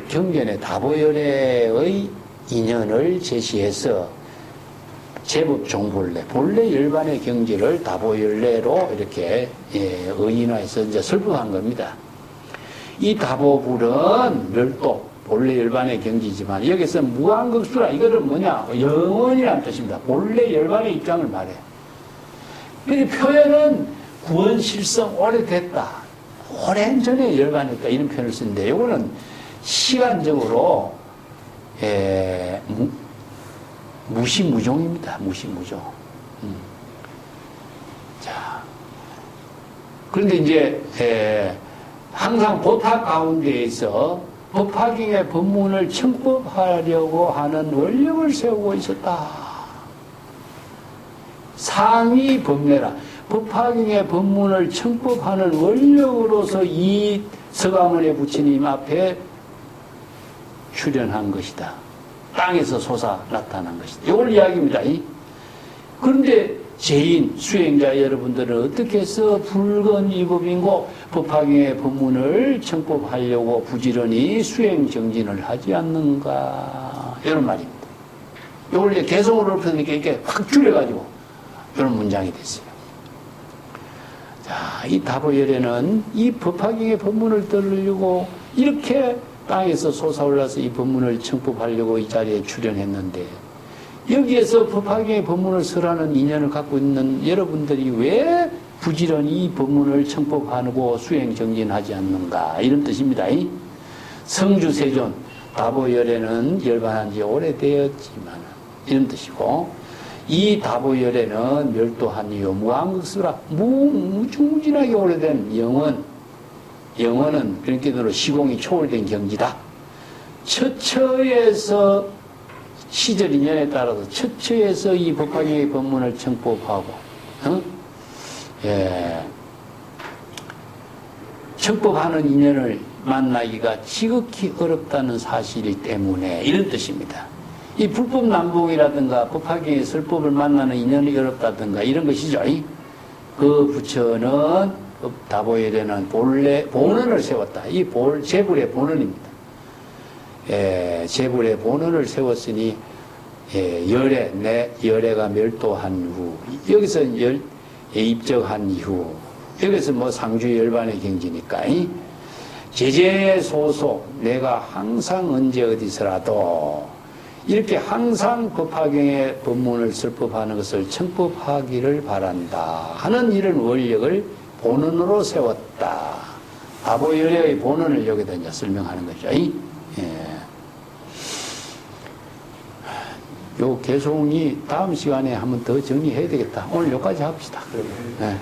경전의 다보열애의 인연을 제시해서 제법 종본래, 본래 열반의 경지를 다보열애로 이렇게 의인화해서 이제 설법한 겁니다. 이 다보불은 멸도, 본래 열반의 경지지만 여기서 무한극수라 이거는 뭐냐? 영원이라는 뜻입니다. 본래 열반의 입장을 말해. 그 표현은 구원실성 오래됐다. 오랜 전에 열반했다. 이런 표현을 쓰는데 이거는 시간적으로 무시무종입니다. 무시무종. 자, 그런데 이제 항상 보탁 가운데에서 법화경의 법문을 청법하려고 하는 원력을 세우고 있었다. 상위 법례라. 법화경의 법문을 청법하는 원력으로서 이 서가모니 부처님 앞에 출현한 것이다. 땅에서 솟아 나타난 것이다. 이걸 이야기입니다. 그런데 죄인, 수행자 여러분들은 어떻게 해서 붉은 이법인고 법화경의 법문을 청법하려고 부지런히 수행정진을 하지 않는가? 이런 말입니다. 이걸 이제 개성으로 펴니까 이렇게 확 줄여가지고 이런 문장이 됐어요. 자, 이 다보열에는 이 법화경의 법문을 들으려고 이렇게 땅에서 솟아올라서 이 법문을 청법하려고 이 자리에 출연했는데 여기에서 법화경의 법문을 설하는 인연을 갖고 있는 여러분들이 왜 부지런히 이 법문을 청법하고 수행정진하지 않는가 이런 뜻입니다. 성주세존 다보열에는 열반한 지 오래되었지만 이런 뜻이고 이 다보열에는 멸도한 이유 무한극수라 무궁무진하게 오래된 영원은 그런 뜻으로 시공이 초월된 경지다. 처처에서 시절 인연에 따라서 처처에서 이 법화경의 법문을 청법하고 청법하는 인연을 만나기가 지극히 어렵다는 사실이기 때문에 이런 뜻입니다. 이 불법 남봉이라든가 법화경의 설법을 만나는 인연이 어렵다든가 이런 것이죠. 그 부처는 다보열에는 본래 본원을 세웠다. 이 제불의 본원입니다. 제불의 본원을 세웠으니 열애가 멸도한 후 여기서 입적한 이후 여기서 뭐 상주 열반의 경지니까 제제소속 내가 항상 언제 어디서라도 이렇게 항상 법화경의 법문을 설법하는 것을 청법하기를 바란다 하는 이런 원력을 본원으로 세웠다. 다보열애의 본원을 여기다 이제 설명하는 거죠. 요 개송이 다음 시간에 한번 더 정리해야 되겠다. 오늘 여기까지 합시다. 네.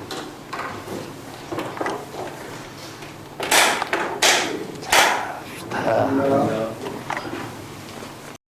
자,